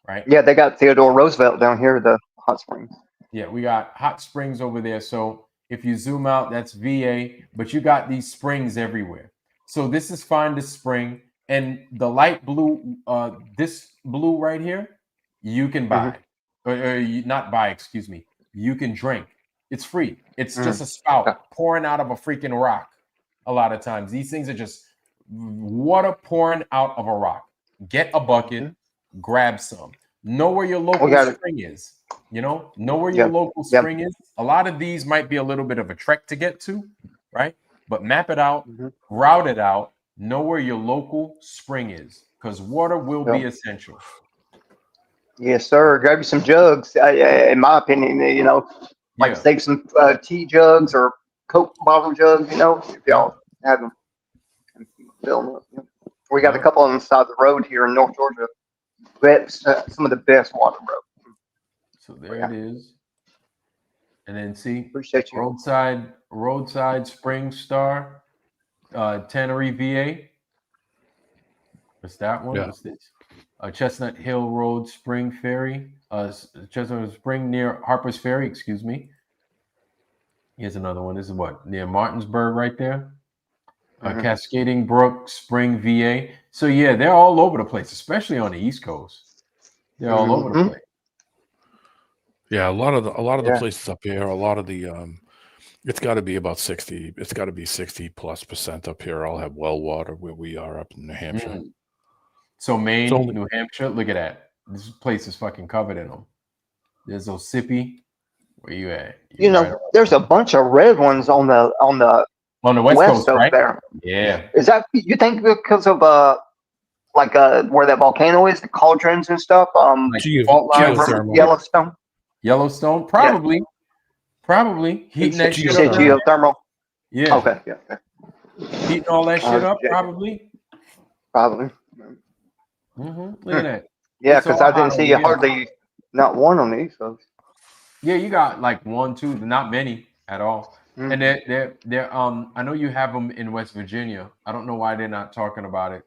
right? Yeah, they got Theodore Roosevelt down here, the hot springs. Yeah, we got hot springs over there. So if you zoom out, that's VA, but you got these springs everywhere. So this is Find a Spring, and the light blue, this blue right here, you can buy. not buy, excuse me. You can drink. It's free. It's just a spout pouring out of a freaking rock. A lot of times, these things are just water pouring out of a rock. Get a bucket, grab some. Know where your local spring is. Know where your local spring is. A lot of these might be a little bit of a trek to get to, right? But map it out, route it out, know where your local spring is, because water will be essential. Yes, sir. Grab you some jugs. In my opinion, save some tea jugs or Coke bottle jugs. If y'all have them, fill them up. We got a couple on the side of the road here in North Georgia. That's some of the best water, bro. So there it is. And then see, appreciate you. Roadside Spring Star, Tannery, VA. What's that one? Yeah. What's this? Chestnut Hill Road Spring Ferry. Chestnut Spring near Harper's Ferry, excuse me. Here's another one. This is what? Near Martinsburg right there. Cascading Brook Spring, VA. So yeah, they're all over the place, especially on the East Coast. They're all over the place. Yeah, a lot of the places up here, a lot of the it's got to be about 60. It's got to be 60+% up here. I'll have well water where we are up in New Hampshire. So Maine, New Hampshire, look at that. This place is fucking covered in them. There's Ossipee. Where you at? There's a bunch of red ones on the West Coast, right? There. Yeah. Is that, you think, because of where that volcano is, the cauldrons and stuff? Geothermal. Yellowstone, probably. Probably heating that shit up. Geothermal. Yeah. Okay. Yeah. Heating all that shit up, probably. Probably. Look at that. Yeah, because I didn't see hardly not one on these folks. Yeah, you got like 1, 2, not many at all. And they're I know you have them in West Virginia. I don't know why they're not talking about it.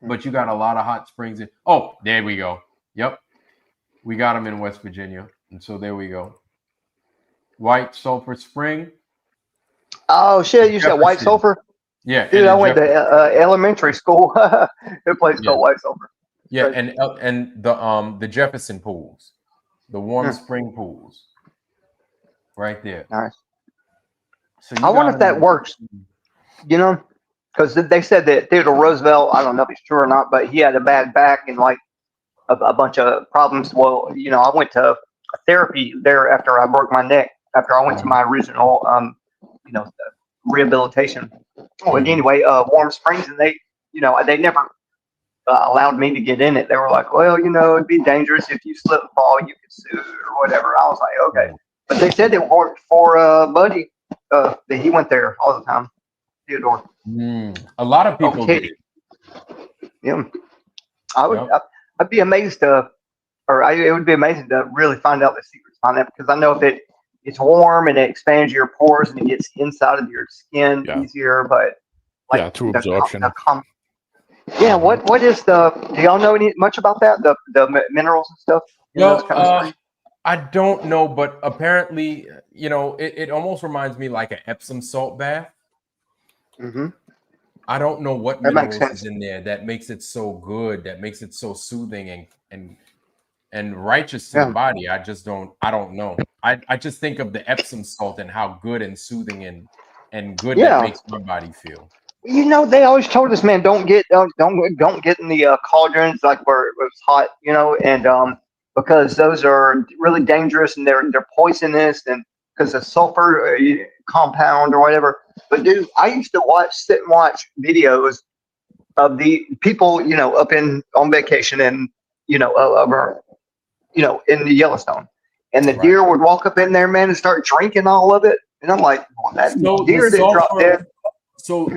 But you got a lot of hot springs in. Oh, there we go. Yep. We got them in West Virginia. And so there we go. White Sulphur Spring. Oh shit, you said White Sulphur? Yeah. Dude, I went to elementary school. It place called White Sulphur. Yeah, and the Jefferson pools. The warm spring pools. Right there. Nice. So I wonder if that works. Because they said that Theodore Roosevelt, I don't know if it's true or not, but he had a bad back and like a bunch of problems. Well, I went to therapy there after I broke my neck, after I went to my original, rehabilitation. But anyway, Warm Springs, and they never allowed me to get in it. They were like, well, it'd be dangerous if you slip and fall, you could sue or whatever. I was like, okay. But they said it worked for Buddy. That he went there all the time. Theodore. A lot of people did. Yeah. I'd be amazed it would be amazing to really find out the secrets behind that, because I know if it's warm and it expands your pores and it gets inside of your skin easier, but through absorption. What is do y'all know much about that? The minerals and stuff? No, I don't know, but apparently, it almost reminds me like an Epsom salt bath. I don't know what minerals is in there that makes it so good, that makes it so soothing and righteous to the body. I don't know. I just think of the Epsom salt and how good and soothing and good that makes my body feel. They always told us, man, don't get in the cauldrons like where it was hot, and because those are really dangerous and they're poisonous, and because of sulfur compound or whatever. But dude, I used to sit and watch videos of the people, up on vacation and over, in the Yellowstone, and the deer would walk up in there, man, and start drinking all of it, and I'm like, well, that deer didn't drop dead. So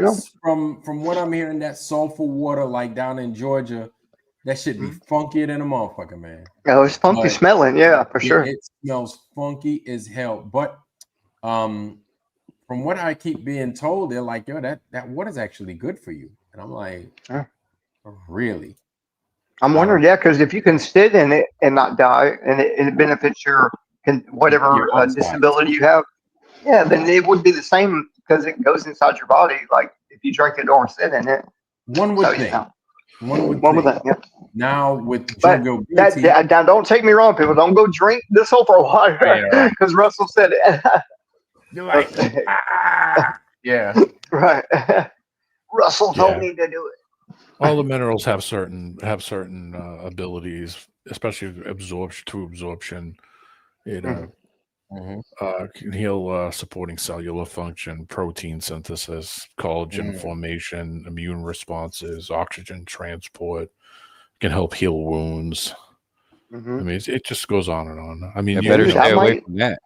from what I'm hearing, that sulfur water, like down in Georgia, that should be funkier than a motherfucker, man. Oh, it's funky smelling, for sure. It smells funky as hell. But from what I keep being told, they're like, yo, that water's actually good for you. And I'm like, really? I'm wondering, because if you can sit in it and not die, and it benefits your whatever disability you have, then it would be the same, because it goes inside your body. Like if you drink it or sit in it. One would think. One would think. now with Joe But Gilberti. now don't take me wrong, people. Don't go drink this sulfur water because Russell said it. You're like, yeah, right. Russell told me to do it. All the minerals have certain abilities, especially absorption. It can heal supporting cellular function, protein synthesis, collagen formation, immune responses, oxygen transport. Can help heal wounds. I mean, it just goes on and on. I mean, you better stay away from that.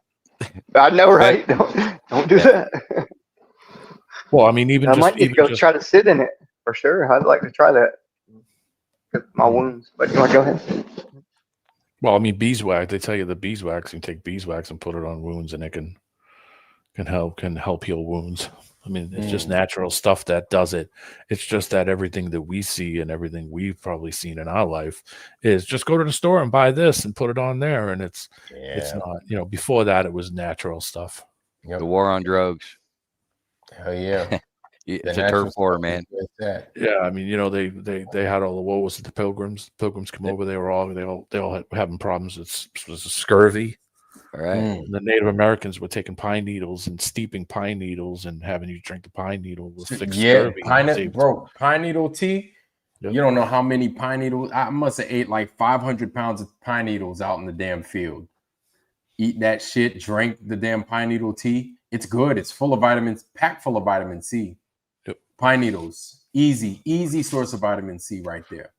I know, right? Don't do that. Well, I mean, I might need to go try to sit in it for sure. I'd like to try that. My wounds. But you want to go ahead? Well, I mean, beeswax. They tell you the beeswax. You take beeswax and put it on wounds, and it can help heal wounds. I mean, it's just natural stuff that does it. It's just that everything that we see and everything we've probably seen in our life is just go to the store and buy this and put it on there, and it's not. Before that, it was natural stuff. The war on drugs. Hell yeah. It's a turf war, man. Yeah, I mean, they had all the what was it? The pilgrims come over. They all had having problems. It was scurvy. All right. The Native Americans were taking pine needles and steeping pine needles and having you drink the pine needle with fixed scurvy. Pine needle tea. Yep. You don't know how many pine needles. I must have ate like 500 pounds of pine needles out in the damn field. Eat that shit. Drink the damn pine needle tea. It's good. It's full of vitamins. Packed full of vitamin C. Pine needles, easy source of vitamin C right there.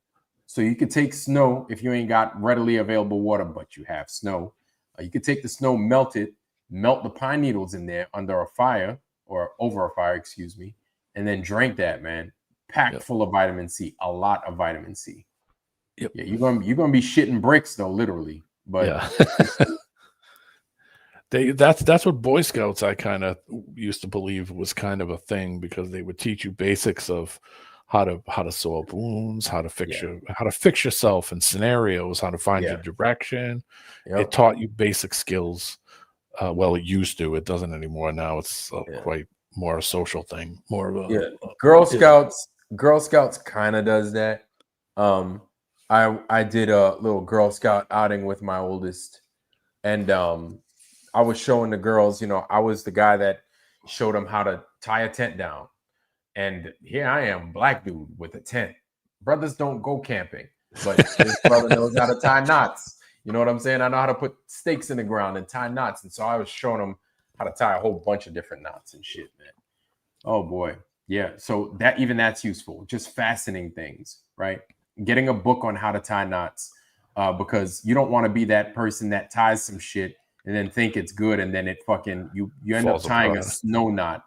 So you could take snow if you ain't got readily available water, but you have snow. You could take the snow, melt the pine needles in there under a fire or over a fire, excuse me, and then drink that, man. Packed full of vitamin C, a lot of vitamin C. Yep. Yeah, you're gonna be shitting bricks though, literally. But that's what Boy Scouts I kind of used to believe was kind of a thing, because they would teach you basics of how to sew up wounds, how to fix yourself in scenarios, how to find your direction. It taught you basic skills. Well, it used to. It doesn't anymore. Now it's quite more a social thing. More of a Girl Scouts kind of does that. I did a little Girl Scout outing with my oldest, and I was showing the girls, I was the guy that showed them how to tie a tent down. And here I am, black dude with a tent. Brothers don't go camping, but this brother knows how to tie knots. You know what I'm saying? I know how to put stakes in the ground and tie knots. And so I was showing them how to tie a whole bunch of different knots and shit, man. Oh boy. Yeah. So that's useful. Just fastening things, right? Getting a book on how to tie knots, because you don't want to be that person that ties some shit and then think it's good, and then it fucking you end up tying a snow knot.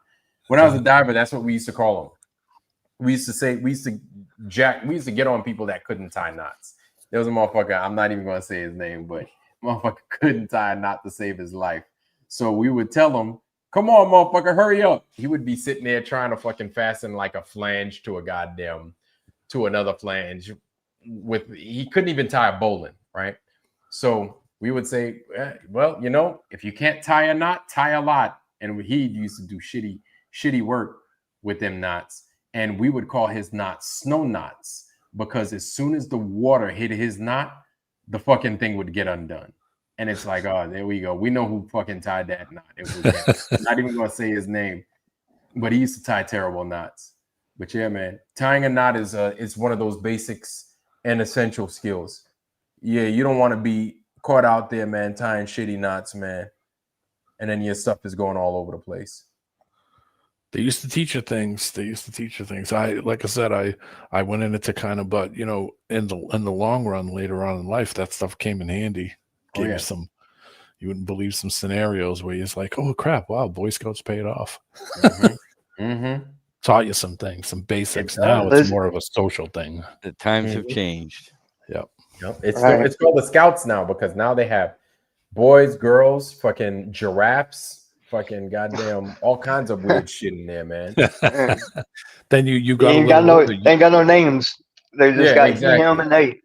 When I was a diver, that's what we used to call them. We used to get on people that couldn't tie knots. There was a motherfucker, I'm not even going to say his name, but motherfucker couldn't tie a knot to save his life. So we would tell him, come on, motherfucker, hurry up. He would be sitting there trying to fucking fasten like a flange to another flange. He couldn't even tie a bowline, right? So we would say, well, if you can't tie a knot, tie a lot. And he used to do shitty work with them knots. And we would call his knots snow knots, because as soon as the water hit his knot, the fucking thing would get undone. And it's like, oh, there we go. We know who fucking tied that knot. It was I'm not even going to say his name, but he used to tie terrible knots. But yeah, man, tying a knot is one of those basics and essential skills. Yeah, you don't want to be caught out there, man, tying shitty knots, man, and then your stuff is going all over the place. They used to teach you things. Like I said, I went in it to kind of, but in the long run, later on in life, that stuff came in handy. Gave you some, you wouldn't believe some scenarios where you're like, oh crap, wow, Boy Scouts paid off. Taught you some things, some basics. Now it's more of a social thing. The times have changed. Yep. It's called the Scouts now, because now they have boys, girls, fucking giraffes, fucking goddamn all kinds of weird shit in there, man. Then you got they ain't got no names. They just got him and they.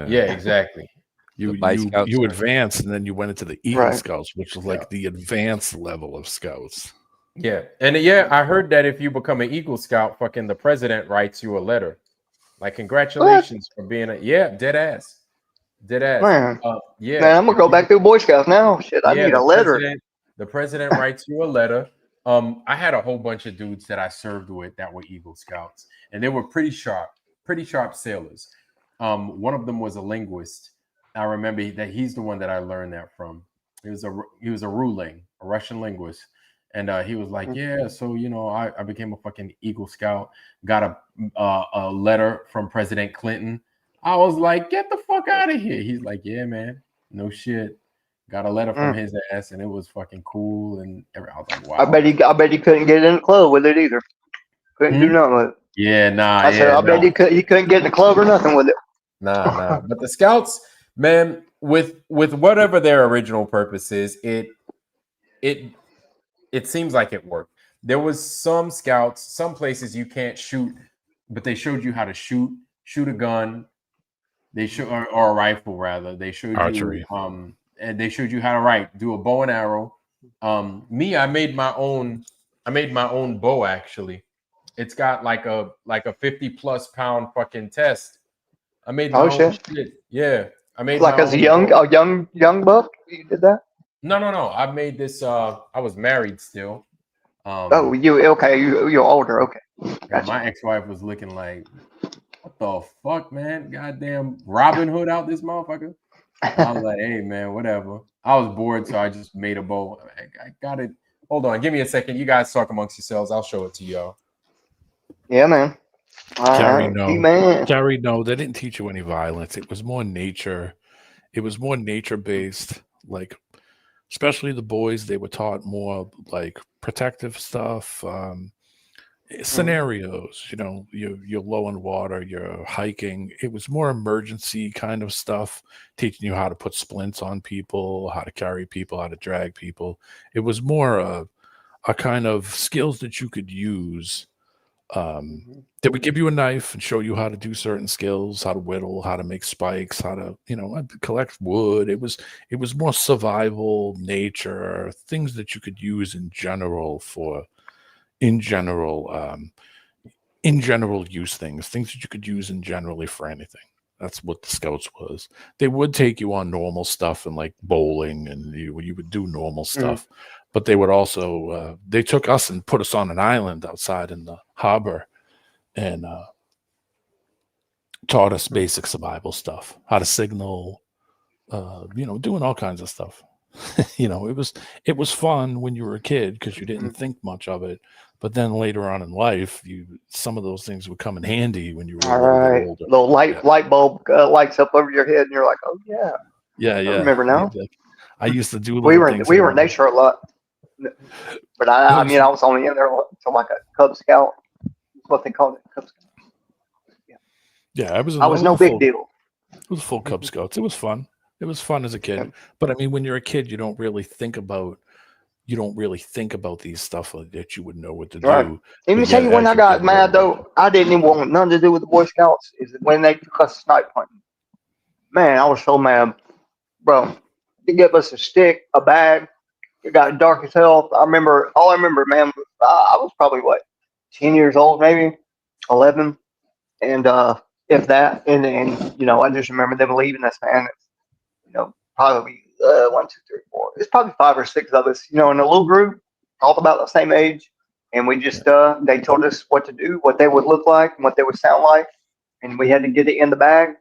Yeah, exactly. You advanced, and then you went into the Eagle Scouts, which is like the advanced level of Scouts. Yeah, and I heard that if you become an Eagle Scout, fucking the president writes you a letter. Like, congratulations for being dead ass. Man, Yeah. man, I'm gonna go back to Boy Scouts now. Shit, I need a letter. The president writes you a letter. I had a whole bunch of dudes that I served with that were Eagle Scouts, and they were pretty sharp sailors. One of them was a linguist. I remember that he's the one that I learned that from. He was a Ruling, a Russian linguist, and he was like, yeah. So I became a fucking Eagle Scout. Got a letter from President Clinton. I was like, get the fuck out of here. He's like, yeah, man, no shit. Got a letter from his ass, and it was fucking cool. And I was like, wow. I bet he couldn't get in the club with it either. Couldn't do nothing with it. Yeah, nah. I said, I bet he couldn't get in the club or nothing with it. Nah. But the Scouts, man, with whatever their original purpose is, it seems like it worked. There was some Scouts, some places you can't shoot, but they showed you how to shoot a gun. They show or a rifle rather. They showed archery. You and they showed you how to do a bow and arrow. Me, I made my own bow actually. It's got like a 50+ pound fucking test. I made my own shit. Yeah. I made like as a young buck, you did that? No. I made this I was married still. You're older, okay. Gotcha. My ex-wife was looking like, what the fuck, man? Goddamn Robin Hood out this motherfucker. I was like, hey, man, whatever. I was bored, so I just made a bow. I got it. Hold on. Give me a second. You guys talk amongst yourselves. I'll show it to y'all. Yeah, man. Gary, no, they didn't teach you any violence. It was more nature. It was more nature-based. Like, especially the boys, they were taught more, like, protective stuff. Scenarios, you're low in water, you're hiking. It was more emergency kind of stuff, teaching you how to put splints on people, how to carry people, how to drag people. It was more a kind of skills that you could use. They would give you a knife and show you how to do certain skills, how to whittle, how to make spikes, how to collect wood. It was more survival, nature, things that you could use in general use things that you could use in generally for anything. That's what the Scouts was. They would take you on normal stuff and like bowling, and you would do normal stuff, but they would also they took us and put us on an island outside in the harbor and taught us basic survival stuff, how to signal, doing all kinds of stuff. It was fun when you were a kid because you didn't think much of it. But then later on in life, some of those things would come in handy when you were a little bit older. Little light bulb lights up over your head, and you're like, "Oh yeah, yeah." I remember now. I used to do. We were in nature a lot, but I was only in there until like a Cub Scout. That's what they called it, Cub Scout. Yeah, I was no big deal. It was full Cub Scouts. It was fun. It was fun as a kid. But I mean, when you're a kid, you don't really think about these stuff that you would know what to do. Let me tell you when I got mad though, I didn't even want nothing to do with the Boy Scouts. Is when they took us snipe hunting. Man, I was so mad, bro. They gave us a stick, a bag. It got dark as hell. All I remember, man, I was probably 10 years old, maybe 11, and if that. And I just remember them leaving us, man. Probably 1, 2, 3, 4. It's probably 5 or 6 of us, in a little group, all about the same age. And we just, they told us what to do, what they would look like, and what they would sound like. And we had to get it in the bag.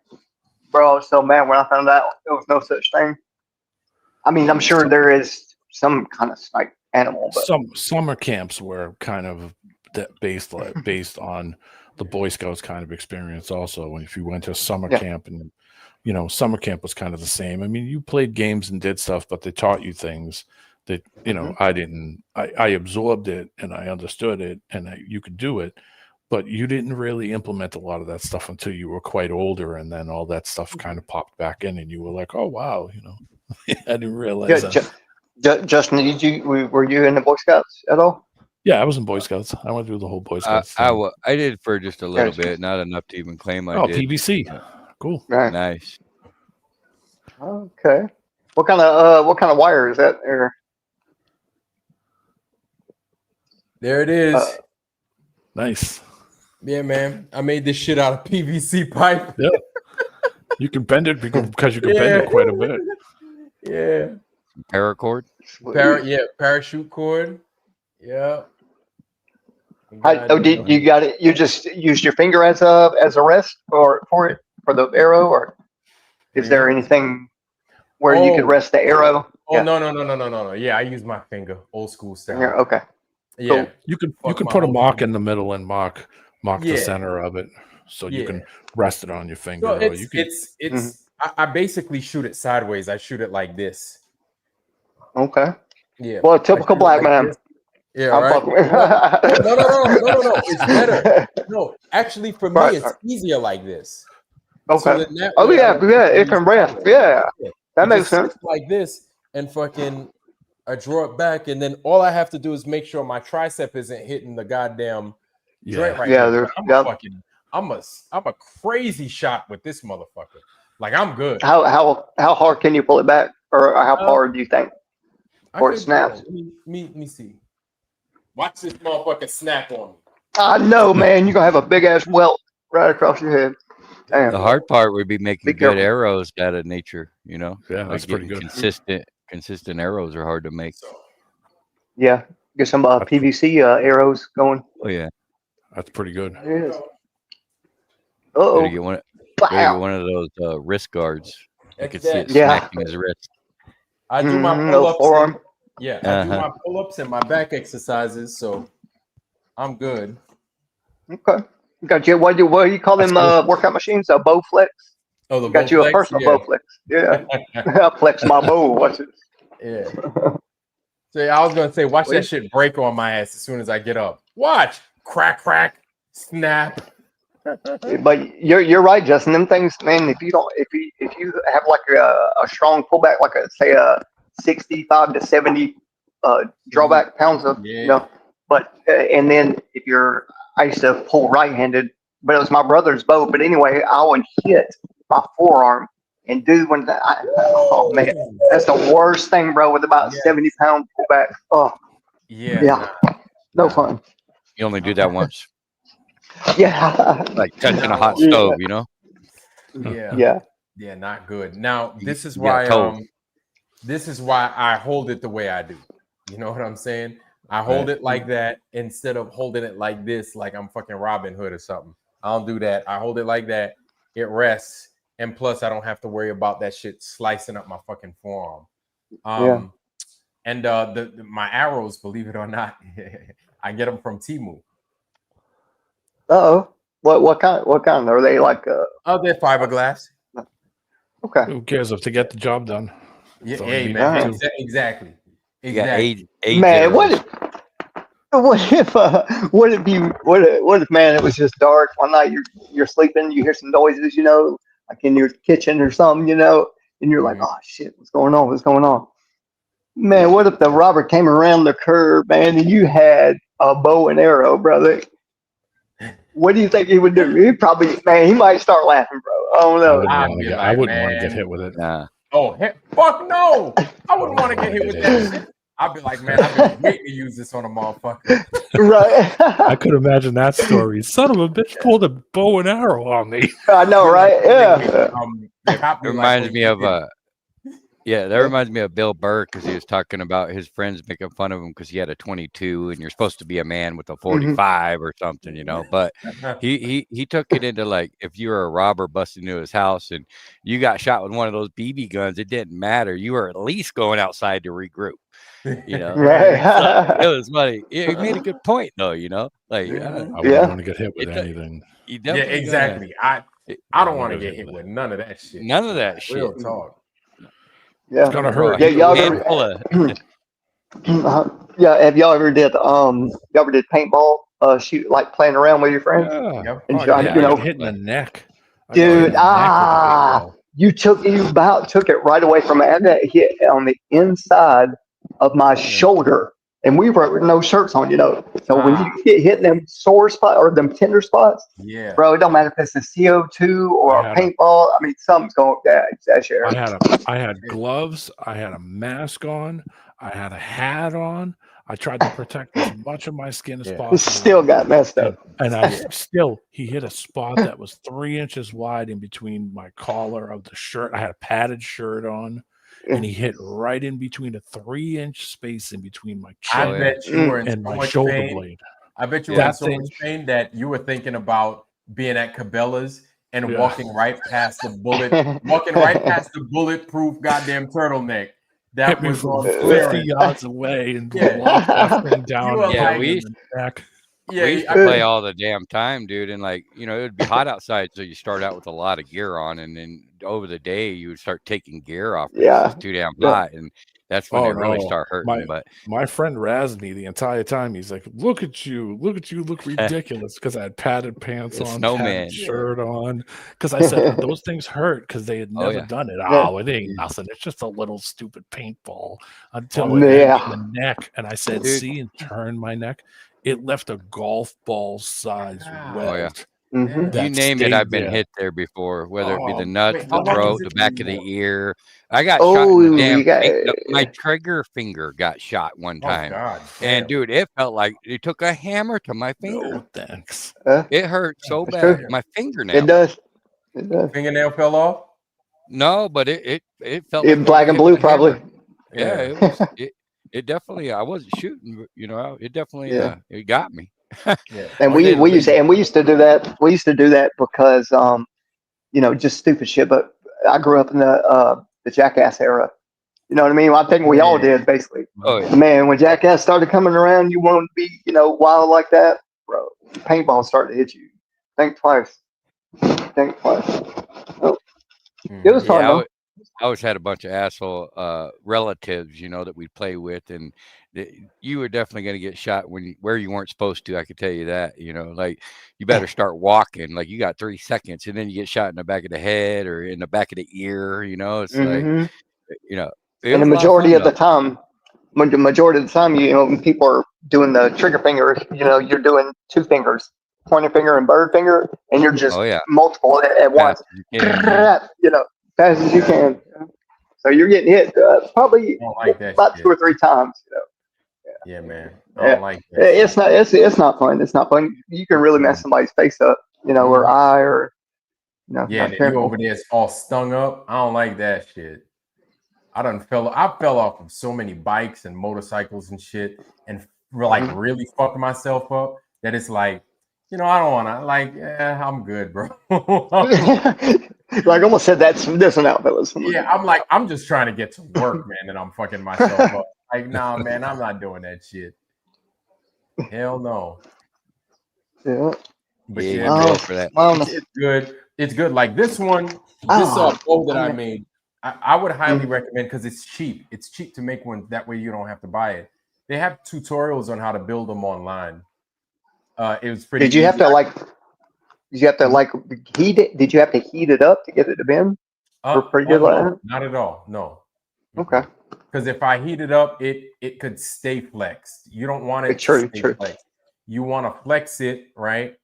Bro, I was so mad when I found out there was no such thing. I mean, I'm sure there is some kind of snipe animal. But some summer camps were kind of based on the Boy Scouts kind of experience also. When if you went to a summer camp and summer camp was kind of the same. I mean, you played games and did stuff, but they taught you things that, I didn't. I absorbed it and I understood it and you could do it, but you didn't really implement a lot of that stuff until you were quite older. And then all that stuff kind of popped back in and you were like, oh, wow, I didn't realize that. Justin, were you in the Boy Scouts at all? Yeah, I was in Boy Scouts. I went through the whole Boy Scouts thing. I did for just a little bit, not enough to even claim I did. PVC. Cool. Right. Nice. Okay. What kind of wire is that there? There it is. Nice. Yeah, man. I made this shit out of PVC pipe. Yeah. You can bend it because you can bend it quite a bit. Yeah. Paracord. Parachute cord. Yeah. Did you got it? You just used your finger as a rest for the arrow, or is there anything where you could rest the arrow? Oh, yeah. No. Yeah, I use my finger, old school style. Yeah, okay. Yeah. Cool. You can put a mark in the middle and mark the center of it, so you can rest it on your finger. So I basically shoot it sideways. I shoot it like this. Okay. Yeah. Well, typical black man. This. Yeah, right. No. It's better. No, actually, for me, it's easier like this. Okay. So it can rest. Yeah. That makes sense. Like this, and fucking, I draw it back, and then all I have to do is make sure my tricep isn't hitting the goddamn joint right now. I'm a crazy shot with this motherfucker. Like, I'm good. How hard can you pull it back, or how far do you think? Or it snaps. Let me see. Watch this motherfucker snap on me. I know, man. You're gonna have a big ass welt right across your head. Damn. The hard part would be making good arrows out of nature. You know. Yeah, that's pretty good. Consistent arrows are hard to make. Yeah, get some PVC arrows going. Oh yeah, that's pretty good. It is. Oh, get one of those wrist guards. I could see it smacking his wrist. I do my pull-ups. I do my pull-ups and my back exercises, so I'm good. Okay. Got you. What do you call them workout machines? A Bowflex? Oh, the got you a personal Bowflex. Yeah. Flex my bow. Watch it. Yeah. So I was gonna say, watch that shit break on my ass as soon as I get up. Watch. Crack, snap. But you're right, Justin. Them things, man. If you have like a strong pullback, like a 65 to 70 drawback pounds of, but and then I used to pull right-handed, but it was my brother's bow. But anyway, I would hit my forearm and do oh man, that's the worst thing, bro. With about 70-pound pullback. Oh yeah, no fun. You only do that once. Yeah, like touching a hot stove, you know. Yeah, not good. Now this is why I hold it the way I do. You know what I'm saying? I hold it like that instead of holding it like this, like I'm fucking Robin Hood or something. I don't do that. I hold it like that. It rests, and plus I don't have to worry about that shit slicing up my fucking forearm. And my arrows, believe it or not, I get them from Temu. What kind are they like? They're fiberglass. Okay. Who cares if to get the job done? Yeah, hey man, exactly. Man, what if man, it was just dark one night, you're sleeping, you hear some noises, like in your kitchen or something, and you're like, oh shit, what's going on? Man, what if the robber came around the curve, man, and you had a bow and arrow, brother? What do you think he would do? He might start laughing, bro. I don't know. I wouldn't want to get hit with it. Oh, fuck no! I wouldn't want to get hit with that shit. I'd be like, man, I've been waiting to use this on a motherfucker. Right. I could imagine that story. Son of a bitch pulled a bow and arrow on me. I know, right? Yeah. It reminds me of that reminds me of Bill Burr, because he was talking about his friends making fun of him because he had a 22 and you're supposed to be a man with a 45 or something, but he took it into like, if you were a robber busting into his house and you got shot with one of those BB guns, it didn't matter. You were at least going outside to regroup. Right. It was funny. He made a good point though, like I wouldn't want to get hit with anything. Yeah, exactly. I don't want to get hit with none of that shit. None of that shit. Real talk. Yeah, it's gonna hurt. Yeah, y'all have y'all ever did paintball? Shoot, like playing around with your friends? And hitting the neck. Dude, you about took it right away from me. And that hit on the inside of my shoulder. and we were no shirts on, So when Ah. you get hitting them sore spot or them tender spots, Yeah. bro, it don't matter if it's a CO2 or a paintball. I mean, something's going. That's your. I had gloves. I had a mask on. I had a hat on. I tried to protect as much of my skin as possible. Still got messed up. And he hit a spot that was 3 inches wide in between my collar of the shirt. I had a padded shirt on, and he hit right in between a 3-inch space in between my chin I bet you were in and so my much shoulder pain. blade. I bet you were in so much pain that you were thinking about being at Cabela's and walking right past the bulletproof goddamn turtleneck. That hit me was from on 50 yards away and locked that thing down. We used to play all the damn time, dude. And like, it would be hot outside. So you start out with a lot of gear on, and then over the day you would start taking gear off. It's just too damn hot. And that's when it really start hurting. My friend razzed me the entire time. He's like, look at you look ridiculous, because I had padded pants on, snowman padded shirt on. Because I said those things hurt, because they had never done it. Oh, it ain't nothing. It's just a little stupid paintball, until it hit me in the neck. And I said, see, and turned my neck. It left a golf ball size welt. You name it, I've been hit there before, whether it be the nuts, the throat, the back of the ear. I got shot in the damn my trigger finger got shot one time. And dude, it felt like it took a hammer to my finger. No, thanks. It hurt so bad. My fingernail. It does. It does. Fingernail fell off? No, but it felt like black and blue, probably. Yeah, it definitely. I wasn't shooting, it definitely it got me. And we used to do that. We used to do that because just stupid shit. But I grew up in the Jackass era. You know what I mean? I think we all did, basically. Oh yeah. Man, when Jackass started coming around, you wanted to be wild like that, bro. Paintball started to hit you. Think twice. Oh. It was fun though. I always had a bunch of asshole relatives, that we'd play with, and you were definitely going to get shot where you weren't supposed to. I could tell you that. Like you better start walking. Like you got 3 seconds, and then you get shot in the back of the head or in the back of the ear. It's like, and the majority of the time, when people are doing the trigger finger, you're doing 2 fingers, pointer finger and bird finger, and you're just multiple at once. Fast as you can. So you're getting hit probably about 2 or 3 times. Yeah, man. I don't like that. It's not fun. It's not fun. You can really mess somebody's face up, or eye, or yeah. And you over there all stung up. I don't like that shit. I fell off of so many bikes and motorcycles and shit, and really fucking myself up that it's like, I don't want to. Like, I'm good, bro. Like almost said that's an out, fellas. Yeah, I'm just trying to get to work, man, and I'm fucking myself up. Like, nah, man, I'm not doing that shit. Hell no. Yeah. But man, for that. It's good. It's good. Like this one, bow that I made, I would highly recommend because it's cheap. It's cheap to make one. That way you don't have to buy it. They have tutorials on how to build them online. It was pretty. Did you have to heat it? Did you have to heat it up to get it to bend? Pretty good like that? Not at all. No. Okay. Because if I heat it up, it could stay flexed. You don't want it to stay flexed. You want to flex it, right?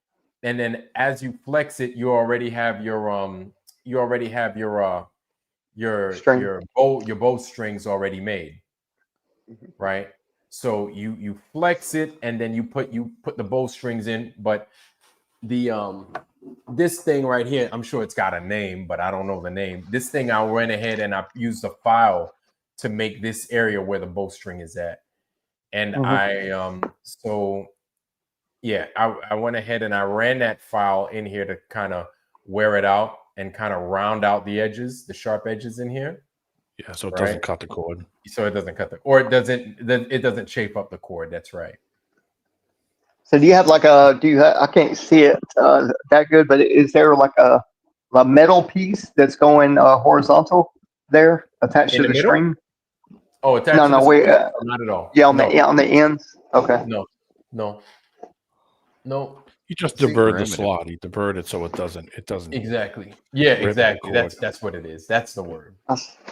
And then as you flex it, you already have your bow strings already made, right? So you flex it and then you put the bowstrings in, but the this thing right here, I'm sure it's got a name, but I don't know the name. This thing, I went ahead and I used a file to make this area where the bowstring is at. And I went ahead and I ran that file in here to kind of wear it out and kind of round out the edges, the sharp edges in here. Yeah, so it doesn't cut the cord. So it doesn't cut it doesn't shape up the cord. That's right. So do you have I can't see it that good, but is there like a metal piece that's going horizontal there attached to the string? Oh, attached to the string? Not at all. Yeah, on the ends. Okay. No. You just deburred the slot. You deburred it so it doesn't. Exactly. Yeah, exactly. That's what it is. That's the word.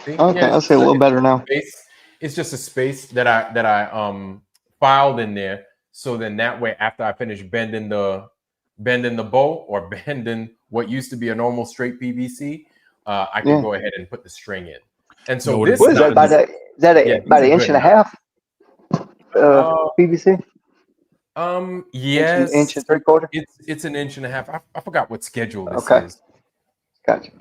Okay, I see a little better now. It's just a space that I filed in there. So then that way, after I finish bending the bow or bending what used to be a normal straight PVC, I can go ahead and put the string in. And so this what is that about? Is that about an inch and a half? PVC. Yes, inch and 3/4. It's an inch and a half. I forgot what schedule this is. Gotcha.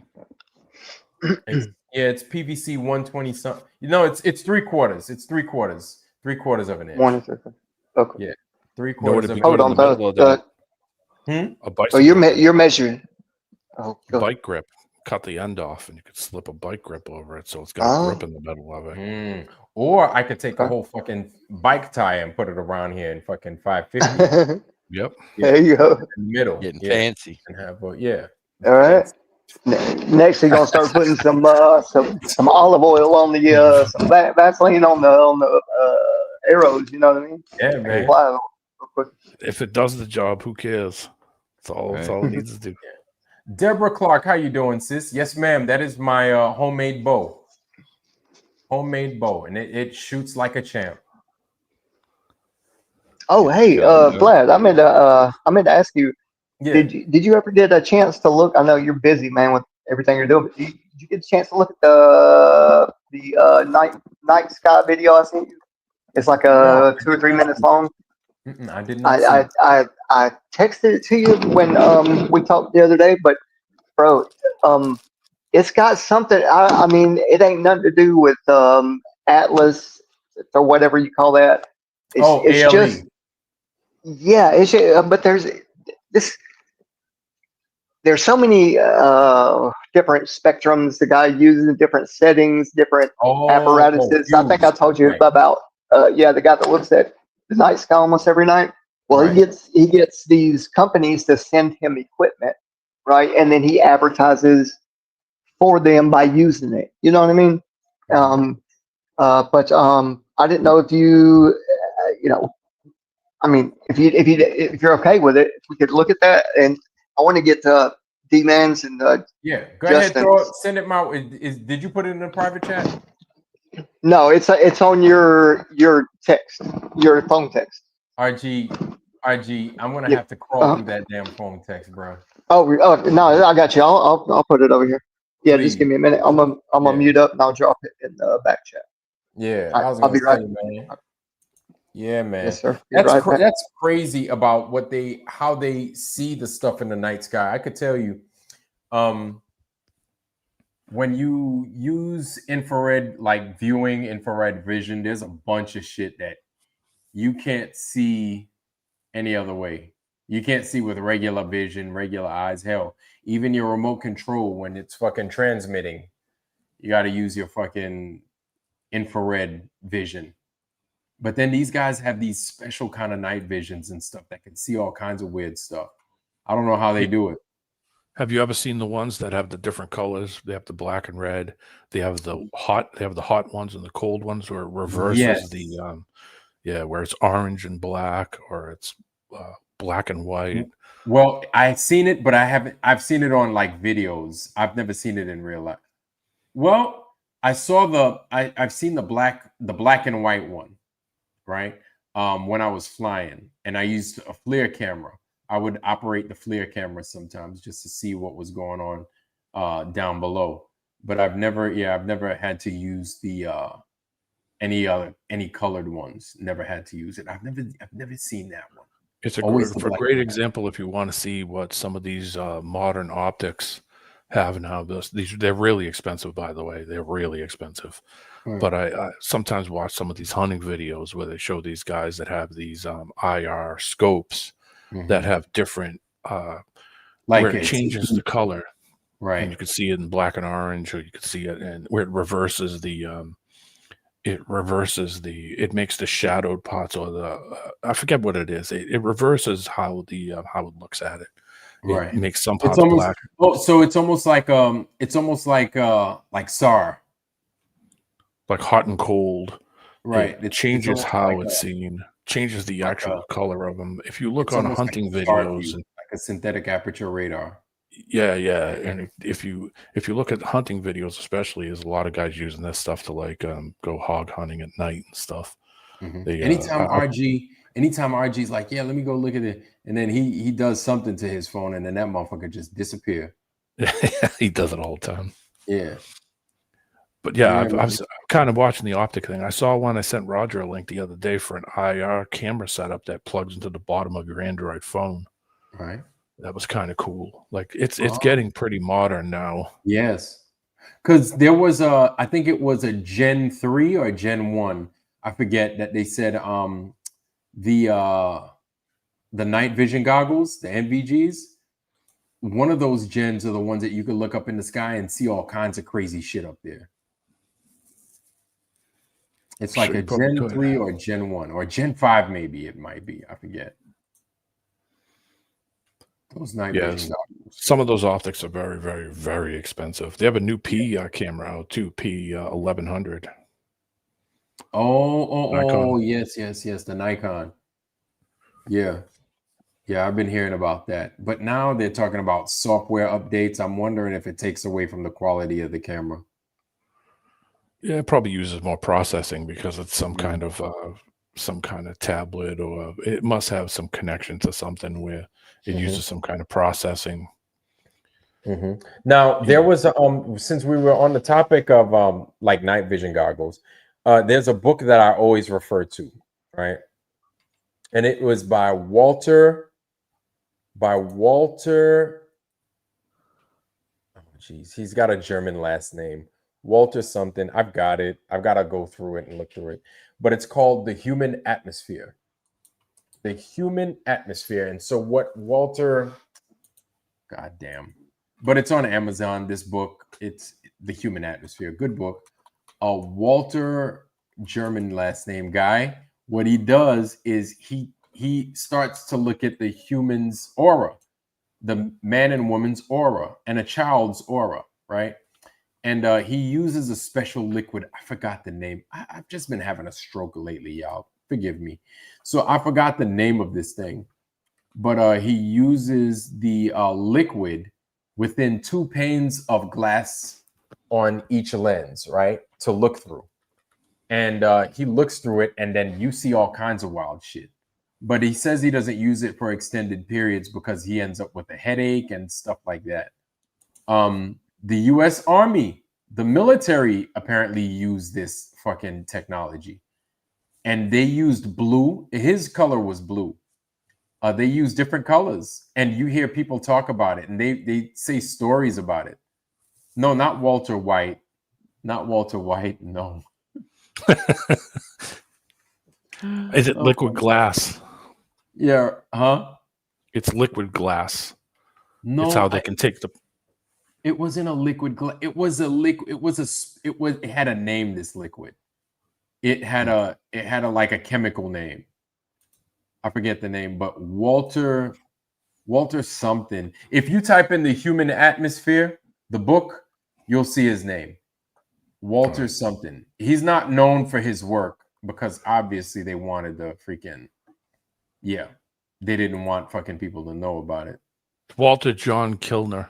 It's PVC 120 something. It's 3/4. It's 3/4. 3/4 of an inch. 1 and 3/4. Okay. Yeah, 3/4 of an Hold inch. on, a bicycle. You're measuring. Oh, bike grip. Cut the end off, and you could slip a bike grip over it, so it's got a grip in the middle of it. Or I could take a whole fucking bike tie and put it around here in fucking 550. Yep. There you go. In the middle. Getting fancy. And have all right. Next, you're gonna start putting some olive oil on the some Vaseline on the arrows. You know what I mean? Yeah, man. If it does the job, who cares? That's all it needs to do. Deborah Clark, how you doing, sis? Yes, ma'am. That is my homemade bow. Homemade bow, and it shoots like a champ. Oh, hey, Vlad, I meant to ask you. Yeah. Did you ever get a chance to look? I know you're busy, man, with everything you're doing. But did you get a chance to look at the night sky video I sent you? It's like 2 or 3 minutes long. I did not. I texted it to you when we talked the other day, but bro, it's got something. I mean, it ain't nothing to do with Atlas or whatever you call that. It's ALE. just but there's so many different spectrums the guy uses, different settings, different apparatuses. I think I told you about the guy that looks at the night sky almost every night. Well, he gets these companies to send him equipment, right? And then he advertises for them by using it. You know what I mean? But I didn't know if you, I mean, if you're okay with it, if we could look at that. And I want to get D-Man's and go ahead, send it my. Did you put it in a private chat? No, it's on your text, your phone text. RG, I'm gonna have to crawl through that damn phone text, bro. Oh no, I got you. I'll put it over here. Yeah, Please. Just give me a minute. I'm gonna mute up and I'll drop it in the back chat. Yeah, I'll be right, man. Yeah, man. Yes, sir. That's crazy about how they see the stuff in the night sky. I could tell you, when you use infrared, like viewing infrared vision, there's a bunch of shit that you can't see any other way. You can't see with regular vision, regular eyes. Hell, even your remote control, when it's fucking transmitting, you got to use your fucking infrared vision. But then these guys have these special kind of night visions and stuff that can see all kinds of weird stuff. I don't know how they do it. Have you ever seen the ones that have the different colors? They have the black and red. They have the hot ones and the cold ones, where it reverses where it's orange and black, or it's black and white. Well, I've seen it, but I've seen it on like videos. I've never seen it in real life. Well, I've seen the black and white one, right? When I was flying, and I used a FLIR camera. I would operate the FLIR camera sometimes just to see what was going on down below. But I've never had to use the any colored ones. Never had to use it. I've never seen that one. It's a great example if you want to see what some of these modern optics have now. They're really expensive, by the way. They're really expensive. But I sometimes watch some of these hunting videos where they show these guys that have these IR scopes that have different where it changes the color, right? And you can see it in black and orange, or you can see it and where it reverses it makes the shadowed parts, or the I forget what it is. It reverses how it looks at it. Right. It makes some parts black. Oh, so it's almost like SAR. Like hot and cold. Right. It changes how it's seen. Changes the actual color of them. If you look on hunting videos, like a synthetic aperture radar. Yeah. And if you look at hunting videos, especially, there's a lot of guys using this stuff to like go hog hunting at night and stuff. Anytime RG's like, yeah, let me go look at it, and then he does something to his phone, and then that motherfucker just disappear. He does it all the time. Yeah. But yeah, I was kind of watching the optic thing. I saw one. I sent Roger a link the other day for an IR camera setup that plugs into the bottom of your Android phone. Right. That was kind of cool. Like it's getting pretty modern now. Yes. Because there was I think it was a Gen 3 or Gen 1. I forget that they said the night vision goggles, the NVGs, one of those gens are the ones that you can look up in the sky and see all kinds of crazy shit up there. It's like a Gen 3 or Gen 1 or Gen 5, maybe it might be. I forget. Those night vision goggles. Some of those optics are very, very, very expensive. They have a new P camera out too, P 1100. Oh, yes, the Nikon. Yeah, I've been hearing about that. But now they're talking about software updates. I'm wondering if it takes away from the quality of the camera. Yeah, it probably uses more processing because it's some kind of tablet, or it must have some connection to something where it uses some kind of processing. Now there was since we were on the topic of like night vision goggles, there's a book that I always refer to, right? And it was by Walter. Oh, geez, he's got a German last name, Walter something. I've got it. I've got to go through it and look through it. But it's called The Human Atmosphere. The Human Atmosphere. And so what Walter, goddamn, but it's on Amazon. This book, it's The Human Atmosphere. Good book. Walter, German last name guy. What he does is he starts to look at the human's aura, the man and woman's aura, and a child's aura, right? And he uses a special liquid. I forgot the name. I've just been having a stroke lately, y'all. Forgive me. So I forgot the name of this thing. But he uses the liquid within 2 panes of glass on each lens, right, to look through. And he looks through it, and then you see all kinds of wild shit. But he says he doesn't use it for extended periods because he ends up with a headache and stuff like that. The U.S. Army, the military apparently used this fucking technology. And they used blue. His color was blue. They use different colors. And you hear people talk about it. And they say stories about it. No, not Walter White. Not Walter White. No. Is it liquid glass? Yeah. Huh? It's liquid glass. No. It's how they can take the... It wasn't a liquid glass. It was a liquid. It had a name, this liquid. It had a like a chemical name. I forget the name, but Walter something. If you type in The Human Atmosphere, the book, you'll see his name. Walter something. He's not known for his work because obviously they wanted the freaking, they didn't want fucking people to know about it. Walter John Kilner.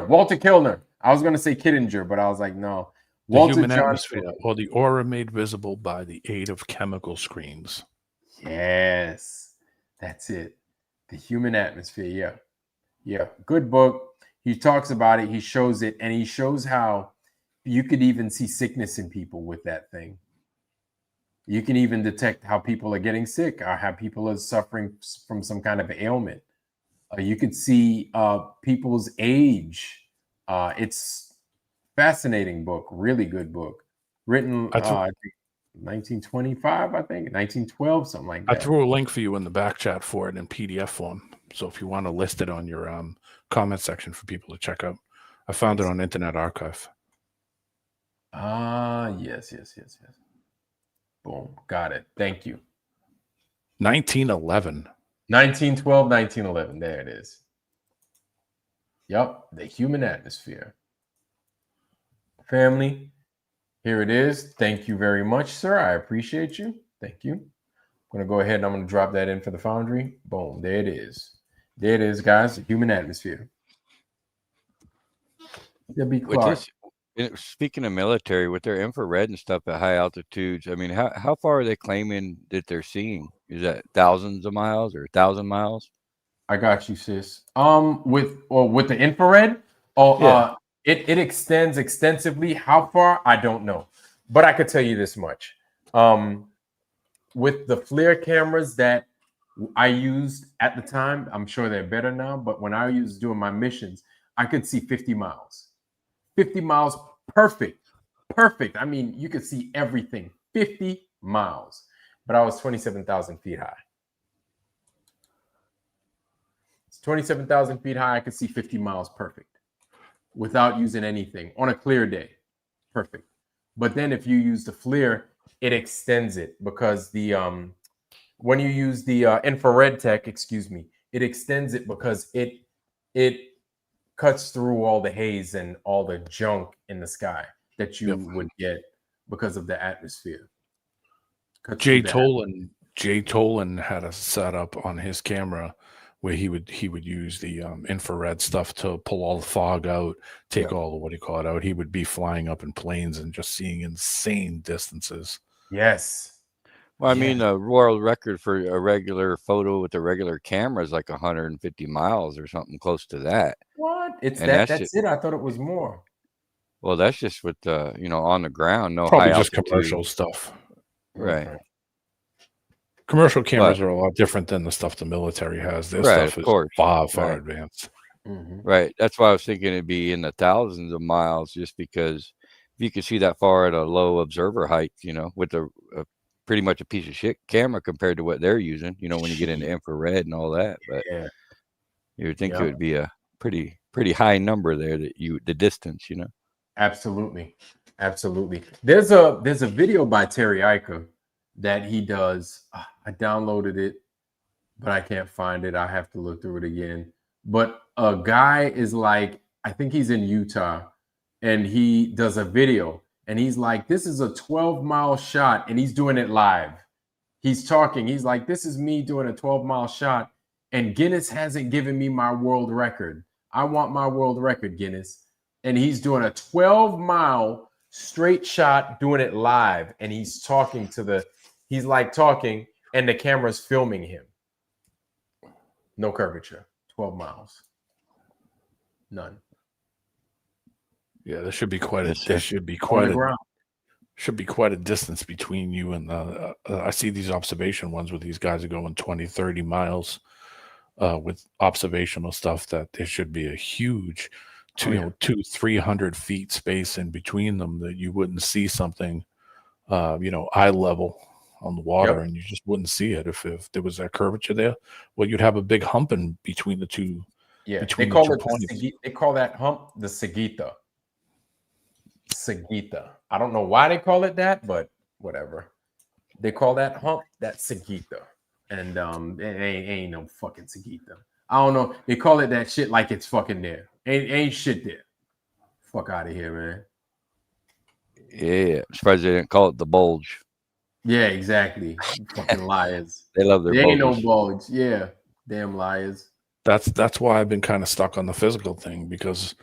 Walter Kilner. I was going to say Kittinger, but I was like, no. Walter Human Atmosphere, or the aura made visible by the aid of chemical screens. Yes, that's it. The Human Atmosphere. Yeah. Good book. He talks about it. He shows it, and he shows how you could even see sickness in people with that thing. You can even detect how people are getting sick or how people are suffering from some kind of ailment. You could see people's age. It's fascinating book, really good book. Written, I think 1925, I think 1912, something like that. I threw a link for you in the back chat for it in PDF form. So if you want to list it on your comment section for people to check out, I found it on Internet Archive. Yes. Boom, got it. Thank you. 1911. 1912, 1911. There it is. Yep, The Human Atmosphere. Family, here it is. Thank you very much, sir. I appreciate you. Thank you. I'm going to go ahead and I'm going to drop that in for the Foundry. Boom, there it is. There it is, guys. The Human Atmosphere. With speaking of military, with their infrared and stuff at high altitudes, I mean, how far are they claiming that they're seeing? Is that thousands of miles or 1,000 miles? I got you, sis. With the infrared, it extends extensively. How far? I don't know, but I could tell you this much. With the FLIR cameras that I used at the time, I'm sure they're better now, but when I was doing my missions, I could see 50 miles. 50 miles, perfect. I mean, you could see everything. 50 miles. But I was 27,000 feet high. It's 27,000 feet high. I could see 50 miles perfect without using anything on a clear day. Perfect. But then if you use the FLIR, it extends it because the when you use the infrared tech, it extends it because it cuts through all the haze and all the junk in the sky that you would get because of the atmosphere. Jay Tolan had a setup on his camera where he would use the infrared stuff to pull all the fog out, take all the out. He would be flying up in planes and just seeing insane distances. Yes. Well, I mean, the world record for a regular photo with a regular camera is like 150 miles or something close to that. What? That's it. I thought it was more. Well, that's just with on the ground, no probably high just altitude. Commercial stuff, right? Okay. Commercial cameras are a lot different than the stuff the military has. Their stuff is far advanced. Mm-hmm. Right. That's why I was thinking it'd be in the thousands of miles, just because if you could see that far at a low observer height, with a pretty much a piece of shit camera compared to what they're using, when you get into infrared and all that. But you would think it would be a pretty high number there the distance, Absolutely. There's a video by Terry Eicher that he does. I downloaded it, but I can't find it. I have to look through it again. But a guy is like, I think he's in Utah, and he does a video, and he's like, this is a 12-mile shot, and he's doing it live. He's talking. He's like, this is me doing a 12-mile shot, and Guinness hasn't given me my world record. I want my world record, Guinness. And he's doing a 12-mile straight shot, doing it live, and he's talking he's like talking, and the camera's filming him. No curvature, 12 miles. None. Yeah, there should be quite a distance between you and the I see these observation ones where these guys are going 20, 30 miles with observational stuff, that there should be a huge 200-300 feet space in between them that you wouldn't see something eye level on the water, and you just wouldn't see it if there was that curvature there. Well, you'd have a big hump in between the two. Yeah, they call that hump the Sagitta. I don't know why they call it that, but whatever. They call that hump that Sagitta, and it ain't no fucking Sagitta. I don't know. They call it that shit like it's fucking there. Ain't shit there. Fuck out of here, man. Yeah, I'm surprised they didn't call it the bulge. Yeah, exactly. Fucking liars. They love their bulges. Ain't no bulge. Yeah, damn liars. That's why I've been kind of stuck on the physical thing, because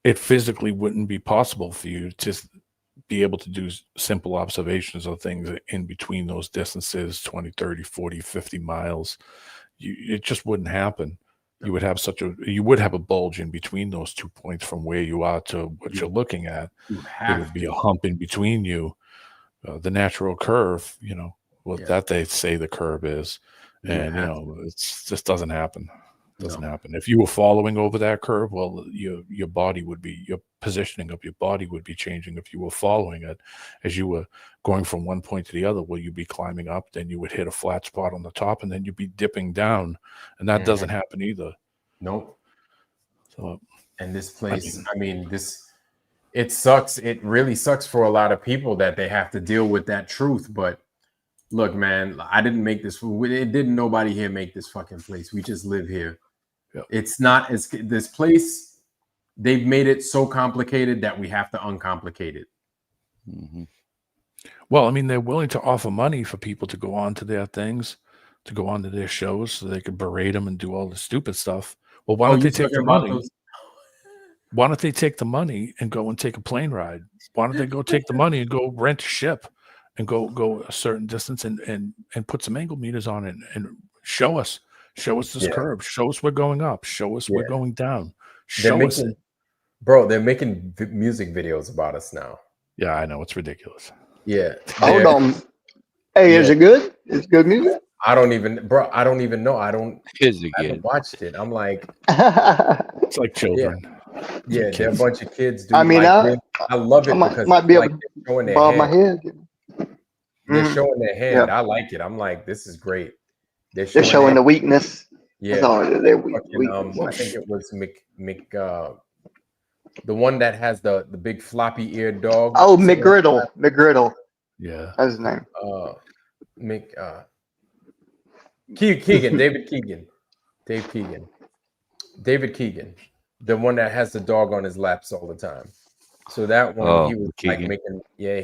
it physically wouldn't be possible for you to be able to do simple observations of things in between those distances, 20, 30, 40, 50 miles. It just wouldn't happen. You would have a bulge in between those 2 points from where you are to what you're looking at. There would be a hump in between you. The natural curve, that they say the curve is, and it just doesn't happen. Doesn't happen. If you were following over that curve, well, your body would be, your positioning of your body would be changing. If you were following it as you were going from one point to the other, well, you'd be climbing up, then you would hit a flat spot on the top, and then you'd be dipping down, and that doesn't happen either. Nope. So, and this place, it sucks. It really sucks for a lot of people that they have to deal with that truth. But look, man, I didn't make this. Didn't nobody here make this fucking place. We just live here. Yep. It's not this place. They've made it so complicated that we have to uncomplicate it. Mm-hmm. Well, I mean, they're willing to offer money for people to go on to their things, to go on to their shows, so they could berate them and do all the stupid stuff. Well, why don't they take the money? Why don't they take the money and go and take a plane ride? Why don't they go take the money and go rent a ship and go a certain distance and put some angle meters on it and show us this curve, show us we're going up, show us we're going down, show us it. Bro, they're making music videos about us now. Yeah, I know, it's ridiculous. Yeah. Hold on. Hey, is it good? It's good music. I don't even know. I haven't watched it. I'm like, it's like children. Yeah, they're a bunch of kids. Dude. I mean, I love it because might be like able they're showing their bob hand. my head. They're showing their hand. Yeah. I like it. I'm like, this is great. They're showing the weakness. Yeah. That's all their Fucking, weakness. I think it was the one that has the big floppy eared dog. Oh, McGriddle. Yeah. That's his name. Keegan, David Keegan. David Keegan. The one that has the dog on his laps all the time. So that one, he was Keegan. like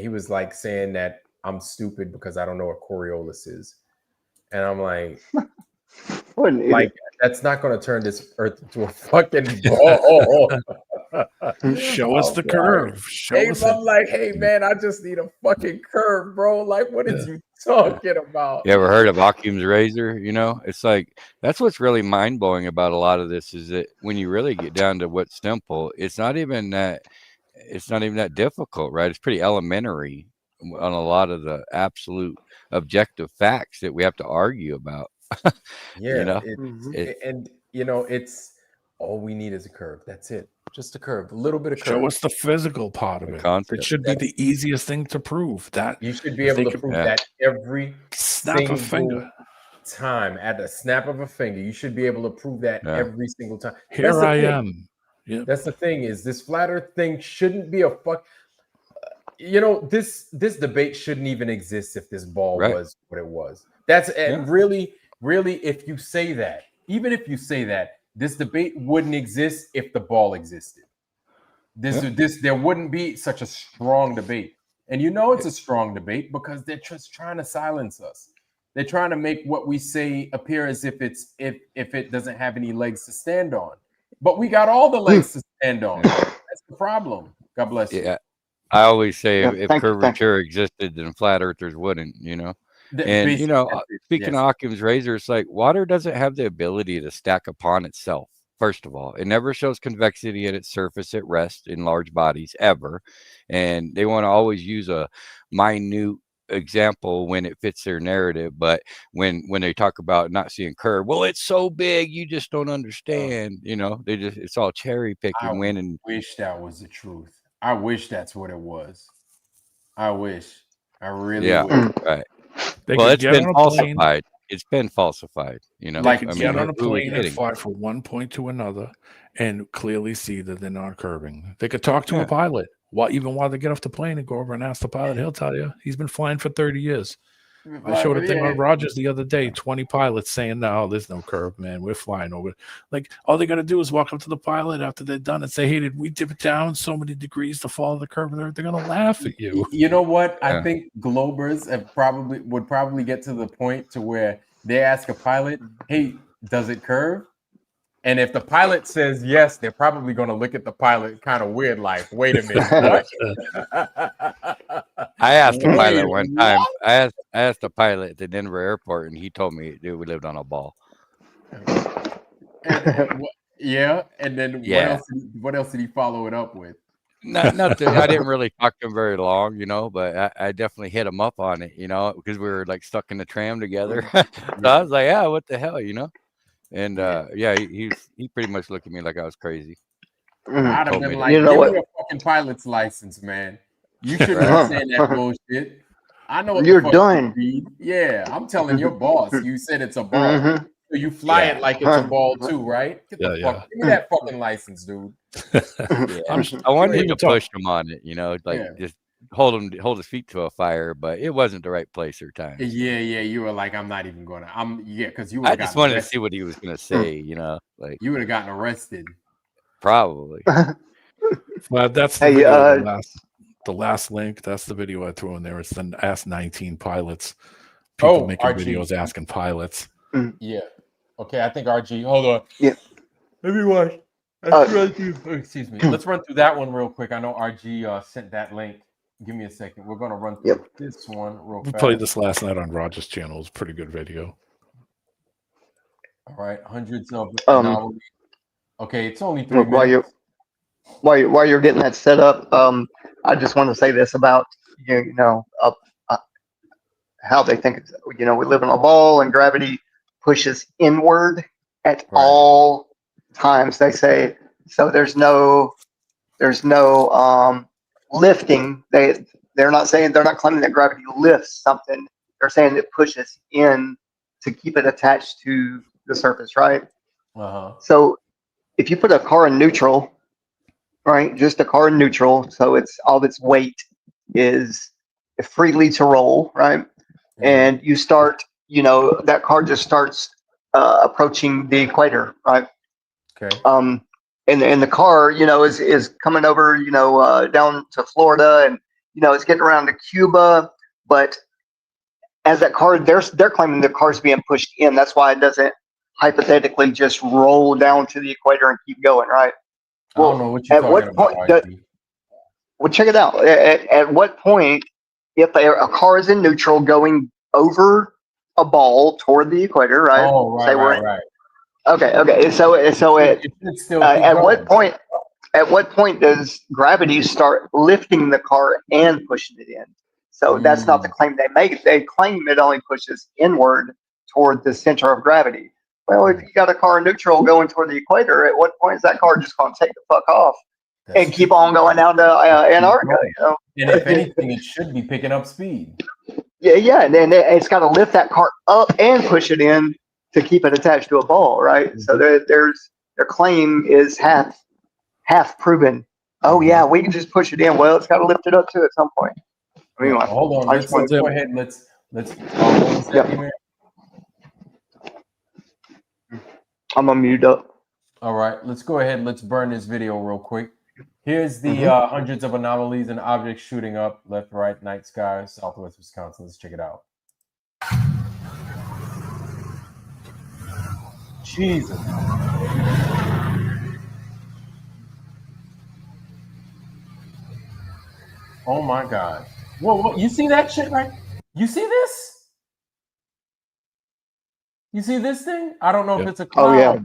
he was like saying that I'm stupid because I don't know what Coriolis is. And I'm like, that's not going to turn this earth into a fucking ball. Show us the curve. I'm like, hey man, I just need a fucking curve, bro. Like, what is you talking about? You ever heard of Occam's razor? You know, it's like that's what's really mind blowing about a lot of this is that when you really get down to what's simple, it's not even that difficult, right? It's pretty elementary on a lot of the absolute objective facts that we have to argue about. Yeah, you know? And you know, it's all we need is a curve. That's it. Just a curve, a little bit of curve. Show us the physical part of it. It should be the easiest thing to prove. That you should be able to prove that every snap of finger time, at the snap of a finger. You should be able to prove that every single time. Here I am. Yep. That's the thing is this flat earth thing shouldn't be a fuck. You know, this debate shouldn't even exist if this ball was what it was. That's really, if you say that, even if you say that, this debate wouldn't exist if the ball existed. There wouldn't be such a strong debate. And you know it's a strong debate because they're just trying to silence us. They're trying to make what we say appear as if it doesn't have any legs to stand on. But we got all the legs to stand on. That's the problem. God bless you. Yeah. I always say if curvature existed, then flat earthers wouldn't, you know. And you know, speaking of Occam's razor, it's like water doesn't have the ability to stack upon itself. First of all, it never shows convexity at its surface at rest in large bodies ever. And they want to always use a minute example when it fits their narrative. But when they talk about not seeing curve, well, it's so big, you just don't understand. You know, it's all cherry picking. I wish that was the truth. I wish that's what it was. I wish. I really wish. Right. Well, it's been falsified. It's been falsified, you know. Like get on a plane and fly from one point to another and clearly see that they're not curving. They could talk to a pilot. Even while they get off the plane and go over and ask the pilot, he'll tell you. He's been flying for 30 years. I showed a thing on Rogers the other day, 20 pilots saying, no, there's no curve, man. We're flying over. Like, all they got to do is walk up to the pilot after they're done and say, hey, did we dip it down so many degrees to follow the curve? They're going to laugh at you. You know what? I think Globers would probably get to the point to where they ask a pilot, hey, does it curve? And if the pilot says yes, they're probably going to look at the pilot kind of weird, like, wait a minute. I asked the pilot one time. I asked the pilot at the Denver airport, and he told me, dude, we lived on a ball. And then what else did he follow it up with? Nothing. I didn't really talk to him very long, you know, but I definitely hit him up on it, you know, because we were like stuck in the tram together. So I was like, yeah, what the hell, you know? And he pretty much looked at me like I was crazy. I'd have been like, give me a fucking pilot's license, man. You shouldn't be saying that bullshit. I know what you're done. Yeah, I'm telling your boss. You said it's a ball. So you fly it like it's a ball too, right? Get the fuck. Give me that fucking license, dude. I wanted to push him on it, you know, like just hold his feet to a fire, but it wasn't the right place or time. Yeah, you were like, I'm not even gonna. Because you. I just wanted to see what he was gonna say, you know, like you would have gotten arrested. Probably. Well, that's the last link. That's the video I threw in there. It's the Ask 19 pilots. People making videos asking pilots. Yeah. Okay, I think RG. Hold on. Yeah. Let me watch. Let's run through. Excuse me. Let's run through that one real quick. I know RG sent that link. Give me a second. We're gonna run through this one real We fast. played this last night on Roger's channel. It was a pretty good video. All right, hundreds of anomalies. Okay, it's only 3 minutes. While you're getting that set up, I just want to say this about how they think. We live in a ball, and gravity pushes inward at all times. They say so. There's no lifting. They're not claiming that gravity lifts something. They're saying it pushes in to keep it attached to the surface, right? So if you put a car in neutral, right, just a car in neutral, so it's all of its weight is freely to roll, right? And you start, that car just starts approaching the equator, right? Okay. And the car, is coming over, down to Florida, and it's getting around to Cuba, but as that car, they're claiming the car's being pushed in. That's why it doesn't hypothetically just roll down to the equator and keep going, right? Well, I don't know what you're talking about. Well, check it out. At what point, if a car is in neutral going over a ball toward the equator, right? Oh, right. Okay. So at what point does gravity start lifting the car and pushing it in? So that's not the claim they make. They claim it only pushes inward toward the center of gravity. Well, if you got a car in neutral going toward the equator, at what point is that car just going to take the fuck off and keep on going down to Antarctica? And if anything, it should be picking up speed. Yeah, and then it's got to lift that car up and push it in to keep it attached to a ball, right? So their claim is half proven. Oh yeah, we can just push it in. Well, it's got to lift it up too at some point. Anyway, hold on. Let's go ahead. Let's. I'm gonna mute up. All right, let's go ahead. Let's burn this video real quick. Here's the hundreds of anomalies and objects shooting up left, right, night sky, southwest Wisconsin. Let's check it out. Jesus. Oh my God. Whoa, you see that shit, right? You see this? You see this thing? I don't know if it's a cloud. Oh yeah.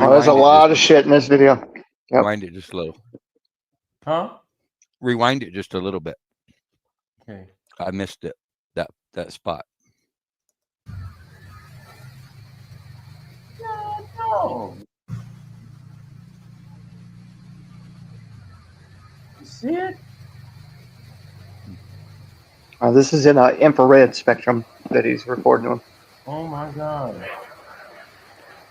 There's a lot of shit in this video. Rewind it just a little. Huh? Rewind it just a little bit. Okay. I missed it. That spot. No. You see it? This is in an infrared spectrum that he's recording on. Oh my God.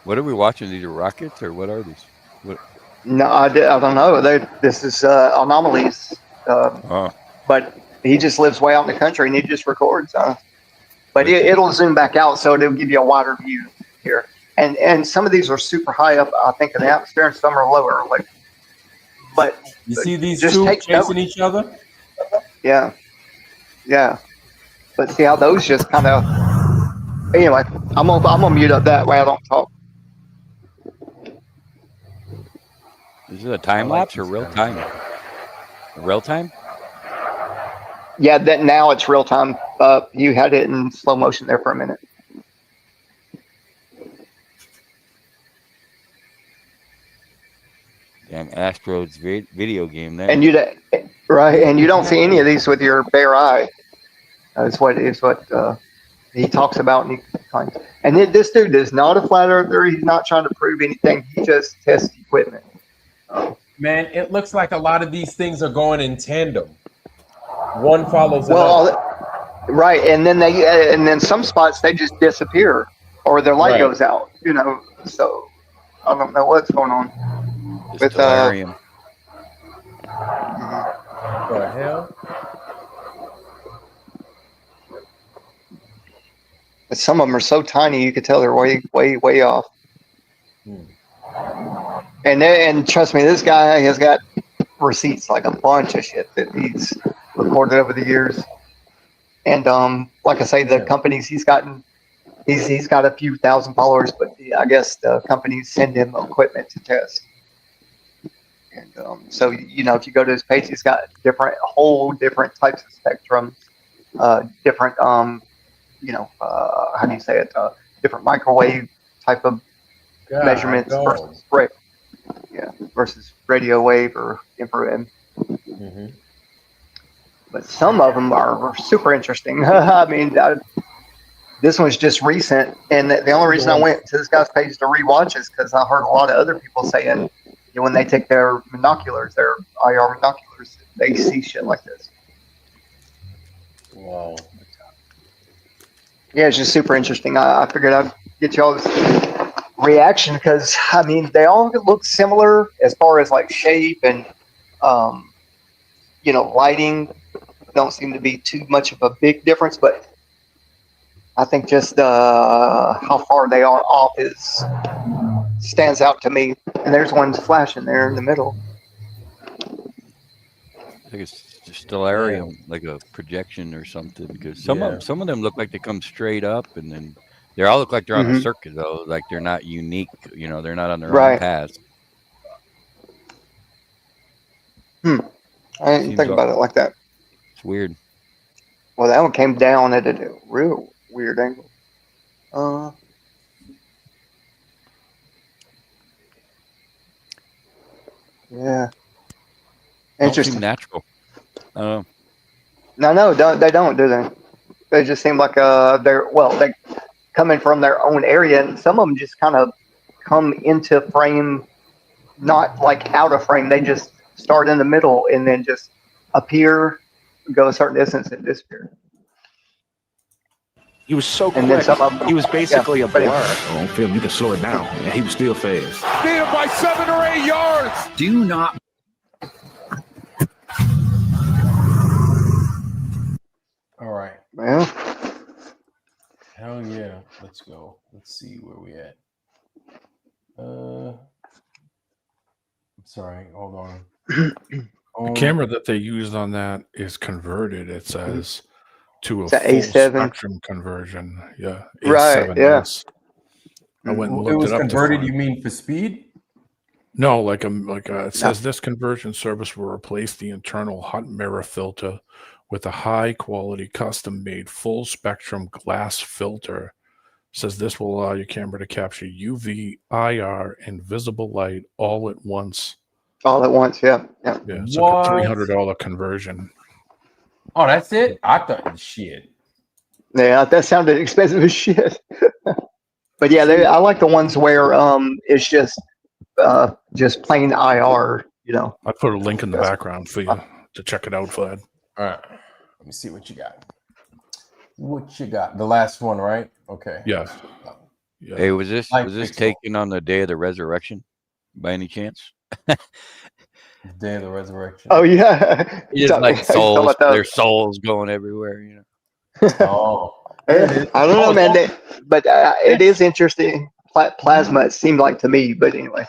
What are we watching? These are rockets or what are these? What? No, I don't know. This is anomalies. But he just lives way out in the country and he just records. But it'll zoom back out, so it'll give you a wider view here. And some of these are super high up, I think, in the atmosphere, and some are lower. But you see these two chasing each other? Yeah. But see how those just kind of. Anyway, I'm gonna mute up that way I don't talk. Is it a time lapse or real time? Real time? Yeah, that now it's real time. You had it in slow motion there for a minute. Damn Astros video game there. And you don't see any of these with your bare eye. That's what he talks about. And this dude is not a flat earther. He's not trying to prove anything. He just tests equipment. Man, it looks like a lot of these things are going in tandem. One follows another. Right, and then some spots they just disappear or their light goes out. So I don't know what's going on with Delirium. What the hell? Some of them are so tiny you could tell they're way off. And trust me, this guy has got receipts, like a bunch of shit that he's recorded over the years. And like I say, the companies he's got a few thousand followers, but I guess the companies send him equipment to test. And so, you know, if you go to his page, he's got whole different types of spectrums, different, you know, how do you say it? Different microwave type of measurements versus radio wave or infrared. Mm-hmm. But some of them are super interesting. I mean, this one's just recent, and the only reason I went to this guy's page to rewatch is because I heard a lot of other people saying, you know, when they take their binoculars, their IR binoculars, they see shit like this. Wow. Yeah, it's just super interesting. I figured I'd get y'all's reaction because, I mean, they all look similar as far as like shape and, you know, lighting. Don't seem to be too much of a big difference, but I think just how far they are off stands out to me. And there's one flashing there in the middle. I think it's just stellarium, like a projection or something. Because some of them look like they come straight up, and then they all look like they're on a circuit though. Like they're not unique. You know, they're not on their own path. I didn't think about it like that. It's weird. Well, that one came down at a real weird angle. Yeah. Interesting. Don't seem natural. No, they don't, do they? They just seem like they're coming from their own area, and some of them just kind of come into frame, not like out of frame. They just start in the middle and then just appear, go a certain distance, and disappear. He was so quick. He was basically a blur. On film, you can slow it down, and he was still fast. Beat him by 7 or 8 yards. Do not. All right. Well, hell yeah. Let's go. Let's see where we at. I'm sorry. Hold on. The camera that they used on that is converted. It says to a full A7 spectrum conversion. Yeah. Right. A7S. Yeah. I went and It looked was it up. converted. You mean for speed? No, it says this conversion service will replace the internal hot mirror filter with a high quality custom made full spectrum glass filter. Says this will allow your camera to capture UV, IR, and visible light all at once. All at once, yeah. Yeah, it's like a $300 conversion. Oh, that's it? I thought shit. Yeah, that sounded expensive as shit. But yeah, I like the ones where it's just plain IR, you know. I put a link in the background for you to check it out, Vlad. All right. Let me see what you got. What you got? The last one, right? Okay. Yeah. Hey, was this taken on the day of the resurrection by any chance? Day of the resurrection. Oh yeah. Just like souls, their souls going everywhere, you know. Oh. I don't know, man. But it is interesting. Plasma, it seemed like to me. But anyway.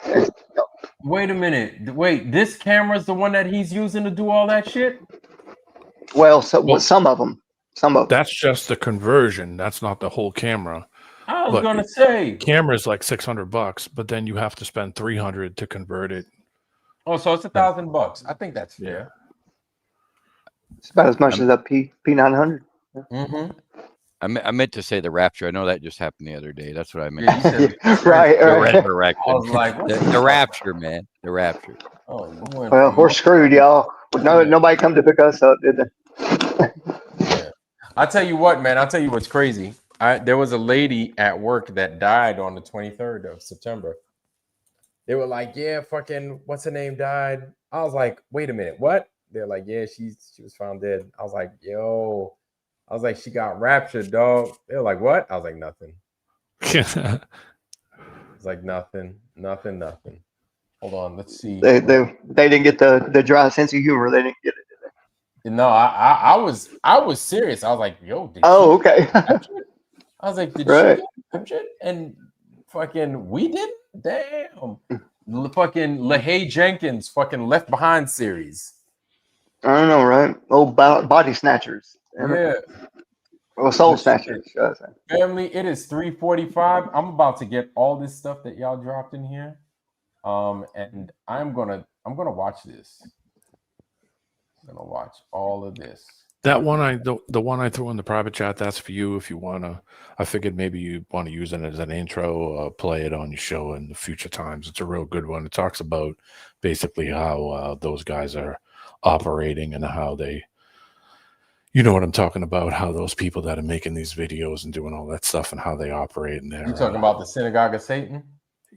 Wait a minute. Wait, this camera's the one that he's using to do all that shit? Well, some of them. That's just the conversion. That's not the whole camera. I was gonna say camera's like $600, but then you have to spend $300 to convert it. Oh, so it's $1,000. I think that's fair. It's about as much as a P900. Mm-hmm. I meant to say the rapture. I know that just happened the other day. That's what I meant. Right. The resurrection. I was like, the rapture, man. The rapture. Oh, well, we're screwed, y'all. Nobody come to pick us up, did they? Yeah. I'll tell you what, man. I'll tell you what's crazy. There was a lady at work that died on the 23rd of September. They were like, yeah, fucking, what's her name died? I was like, wait a minute, what? They're like, yeah, she was found dead. I was like, yo. I was like, she got raptured, dog. They were like, what? I was like, nothing. It's like nothing. Hold on, let's see. They didn't get the dry sense of humor. They didn't get it. Did they? No, I was serious. I was like, yo, okay. I was like, did she get raptured? And fucking we didn't? Damn. Fucking LaHaye Jenkins fucking Left Behind series. I don't know, right? Old body snatchers. Yeah. Well, soul snatchers. Family, it is 3:45. I'm about to get all this stuff that y'all dropped in here. And I'm gonna I'm gonna watch this. I'm gonna watch all of this. That one, the one I threw in the private chat, that's for you if you wanna. I figured maybe you want to use it as an intro, play it on your show in the future times. It's a real good one. It talks about basically how those guys are operating and how they, you know what I'm talking about, how those people that are making these videos and doing all that stuff and how they operate in there. You talking about the Synagogue of Satan?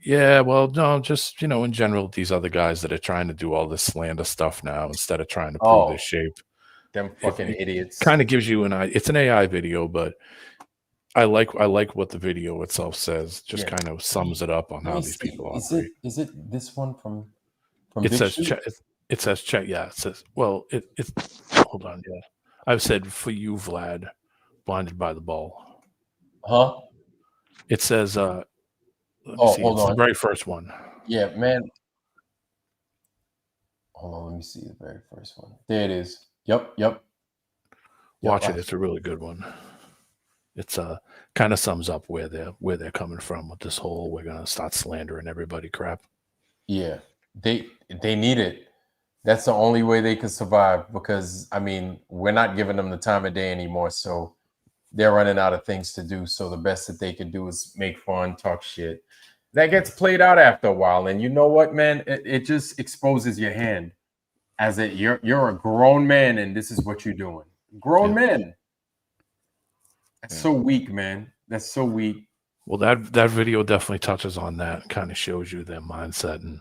Yeah, well, no, just in general, these other guys that are trying to do all this slander stuff now instead of trying to prove their shape. Them fucking idiots. Kind of gives you an idea. It's an AI video, but I like what the video itself says. Just kind of sums it up on how these people operate. Is it this one from it says check? It says check. Yeah, it says. Well, it's hold on. Yeah, I've said for you, Vlad, blinded by the ball. Huh? It says. Let me see. Hold it's on. The very first one. Yeah, man. Hold on, let me see the very first one. There it is. Yep. Watch it. It's a really good one. It's kind of sums up where they're coming from with this whole we're gonna start slandering everybody crap. Yeah, they need it. That's the only way they can survive, because I mean we're not giving them the time of day anymore, so they're running out of things to do. So the best that they can do is make fun, talk shit. That gets played out after a while, and you know what, man? It just exposes your hand as you're a grown man, and this is what you're doing. Grown men. That's so weak, man. That's so weak. Well, that video definitely touches on that. Kind of shows you their mindset and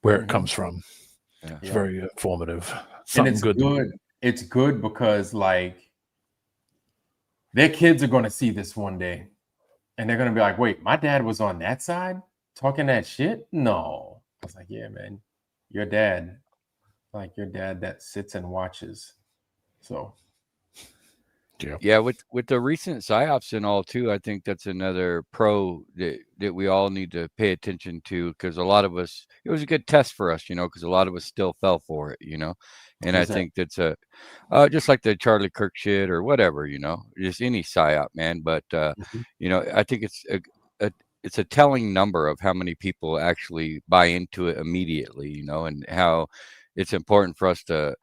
where it comes from. Yeah. It's very informative. And it's good. It's good because like their kids are going to see this one day, and they're going to be like, "Wait, my dad was on that side talking that shit." No, I was like, "Yeah, man, your dad, like your dad that sits and watches." So. Yeah, with the recent psyops and all too, I think that's another pro that we all need to pay attention to, because a lot of us, it was a good test for us, because a lot of us still fell for it, and I think that's just like the Charlie Kirk shit or whatever, just any psyop, man. But I think it's a telling number of how many people actually buy into it immediately, and how it's important for us to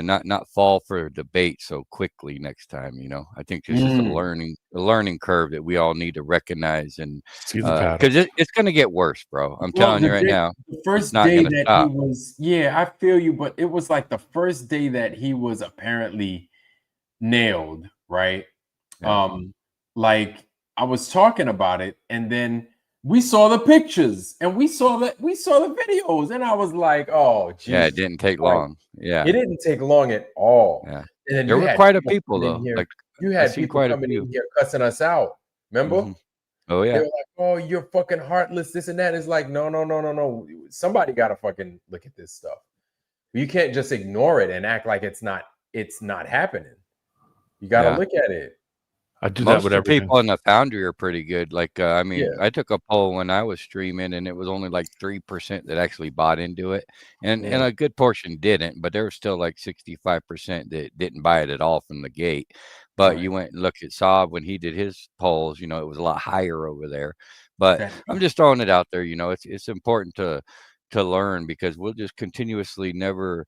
not fall for debate so quickly next time. I think this is a learning curve that we all need to recognize, and because it's going to get worse, bro. I'm telling you right now. The first day that he was, I feel you, but it was like the first day that he was apparently nailed, right? Yeah. Like I was talking about it, and then we saw the pictures and we saw the videos, and I was like, "Oh, geez. Yeah, it didn't take long. Yeah, it didn't take long at all." Yeah, and then there were quite a people though. Like you had people coming in here cussing us out. Remember? Mm-hmm. Oh yeah. They were like, "Oh, you're fucking heartless. This and that." It's like, no. Somebody got to fucking look at this stuff. You can't just ignore it and act like it's not happening. You got to look at it. I do Most that with of the everything. people in the Foundry are pretty good. Like, I took a poll when I was streaming, and it was only like 3% that actually bought into it, and a good portion didn't. But there was still like 65% that didn't buy it at all from the gate. But you went and looked at Saab when he did his polls. It was a lot higher over there. But I'm just throwing it out there. It's important to learn, because we'll just continuously never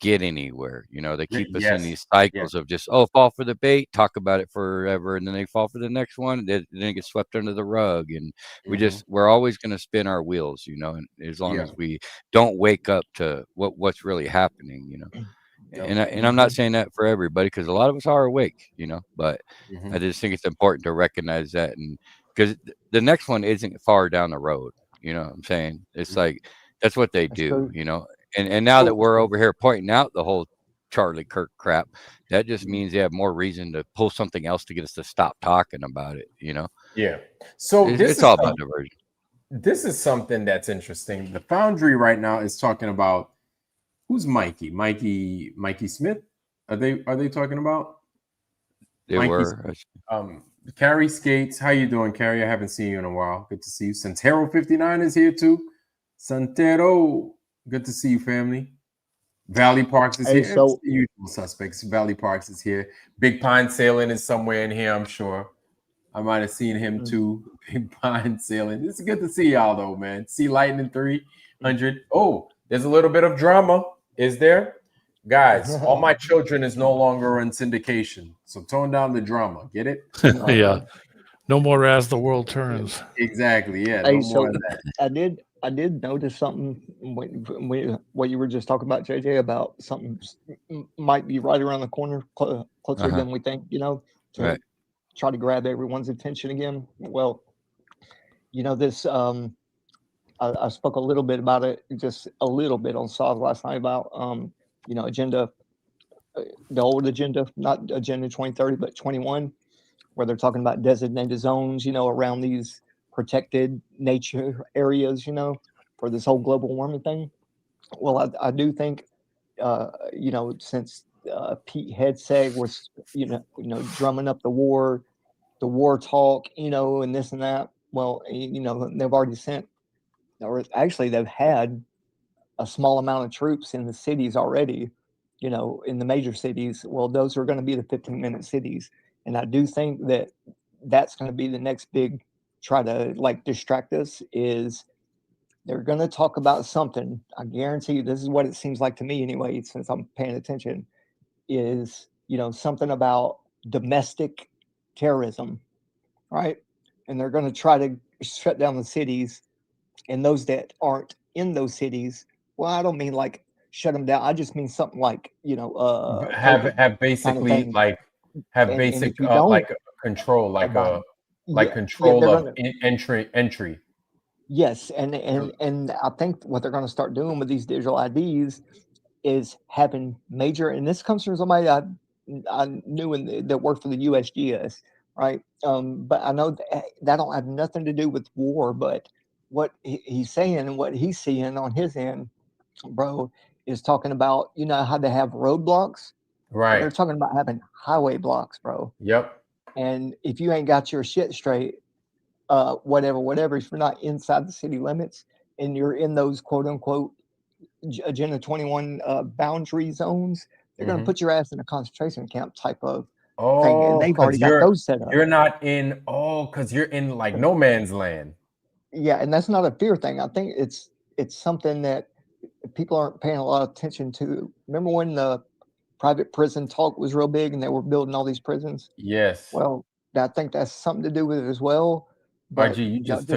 get anywhere. They keep us in these cycles of just fall for the bait, talk about it forever, and then they fall for the next one, then it gets swept under the rug, and we're always going to spin our wheels, and as long as we don't wake up to what's really happening, and I'm not saying that for everybody, because a lot of us are awake, but I just think it's important to recognize that, and because the next one isn't far down the road. What I'm saying? It's like that's what they do, And now that we're over here pointing out the whole Charlie Kirk crap, that just means they have more reason to pull something else to get us to stop talking about it, Yeah. So it's all about diversion. This is something that's interesting. The Foundry right now is talking about who's Mikey Smith. Are they talking about? They were. Carrie Skates. How you doing, Carrie? I haven't seen you in a while. Good to see you. Santero 59 is here too. Santero. Good to see you, family. Valley Parks is here. So, the usual suspects. Valley Parks is here. Big Pine Sailing is somewhere in here, I'm sure. I might have seen him too. Big Pine Sailing. It's good to see y'all, though, man. See Lightning 300. Oh, There's a little bit of drama. Is there? Guys, All My Children is no longer in syndication. So tone down the drama. Get it? Yeah. No more As the World Turns. Exactly. Yeah. Hey, No so more of that. I did notice something when what you were just talking about, JJ, about something might be right around the corner, closer than we think. You know, to try to grab everyone's attention again. Well, you know, this I spoke a little bit about it, just a little bit on Saws last night about you know, agenda, the old agenda, not Agenda 2030, but 21, where they're talking about designated zones, you know, around these protected nature areas, you know, for this whole global warming thing. Well, I do think, you know, since Pete Hegseth was, you know, drumming up the war talk, you know, and this and that. Well, you know, they've already sent, or actually they've had a small amount of troops in the cities already, you know, in the major cities. Well, those are going to be the 15-minute cities. And I do think that that's going to be the next big try to like distract us is they're going to talk about something. I guarantee you, this is what it seems like to me anyway, since I'm paying attention, is, you know, something about domestic terrorism, right? And they're going to try to shut down the cities, and those that aren't in those cities, well, I don't mean like shut them down. I just mean something like, you know, have basically like have basic like control, like control of entry. Yes, and I think what they're going to start doing with these digital IDs is having major, and this comes from somebody I knew that worked for the USGS, right? But I know that don't have nothing to do with war, but what he's saying and what he's seeing on his end, bro, is talking about, you know, how they have roadblocks. Right. They're talking about having highway blocks, bro. Yep. And if you ain't got your shit straight, whatever, if you're not inside the city limits and you're in those quote unquote Agenda 21 boundary zones, they're going to put your ass in a concentration camp type of thing. And they've already got those set up. You're not in, because you're in like no man's land. Yeah, and that's not a fear thing. I think it's something that people aren't paying a lot of attention to. Remember when the private prison talk was real big and they were building all these prisons? Yes. Well, I think that's something to do with it as well. But RG, you just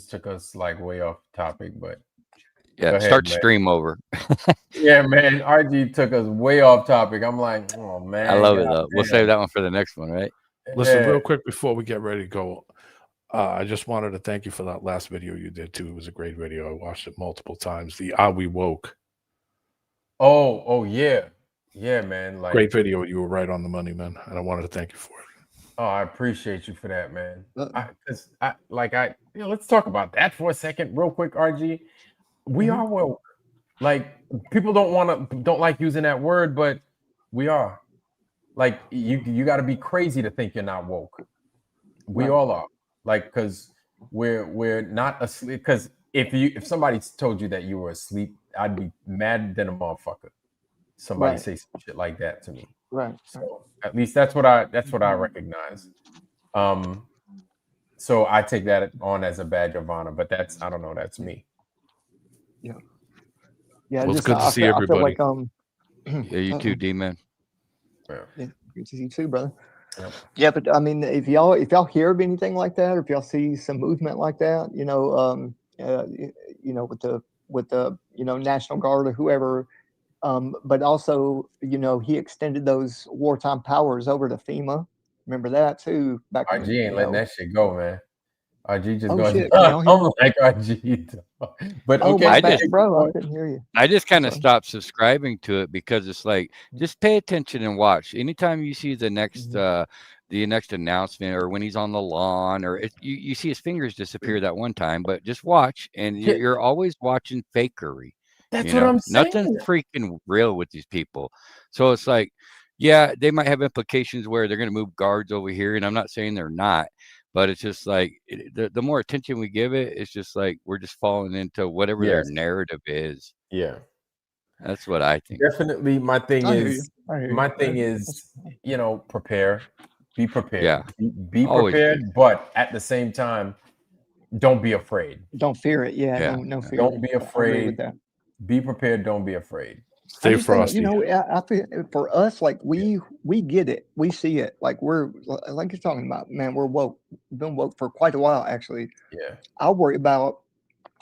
took us like way off topic, but yeah, ahead, start man. stream over. Yeah, man, RG took us way off topic. I'm like, oh man, I love it though. We'll save that one for the next one, right? Listen, real quick before we get ready to go, I just wanted to thank you for that last video you did too. It was a great video. I watched it multiple times. The Are We Woke? Oh yeah, man. Like great video. You were right on the money, man. And I wanted to thank you for it. Oh, I appreciate you for that, man. Let's talk about that for a second, real quick, RG. We are woke. Like people don't like using that word, but we are. Like you got to be crazy to think you're not woke. We all are. Like because we're not asleep. Because if somebody told you that you were asleep, I'd be mad than a motherfucker. Somebody say some shit like that to me. Right. So at least that's what I recognize. So I take that on as a badge of honor, but I don't know, that's me. Yeah. Well, it's good to see everybody. I feel like, yeah, you too, D-Man. Yeah, good to see you too, brother. Yep. Yeah, but I mean, if y'all hear of anything like that, or if y'all see some movement like that, you know, with the National Guard or whoever, but also, you know, he extended those wartime powers over to FEMA. Remember that too? Back RG ain't letting that shit go, man. RG just going. Shit, I'm like RG, but okay, bro, I couldn't hear you. I just kind of stopped subscribing to it because it's like just pay attention and watch. Anytime you see the next announcement or when he's on the lawn or you see his fingers disappear that one time, but just watch and you're always watching fakery. That's what I'm saying. Nothing's freaking real with these people. So it's like, yeah, they might have implications where they're going to move guards over here, and I'm not saying they're not. But it's just like the more attention we give it, it's just like we're just falling into whatever their narrative is. Yeah, that's what I think. Definitely, my thing is, you know, prepare, be prepared. Yeah, be prepared. But at the same time, don't be afraid. Don't fear it. Yeah, Yeah. no fear. Don't be I agree with afraid. that. Be prepared. Don't be afraid. Stay I just think, frosty. I feel for us, like we get it, we see it, like we're like you're talking about, man. We're woke, been woke for quite a while, actually. Yeah. I worry about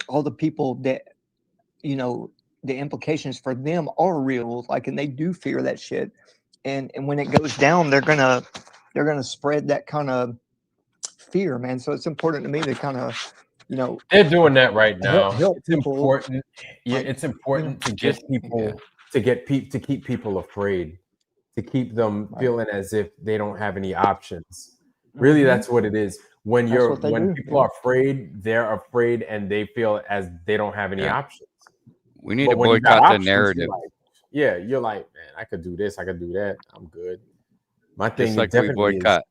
all the people that, the implications for them are real, like, and they do fear that shit, and when it goes down, they're gonna spread that kind of fear, man. So it's important to me to kind of, They're doing that right now. help It's people. important. Yeah, Like, it's important to get Just people to keep people afraid, to keep them feeling as if they don't have any options. Really, that's what it is. When That's what they do, people are afraid, they're afraid, and they feel as they don't have any options. We need But to when you got boycott the options, narrative. you're like, man, I could do this, I could do that. I'm good. My thing Just like we definitely boycott.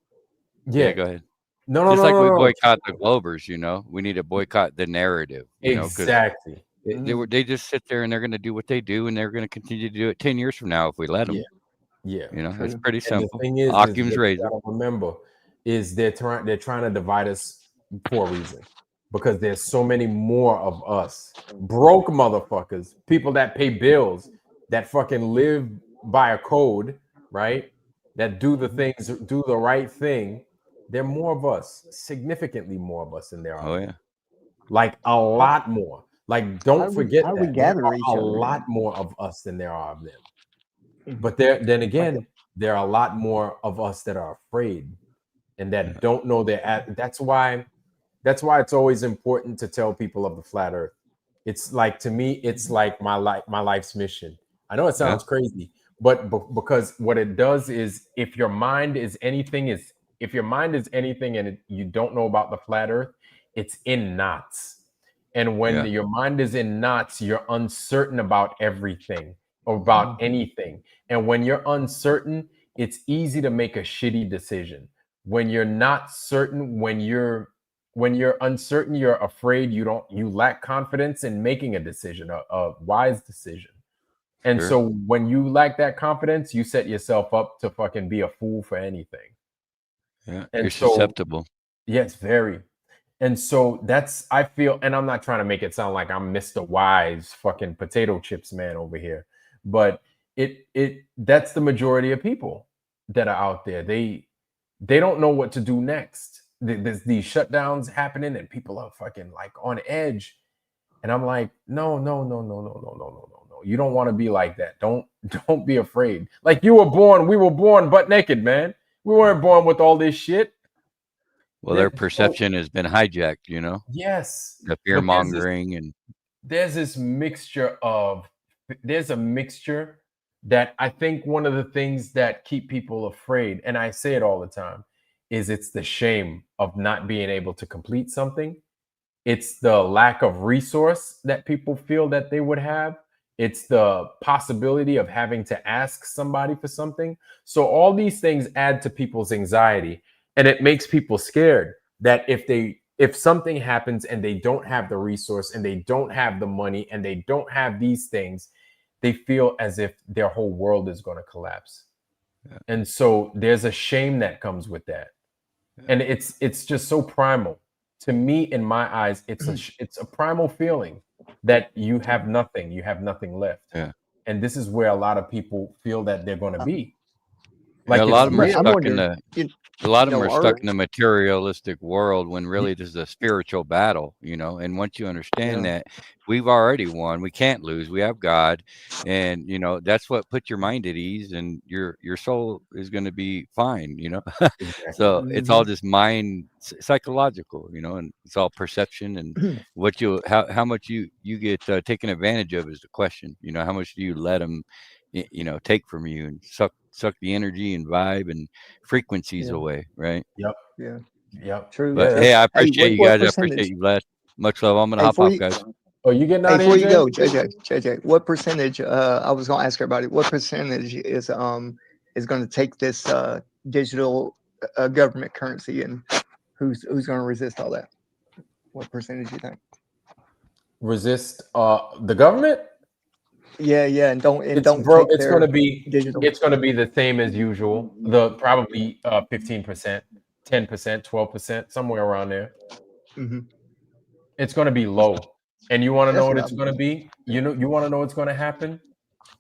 is, Yeah, go ahead. No, Just like we no. boycott the Globers, we need to boycott the narrative, because Exactly. they just sit there and they're going to do what they do, and they're going to continue to do it 10 years from now if we let them. Yeah. It's pretty And the simple. thing is Occam's that razor. you gotta remember is they're trying to divide us for a reason, because there's so many more of us broke motherfuckers, people that pay bills, that fucking live by a code, right? That do the things, do the right thing. There are more of us, significantly more of us than there are. Oh yeah, like a lot more. Like, don't forget how do that we there gather are each a other? lot more of us than there are of them. But then again, there are a lot more of us that are afraid and that don't know that's why it's always important to tell people of the flat earth. It's like, to me, it's like my life's mission. I know it sounds crazy, but because what it does is, if your mind is anything and you don't know about the flat earth, it's in knots. And when your mind is in knots, you're uncertain about everything or about anything. And when you're uncertain, it's easy to make a shitty decision. When you're not certain, when you're uncertain, you're afraid, you lack confidence in making a decision, a wise decision. And so when you lack that confidence, you set yourself up to fucking be a fool for anything. Yeah, And you're so, susceptible. yes, very. And so I feel, and I'm not trying to make it sound like I'm Mr. Wise fucking potato chips man over here, but that's the majority of people that are out there. They don't know what to do next. There's these shutdowns happening and people are fucking like on edge. And I'm like, no. You don't want to be like that. Don't be afraid. Like, we were born butt naked, man. We weren't born with all this shit. Well, their perception has been hijacked, Yes. The fear mongering, and there's a mixture that I think one of the things that keep people afraid, and I say it all the time, is it's the shame of not being able to complete something. It's the lack of resource that people feel that they would have. It's the possibility of having to ask somebody for something. So all these things add to people's anxiety, and it makes people scared that if something happens and they don't have the resource and they don't have the money and they don't have these things, they feel as if their whole world is going to collapse. Yeah. And so there's a shame that comes with that. Yeah. And it's just so primal. To me, in my eyes, it's a primal feeling that you have nothing left. Yeah. And this is where a lot of people feel that they're going to be. Like, a lot of them are stuck in the materialistic world, when really this is a spiritual battle, and once you understand that we've already won, we can't lose, we have God, and that's what puts your mind at ease, and your soul is going to be fine, Exactly. So it's all just mind psychological, and it's all perception, and how much you get taken advantage of is the question. How much do you let them take from you and suck the energy and vibe and frequencies away, right? Yep. True. But hey, I appreciate you guys. I appreciate you, Vlad. Much love. I'm gonna hop off, guys. Oh, you getting out before of here, you go, JJ, what percentage? I was gonna ask everybody, what percentage is going to take this digital government currency, and who's going to resist all that? What percentage do you think? Resist the government? Yeah, and don't take it's their going to be digital. It's going to be the same as usual. The probably 15%, 10%, 12%, somewhere around there. Mm-hmm. It's going to be low. And you want to That's know what what it's I'm going to be? You want to know what's going to happen?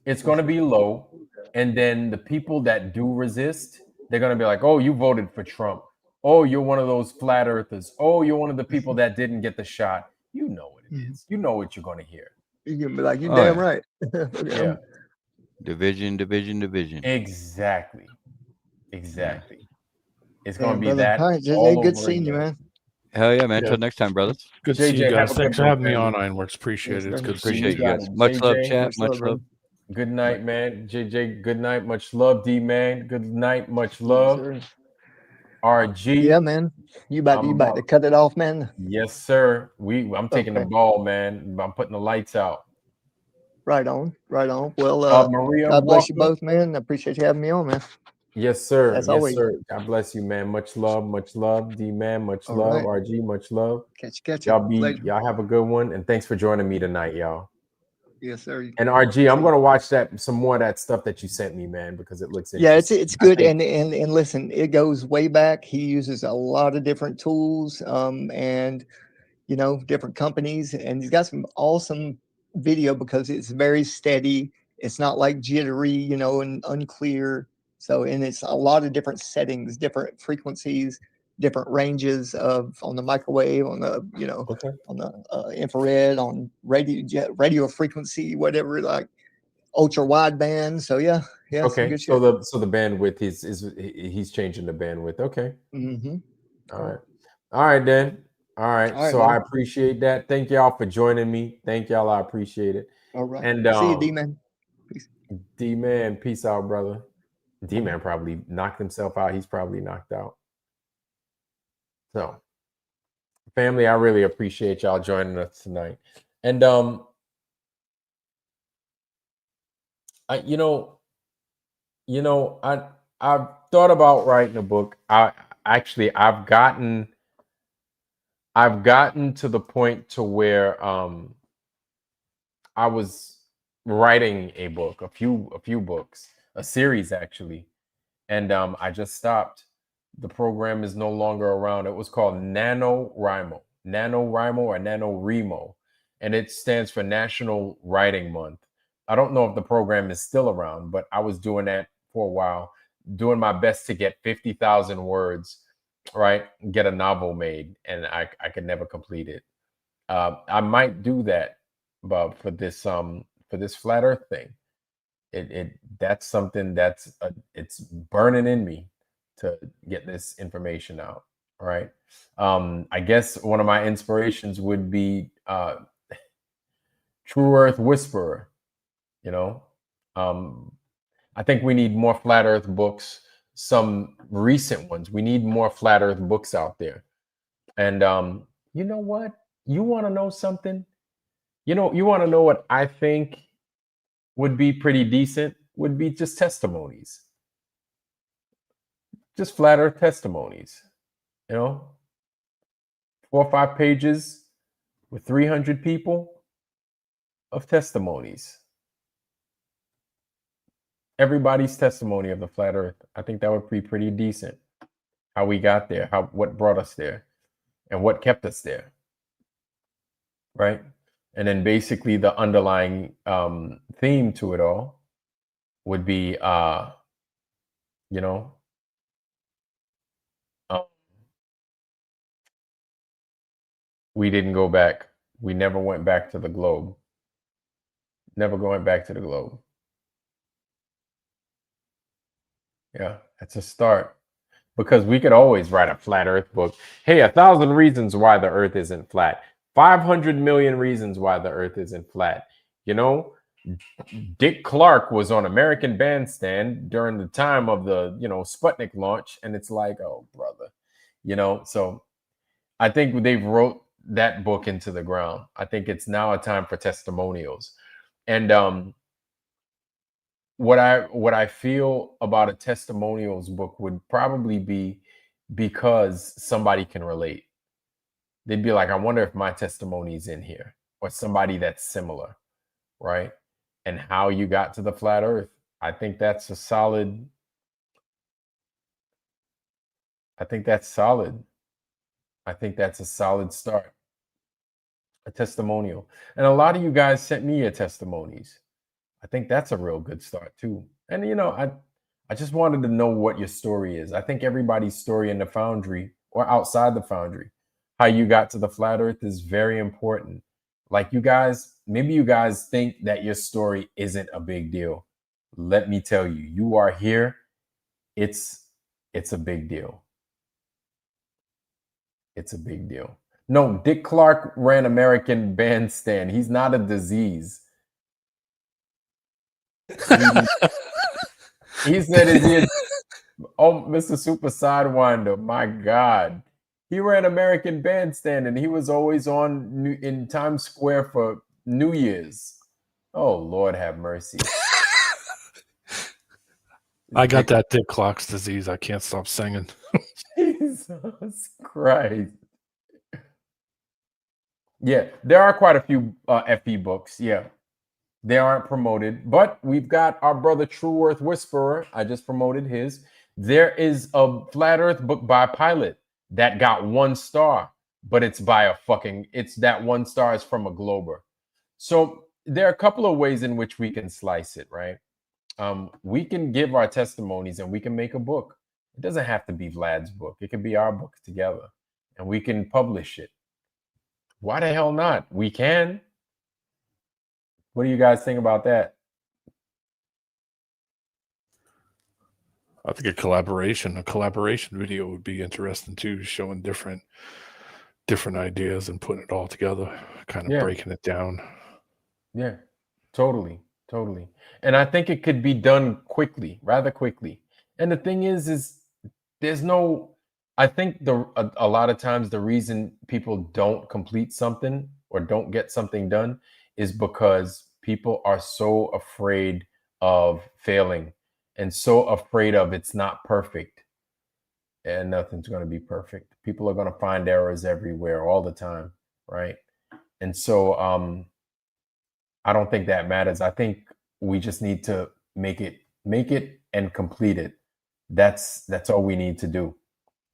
It's going to be low. And then the people that do resist, they're going to be like, oh, you voted for Trump. Oh, you're one of those flat earthers. Oh, you're one of the people that didn't get the shot. You know what it is. You know what you're going to hear. You're gonna be like, you're Oh, damn yeah. right. Yeah. Division. Exactly. It's going to Man, be brother. that All right, JJ, all good over seeing you, again. man. Hell yeah, man. Yeah. Till next time, brothers. Good to see you JJ, have guys. a good Thanks for one, having me man. on Ironworks. Appreciate it. It's good to see Appreciate you. you guys. Much love, JJ, chat. Much love. Good night, man. JJ, good night. Much love, D man. Good night. Much Yes, love. sir. RG. Yeah, man. You about to cut it off, man? Yes, sir. I'm taking the Okay. ball, man. I'm putting the lights out. Right on. Well, Maria God bless you Walker. both, man. I appreciate you having me on, man. Yes, sir. As Yes, always. sir. God bless you, man. Much love, D man. Much All love. right. RG, much love. Catch you. Y'all have a good one, and thanks for joining me tonight, y'all. Yes, sir. And RG, I'm gonna watch some more of that stuff that you sent me, man, because it looks Yeah, interesting. it's good, and listen, it goes way back. He uses a lot of different tools, and different companies, and he's got some awesome video because it's very steady. It's not like jittery, and unclear. So, and it's a lot of different settings, different frequencies, different ranges on the microwave, on the on the infrared, on radio frequency, whatever, like ultra wideband. So yeah, some Okay, good so shit. the bandwidth he's changing the bandwidth. Okay. Mm-hmm. All right then. All right. All right, So man. I appreciate that. Thank y'all for joining me. Thank y'all. I appreciate it. All right. And See you, D-Man. Peace. D-Man, peace out, brother. D-Man probably knocked himself out. He's probably knocked out. So, family, I really appreciate y'all joining us tonight. And I've thought about writing a book. I've gotten to the point to where I was writing a book, a few books, a series actually, and I just stopped. The program is no longer around. It was called NaNoWriMo, or NaNoWriMo, and it stands for National Writing Month. I don't know if the program is still around, but I was doing that for a while, doing my best to get 50,000 words, right? Get a novel made, and I could never complete it. I might do that, but for this flat Earth thing, that's something that's it's burning in me to get this information out. Right. I guess one of my inspirations would be True Earth Whisperer. I think we need more flat Earth books. Some recent ones. We need more flat Earth books out there. And you know what? You want to know something? You want to know what I think would be pretty decent? Would be just testimonies. Just flat Earth testimonies. 4 or 5 pages with 300 people of testimonies. Everybody's testimony of the flat Earth. I think that would be pretty decent. How we got there, what brought us there, and what kept us there. Right? And then basically the underlying theme to it all would be, we didn't go back. We never went back to the globe. Never going back to the globe. Yeah, that's a start. Because we could always write a flat Earth book. Hey, 1,000 reasons why the Earth isn't flat. 500 million reasons why the Earth isn't flat. Dick Clark was on American Bandstand during the time of the, Sputnik launch. And it's like, oh, brother. So I think they've wrote that book into the ground. I think it's now a time for testimonials. And what I feel about a testimonials book would probably be because somebody can relate. They'd be like, I wonder if my testimony's in here, or somebody that's similar, right? And how you got to the flat Earth. I think that's solid. I think that's a solid start. a testimonial. And a lot of you guys sent me your testimonies. I think that's a real good start too. And I just wanted to know what your story is. I think everybody's story in the Foundry or outside the Foundry, how you got to the flat earth, is very important. Like, you guys, maybe you guys think that your story isn't a big deal. Let me tell you, you are here. It's a big deal. It's a big deal. No, Dick Clark ran American Bandstand. He's not a disease. He said, "Is he?" Oh, Mr. Super Sidewinder, my God. He ran American Bandstand, and he was always on in Times Square for New Year's. Oh, Lord have mercy. I got that Dick Clark's disease. I can't stop singing. Jesus Christ. Yeah, there are quite a few FE books. Yeah, they aren't promoted, but we've got our brother True Earth Whisperer. I just promoted his. There is a Flat Earth book by Pilot that got 1 star, but it's by that 1 star is from a Glober. So there are a couple of ways in which we can slice it, right? We can give our testimonies and we can make a book. It doesn't have to be Vlad's book. It could be our book together, and we can publish it. Why the hell not? We can. What do you guys think about that? I think a collaboration video would be interesting too, showing different ideas and putting it all together, kind of breaking it down. Yeah, totally. And I think it could be done rather quickly. And the thing is there's no, I think a lot of times the reason people don't complete something or don't get something done is because people are so afraid of failing and so afraid of it's not perfect. And nothing's going to be perfect. People are going to find errors everywhere all the time, right? And so I don't think that matters. I think we just need to make it and complete it. That's all we need to do.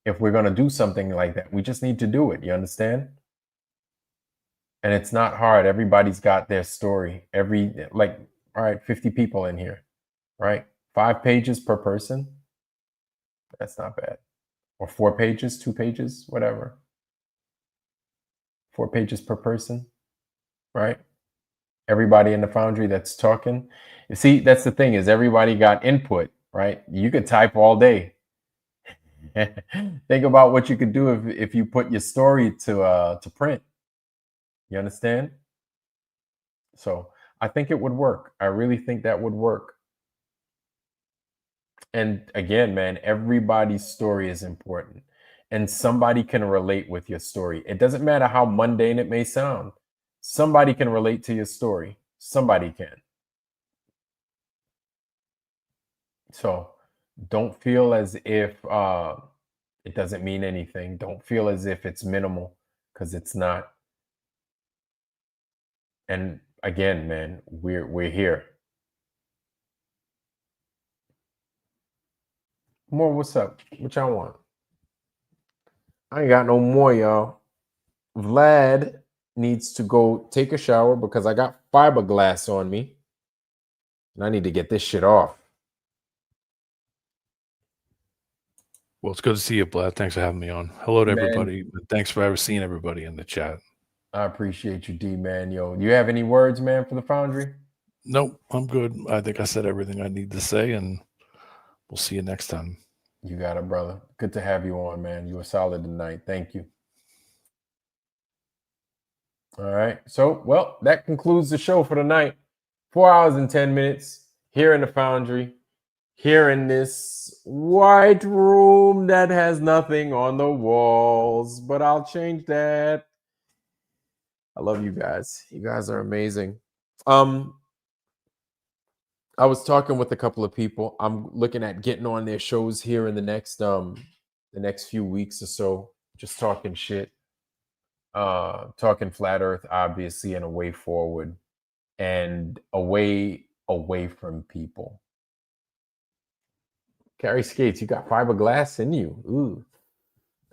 If we're going to do something like that, we just need to do it. You understand? And it's not hard. Everybody's got their story. All right, 50 people in here, right? 5 pages per person. That's not bad. Or 4 pages, 2 pages, whatever. 4 pages per person, right? Everybody in the Foundry that's talking. You see, that's the thing, is everybody got input, right? You could type all day. Think about what you could do if you put your story to print. You understand? So I think it would work. I really think that would work. And again, man, everybody's story is important, and somebody can relate with your story. It doesn't matter how mundane it may sound. Somebody can relate to your story. Somebody can. So don't feel as if it doesn't mean anything. Don't feel as if it's minimal, because it's not. And again, man, we're here. More, what's up? What y'all want? I ain't got no more, y'all. Vlad needs to go take a shower because I got fiberglass on me. And I need to get this shit off. Well, it's good to see you, Vlad. Thanks for having me on. Hello to everybody. Thanks for seeing everybody in the chat. I appreciate you, D, man. Yo, you have any words, man, for the Foundry? Nope, I'm good. I think I said everything I need to say, and we'll see you next time. You got it, brother. Good to have you on, man. You were solid tonight. Thank you. All right. So, well, that concludes the show for tonight. 4 hours and 10 minutes here in the Foundry, here in this white room that has nothing on the walls, but I'll change that. I love you guys. You guys are amazing. I was talking with a couple of people. I'm looking at getting on their shows here in the next few weeks or so, just talking shit. Talking flat earth, obviously, and a way forward, and away from people. Carry skates, you got fiberglass in you. Ooh,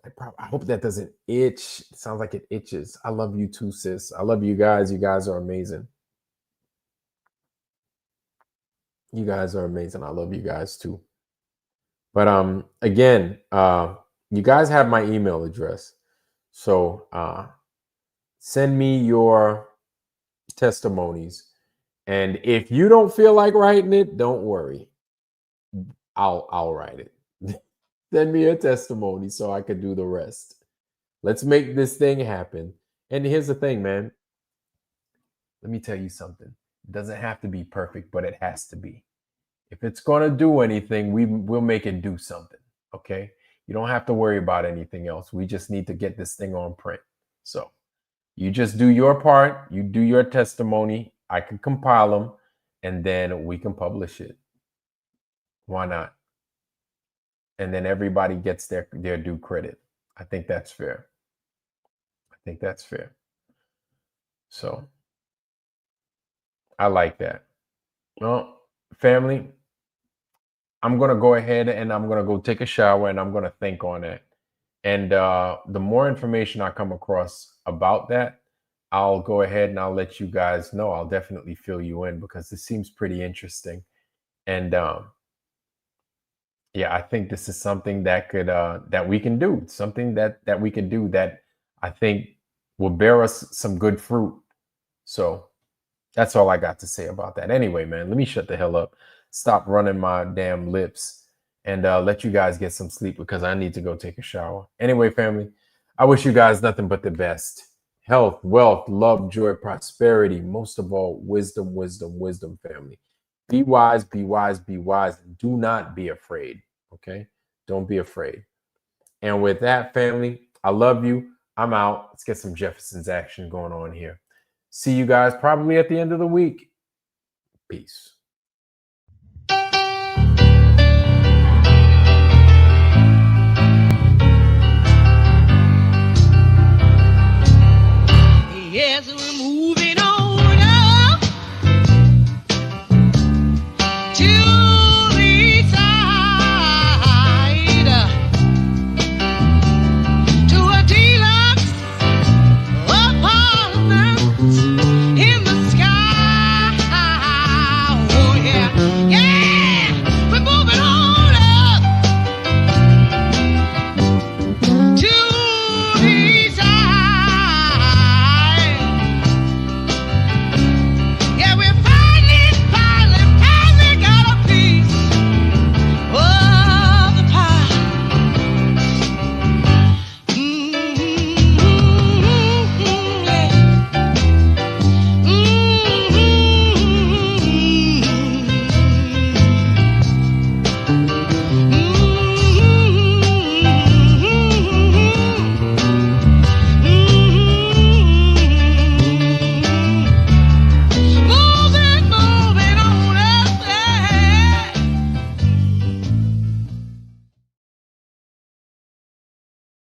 that I hope that doesn't itch. It sounds like it itches. I love you too, sis. I love you guys. You guys are amazing. You guys are amazing. I love you guys too. But again, you guys have my email address. So send me your testimonies. And if you don't feel like writing it, don't worry. I'll write it. Send me a testimony so I can do the rest. Let's make this thing happen. And here's the thing, man. Let me tell you something. It doesn't have to be perfect, but it has to be. If it's going to do anything, we'll make it do something. Okay? You don't have to worry about anything else. We just need to get this thing on print. So you just do your part. You do your testimony. I can compile them, and then we can publish it. Why not? And then everybody gets their due credit. I think that's fair. I think that's fair. So I like that. Well, family, I'm going to go ahead and I'm going to go take a shower and I'm going to think on it. And the more information I come across about that, I'll go ahead and I'll let you guys know. I'll definitely fill you in because this seems pretty interesting. And yeah, I think this is something that could that we can do. Something that we can do that I think will bear us some good fruit. So that's all I got to say about that. Anyway, man, let me shut the hell up. Stop running my damn lips and let you guys get some sleep because I need to go take a shower. Anyway, family, I wish you guys nothing but the best. Health, wealth, love, joy, prosperity. Most of all, wisdom, wisdom, wisdom, family. Be wise, be wise, be wise. Do not be afraid, okay? Don't be afraid. And with that, family, I love you. I'm out. Let's get some Jefferson's action going on here. See you guys probably at the end of the week. Peace.